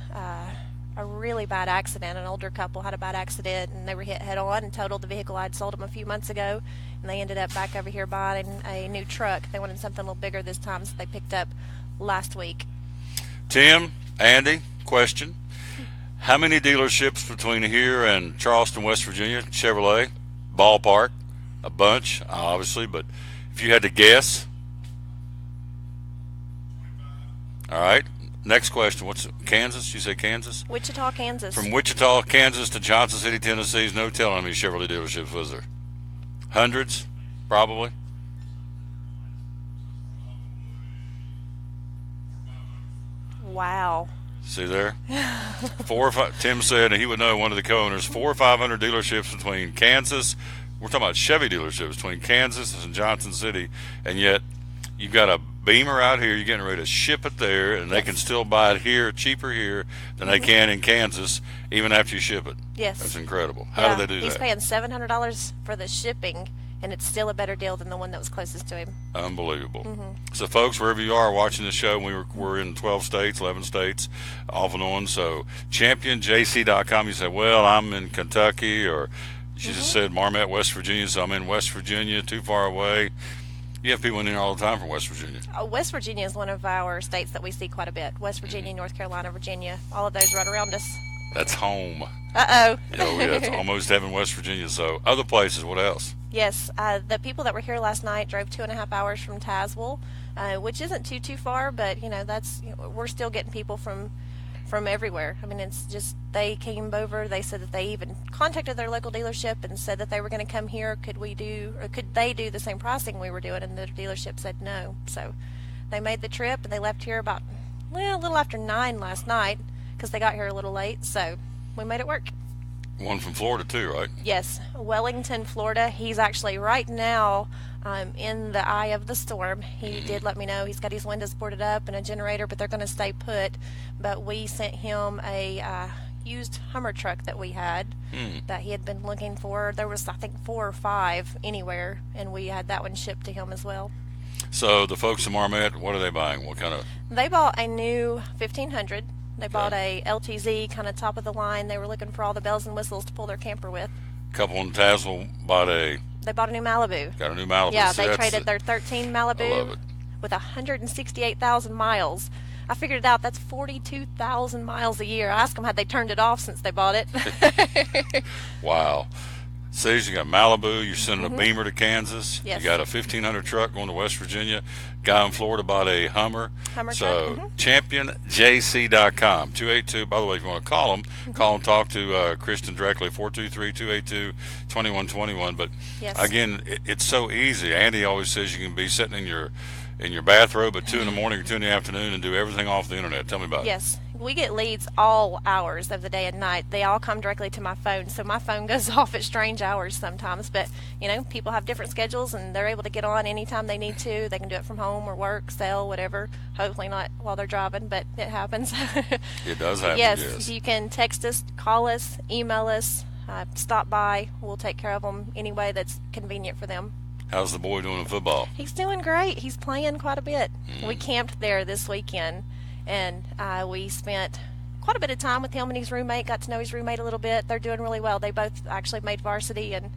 really bad accident. An older couple had a bad accident, and they were hit head on and totaled the vehicle I'd sold them a few months ago. And they ended up back over here buying a new truck. They wanted something a little bigger this time, so they picked up last week. Tim, Andy, question. How many dealerships between here and Charleston, West Virginia, Chevrolet, ballpark? A bunch, obviously, but if you had to guess. All right. Next question. What's Kansas? You say Kansas? Wichita, Kansas. From Wichita, Kansas to Johnson City, Tennessee, no telling how many Chevrolet dealerships was there. Hundreds, probably. Wow. See there? 4 or 5. Tim said, and he would know, one of the co-owners, 400 or 500 dealerships between Kansas. We're talking about Chevy dealerships between Kansas and Johnson City, and yet you've got a Beamer out here. You're getting ready to ship it there, and they can still buy it here, cheaper here than they can in Kansas, even after you ship it. Yes. That's incredible. How do they do He's that? paying $700 for the shipping, and it's still a better deal than the one that was closest to him. Unbelievable. So, folks, wherever you are watching this show, we're in 12 states, 11 states, off and on. So, championjc.com. You say, well, I'm in Kentucky, or she just said Marmot, West Virginia, so I'm in West Virginia, too far away. You have people in here all the time from West Virginia. West Virginia is one of our states that we see quite a bit. West Virginia, North Carolina, Virginia, all of those right around us. That's home. Uh-oh. Oh, yeah, it's almost heaven, West Virginia. So, other places, what else? Yes, the people that were here last night drove 2.5 hours from Tazewell, which isn't too far, but we're still getting people from everywhere. I mean, it's just they came over. They said that they even contacted their local dealership and said that they were going to come here. Could they do the same pricing we were doing? And the dealership said no. So they made the trip, and they left here about a little after 9 last night because they got here a little late. So we made it work. One from Florida too, right? Yes, Wellington, Florida. He's actually right now in the eye of the storm. He did let me know he's got his windows boarded up and a generator, but they're going to stay put. But we sent him a used Hummer truck that we had that he had been looking for. There was, I think, 4 or 5 anywhere, and we had that one shipped to him as well. So the folks in Marmot, what are they buying? What kind of? They bought a new 1500. They bought a LTZ, kind of top of the line. They were looking for all the bells and whistles to pull their camper with. Couple in Tazewell bought a. They bought a new Malibu. Got a new Malibu. Yeah, they traded their 13 Malibu I love it. with 168,000 miles. I figured it out. That's 42,000 miles a year. I asked them had they turned it off since they bought it. Wow. Says you got Malibu, you're sending a Beamer to Kansas. Yes. You got a 1500 truck going to West Virginia. Guy in Florida bought a Hummer. So truck. championjc.com, 282. By the way, if you want to call them, call and talk to Kristen directly, 423-282-2121. But again, it's so easy. Andy always says you can be sitting in your bathrobe at 2 in the morning or 2 in the afternoon and do everything off the internet. Tell me about it. Yes. We get leads all hours of the day and night. They all come directly to my phone, so my phone goes off at strange hours sometimes. But, people have different schedules, and they're able to get on anytime they need to. They can do it from home or work, sell, whatever. Hopefully not while they're driving, but it happens. It does happen, yes. You can text us, call us, email us, stop by. We'll take care of them any way that's convenient for them. How's the boy doing in football? He's doing great. He's playing quite a bit. We camped there this weekend, and we spent quite a bit of time with him and his roommate, got to know his roommate a little bit. They're doing really well. They both actually made varsity, and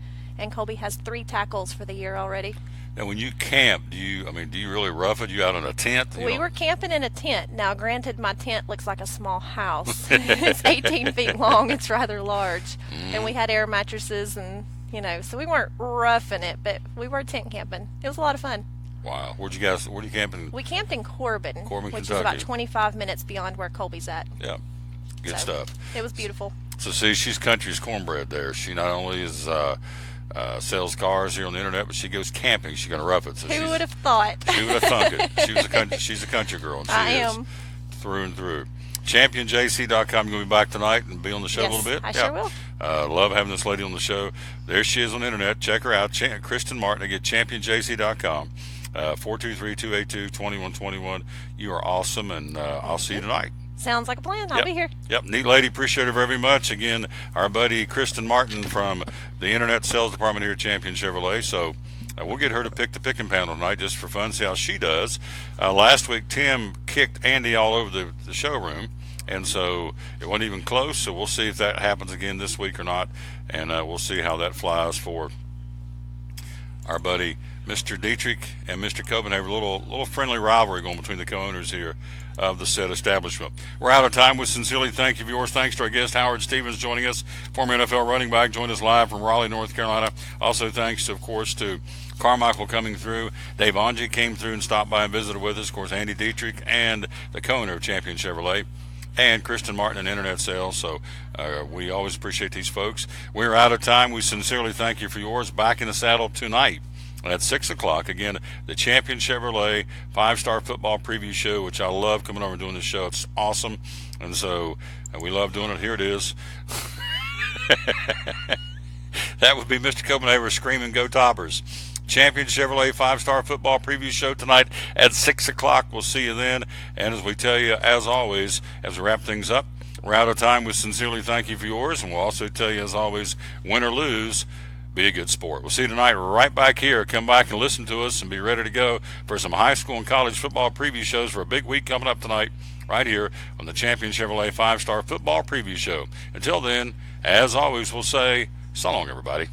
Colby has 3 tackles for the year already. Now, when you camp, do you really rough it? You out in a tent? We were camping in a tent. Now, granted, my tent looks like a small house. It's 18 feet long. It's rather large. And we had air mattresses and, so we weren't roughing it, but we were tent camping. It was a lot of fun. Wow. Where you camping? We camped in Corbin, which Kentucky. is about 25 minutes beyond where Colby's at. Yeah. Good stuff. It was beautiful. So, see, she's country's cornbread there. She not only is sells cars here on the internet, but she goes camping. She's going to rough it. So who would have thought? She would have thunk it. She's a country girl. And she is through and through. ChampionJC.com. You're going to be back tonight and be on the show a little bit? I sure will. Love having this lady on the show. There she is on the internet. Check her out. Kristen Martin. Again, ChampionJC.com. 423-282-2121. You are awesome, and I'll see you tonight. Sounds like a plan. I'll be here. Yep, neat lady. Appreciate her very much. Again, our buddy Kristen Martin from the Internet Sales Department here at Champion Chevrolet. So we'll get her to pick the picking panel tonight just for fun, see how she does. Last week, Tim kicked Andy all over the showroom, and so it wasn't even close. So we'll see if that happens again this week or not, and we'll see how that flies for our buddy Mr. Dietrich and Mr. Copenhagen. A little friendly rivalry going between the co-owners here of the said establishment. We're out of time. We sincerely thank you for yours. Thanks to our guest Howard Stevens joining us, former NFL running back, joined us live from Raleigh, North Carolina. Also thanks, of course, to Carmichael coming through. Dave Onge came through and stopped by and visited with us. Of course, Andy Dietrich and the co-owner of Champion Chevrolet, and Kristen Martin in Internet Sales. So we always appreciate these folks. We're out of time. We sincerely thank you for yours. Back in the saddle tonight at 6 o'clock. Again, the Champion Chevrolet 5-Star Football Preview Show, which I love coming over and doing this show. It's awesome. And so we love doing it. Here it is. That would be Mr. Copenhagen screaming, "Go Toppers." Champion Chevrolet 5-Star Football Preview Show tonight at 6 o'clock. We'll see you then. And as we tell you, as always, as we wrap things up, we're out of time. We sincerely thank you for yours. And we'll also tell you, as always, win or lose, be a good sport. We'll see you tonight right back here. Come back and listen to us and be ready to go for some high school and college football preview shows for a big week coming up tonight right here on the Champion Chevrolet 5-Star Football Preview Show. Until then, as always, we'll say so long, everybody.